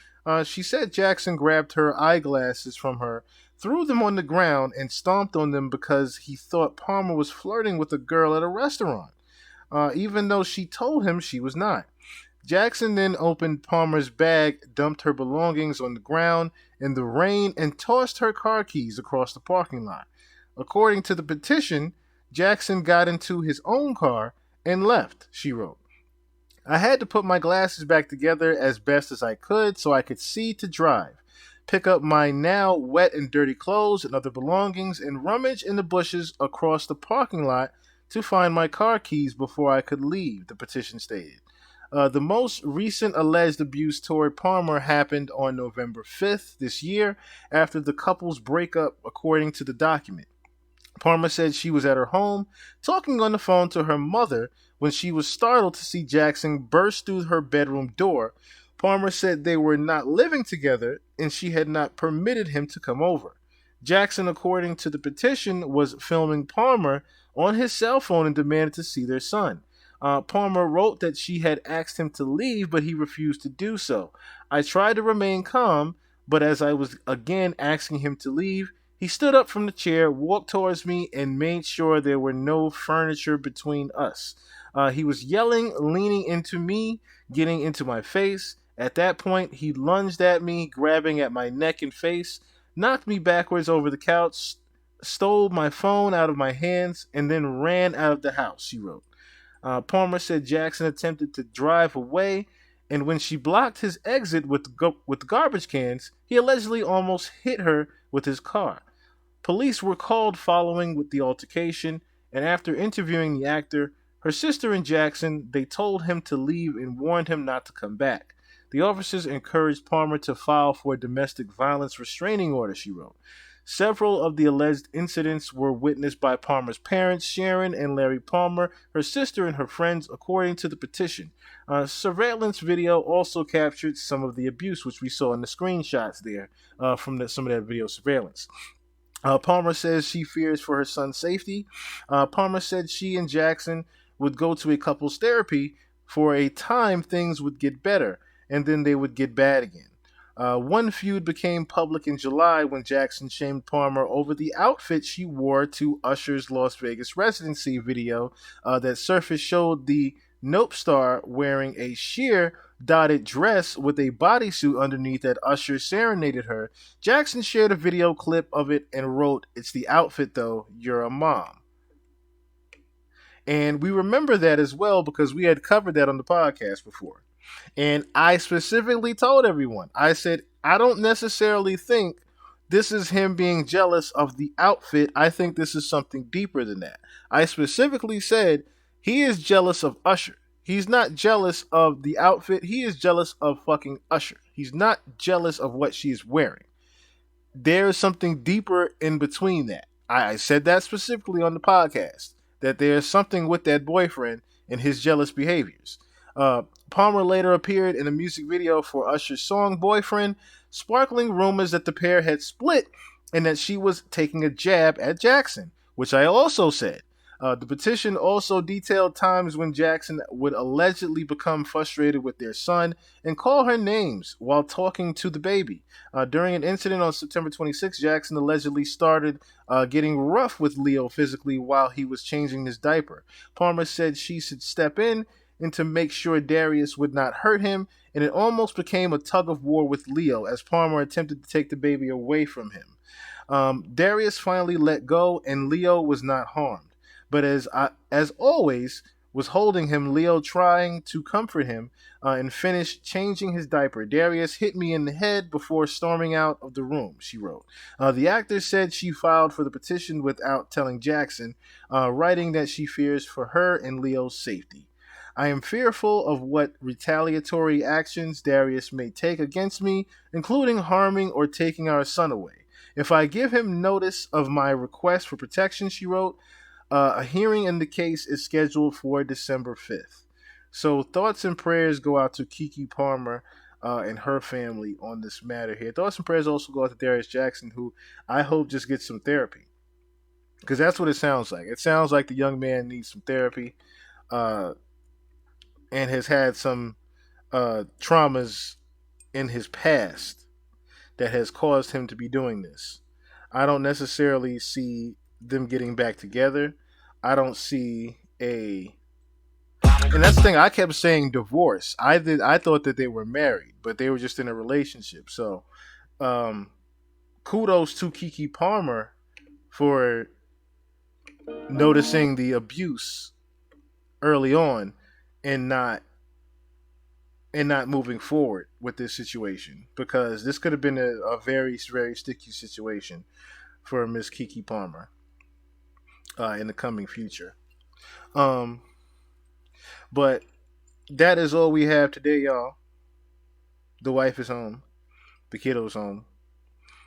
she said Jackson grabbed her eyeglasses from her, threw them on the ground, and stomped on them because he thought Palmer was flirting with a girl at a restaurant, even though she told him she was not. Jackson then opened Palmer's bag, dumped her belongings on the ground in the rain, and tossed her car keys across the parking lot. According to the petition, Jackson got into his own car and left, she wrote. I had to put my glasses back together as best as I could so I could see to drive, pick up my now wet and dirty clothes and other belongings, and rummage in the bushes across the parking lot to find my car keys before I could leave, the petition stated. The most recent alleged abuse toward Palmer happened on November 5th this year after the couple's breakup, according to the document. Palmer said she was at her home talking on the phone to her mother when she was startled to see Jackson burst through her bedroom door. Palmer said they were not living together and she had not permitted him to come over. Jackson, according to the petition, was filming Palmer on his cell phone and demanded to see their son. Palmer wrote that she had asked him to leave, but he refused to do so. I tried to remain calm, but as I was again asking him to leave, he stood up from the chair, walked towards me, and made sure there were no furniture between us. He was yelling, leaning into me, getting into my face. At that point, he lunged at me, grabbing at my neck and face, knocked me backwards over the couch, stole my phone out of my hands, and then ran out of the house, she wrote. Palmer said Jackson attempted to drive away, and when she blocked his exit with garbage cans, he allegedly almost hit her with his car. Police were called following with the altercation, and after interviewing the actor, her sister and Jackson, they told him to leave and warned him not to come back. The officers encouraged Palmer to file for a domestic violence restraining order, she wrote. Several of the alleged incidents were witnessed by Palmer's parents, Sharon and Larry Palmer, her sister, and her friends, according to the petition. Surveillance video also captured some of the abuse, which we saw in the screenshots there from some of that video surveillance. Palmer says she fears for her son's safety. Palmer said she and Jackson would go to a couples therapy. For a time, things would get better, and then they would get bad again. One feud became public in July when Jackson shamed Palmer over the outfit she wore to Usher's Las Vegas residency video that surfaced showed the Nope star wearing a sheer dotted dress with a bodysuit underneath that Usher serenaded her. Jackson shared a video clip of it and wrote, "It's the outfit though, you're a mom." And we remember that as well because we had covered that on the podcast before. And I specifically told everyone, I said, I don't necessarily think this is him being jealous of the outfit. I think this is something deeper than that. I specifically said he is jealous of Usher. He's not jealous of the outfit. He is jealous of fucking Usher. He's not jealous of what she's wearing. There is something deeper in between that. I said that specifically on the podcast, that there's something with that boyfriend and his jealous behaviors. Palmer later appeared in a music video for Usher's song Boyfriend, sparkling rumors that the pair had split and that she was taking a jab at Jackson, which I also said. The petition also detailed times when Jackson would allegedly become frustrated with their son and call her names while talking to the baby. During an incident on September 26, Jackson allegedly started getting rough with Leo physically while he was changing his diaper. Palmer said she should step in and to make sure Darius would not hurt him, and it almost became a tug of war with Leo as Palmer attempted to take the baby away from him. Darius finally let go, and Leo was not harmed. But as always, was holding him, Leo trying to comfort him, and finished changing his diaper. Darius hit me in the head before storming out of the room, she wrote. The actor said she filed for the petition without telling Jackson, writing that she fears for her and Leo's safety. I am fearful of what retaliatory actions Darius may take against me, including harming or taking our son away. If I give him notice of my request for protection, she wrote, a hearing in the case is scheduled for December 5th. So thoughts and prayers go out to Keke Palmer and her family on this matter here. Thoughts and prayers also go out to Darius Jackson, who I hope just gets some therapy. Because that's what it sounds like. It sounds like the young man needs some therapy and has had some traumas in his past that has caused him to be doing this. I don't necessarily see them getting back together. I don't see and that's the thing, I kept saying divorce. I thought that they were married, but they were just in a relationship. So kudos to Keke Palmer for noticing the abuse early on and not moving forward with this situation, because this could have been a very, very sticky situation for Miss Keke Palmer in the coming future. But that is all we have today, y'all. The wife is home. The kiddo's home.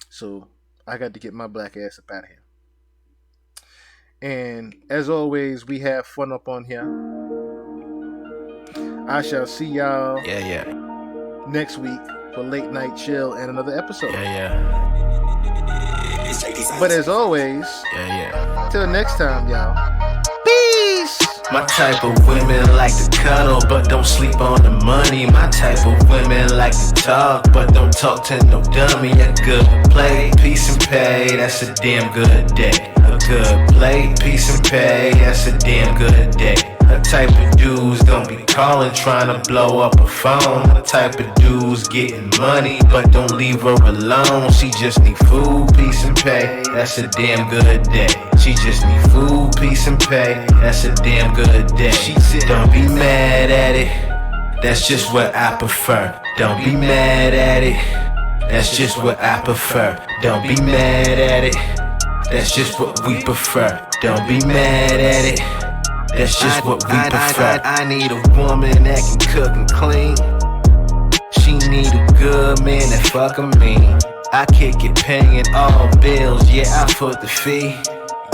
So I got to get my black ass up out of here. And as always, we have fun up on here. I shall see y'all next week for Late Night Chill and another episode. But as always, till next time, y'all. Peace! My type of women like to cuddle, but don't sleep on the money. My type of women like to talk, but don't talk to no dummy. A good play, peace and pay, that's a damn good day. A good play, peace and pay, that's a damn good day. A type of dudes don't be calling trying to blow up a phone. A type of dudes getting money but don't leave her alone. She just need food, peace and pay, that's a damn good day. She just need food, peace and pay, that's a damn good day. Don't be mad at it, that's just what I prefer. Don't be mad at it, that's just what I prefer. Don't be mad at it, that's just what we prefer. Don't be mad at it, that's just what we prefer. I need a woman that can cook and clean. She need a good man that fuckin' mean. I kick it paying all bills, yeah, I foot the fee.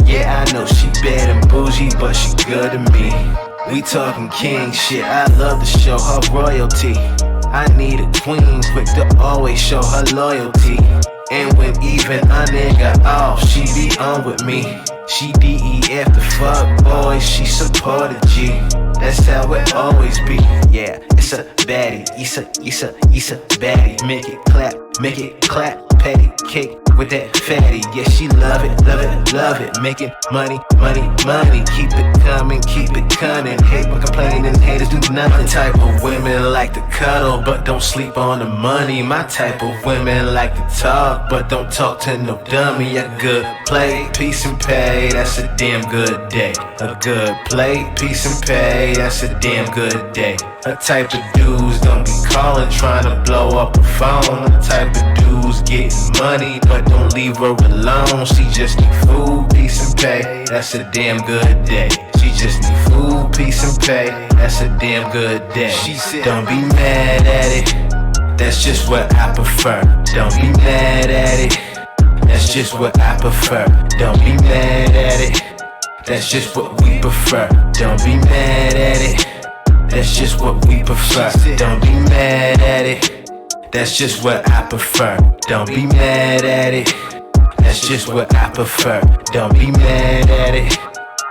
Yeah, I know she bad and bougie, but she good to me. We talking king shit, I love to show her royalty. I need a queen, quick to always show her loyalty. And when even a nigga off, she be on with me. She DEF the fuck boy, she supported G. That's how it always be. Yeah, it's a baddie, it's a baddie. Make it clap, patty cake with that fatty. Yeah, she love it. Making money. Keep it coming, keep it cunning. Hate when complaining, haters do nothing. My type of women like to cuddle, but don't sleep on the money. My type of women like to talk, but don't talk to no dummy. A good play, peace and pay, that's a damn good day. A good play, peace and pay, that's a damn good day. A type of dudes don't be calling trying to blow up a phone. A type of dudes getting money but don't leave her alone. She just need food, peace and pay, that's a damn good day. She just need food, peace and pay, that's a damn good day. She said, don't be mad at it, that's just what I prefer. Don't be mad at it, that's just what I prefer. Don't be mad at it, that's just what we prefer. Don't be mad at it, that's just what we prefer. Don't be mad at it, that's just what I prefer. Don't be mad at it, that's just what I prefer. Don't be mad at it,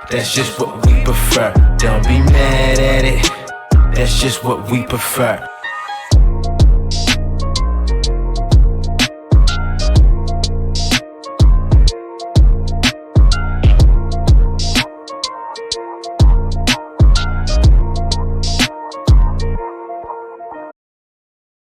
That's just what we prefer. Don't be mad at it. That's just what we prefer.